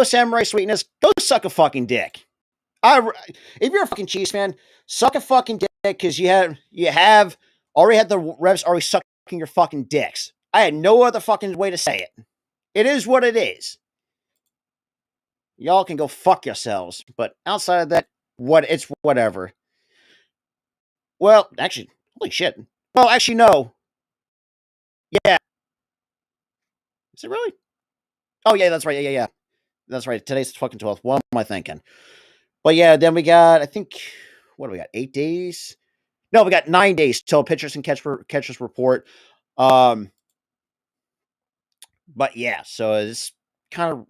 Samurai Sweetness, go suck a fucking dick. If you're a fucking Chiefs fan, suck a fucking dick, because you have already had the refs already sucking your fucking dicks. I had no other fucking way to say it. It is what it is. Y'all can go fuck yourselves. But outside of that, it's whatever. Well, actually, holy shit. Well, actually, no. Yeah. Is it really? Oh, yeah, that's right. Yeah. That's right. Today's the fucking 12th. What am I thinking? But yeah, then we got, I think, what do we got? 8 days? No, we got 9 days till pitchers and catchers report. But yeah, so it's kind of.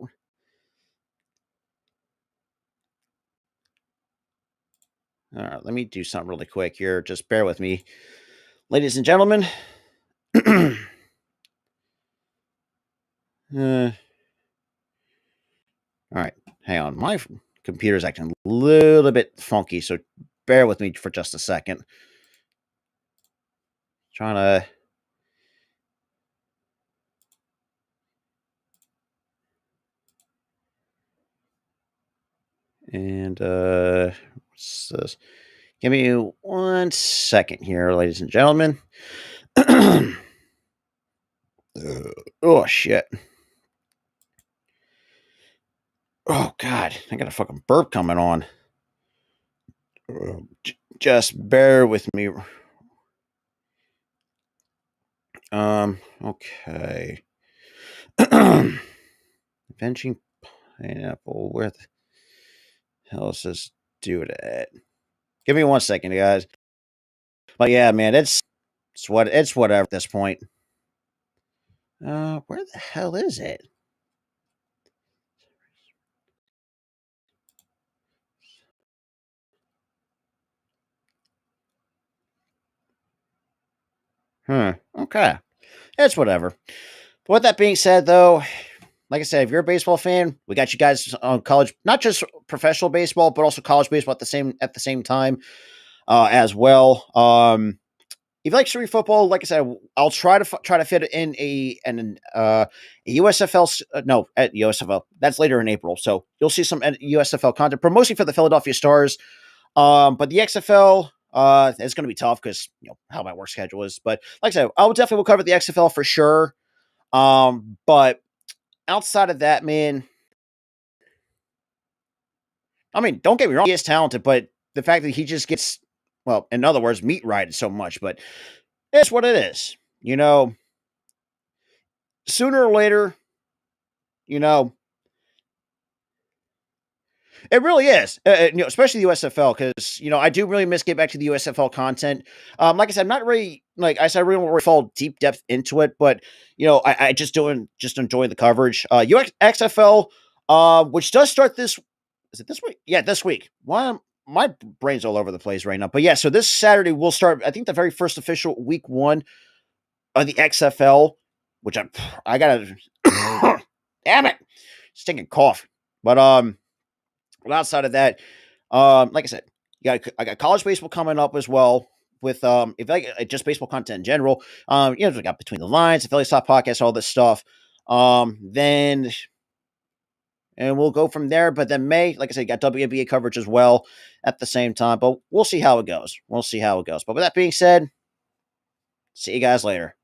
All right, let me do something really quick here. Just bear with me, ladies and gentlemen. All right, hang on. My computer's acting a little bit funky, so bear with me for just a second. Trying to. And what's this? Give me 1 second here, ladies and gentlemen. Oh shit. Oh god, I got a fucking burp coming on. Just bear with me. Okay. Avenging Pineapple. Where the hell is this dude at? Give me 1 second, guys. But yeah, man, it's whatever at this point. Where the hell is it? Okay. It's whatever. But with that being said, though, like I said, if you're a baseball fan, we got you guys on college, not just professional baseball, but also college baseball at the same time as well. If you like street football, like I said, I'll try to fit it in a USFL. No, at USFL. That's later in April, so you'll see some USFL content, but mostly for the Philadelphia Stars. But the XFL, it's going to be tough because how my work schedule is. But like I said, I will definitely will cover the XFL for sure. But outside of that, man, I mean, don't get me wrong, he is talented, but the fact that he just gets, well, in other words, meat rided so much, but it's what it is. Sooner or later, it really is, especially the USFL, because I do really miss getting back to the USFL content. Like I said, I'm not really I really don't really fall deep depth into it, but I just enjoy the coverage. XFL, which does start this. Is it this week? Yeah, this week. Why my brain's all over the place right now? But yeah, so this Saturday we'll start. I think the very first official week 1 of the XFL, which I gotta. Damn it, stinking cough. But outside of that, like I said, I got college baseball coming up as well. With if you like just baseball content in general, we got Between the Lines, the Philly Stop podcast, all this stuff. Then and we'll go from there. But then May, like I said, got WNBA coverage as well at the same time. But we'll see how it goes. But with that being said, see you guys later.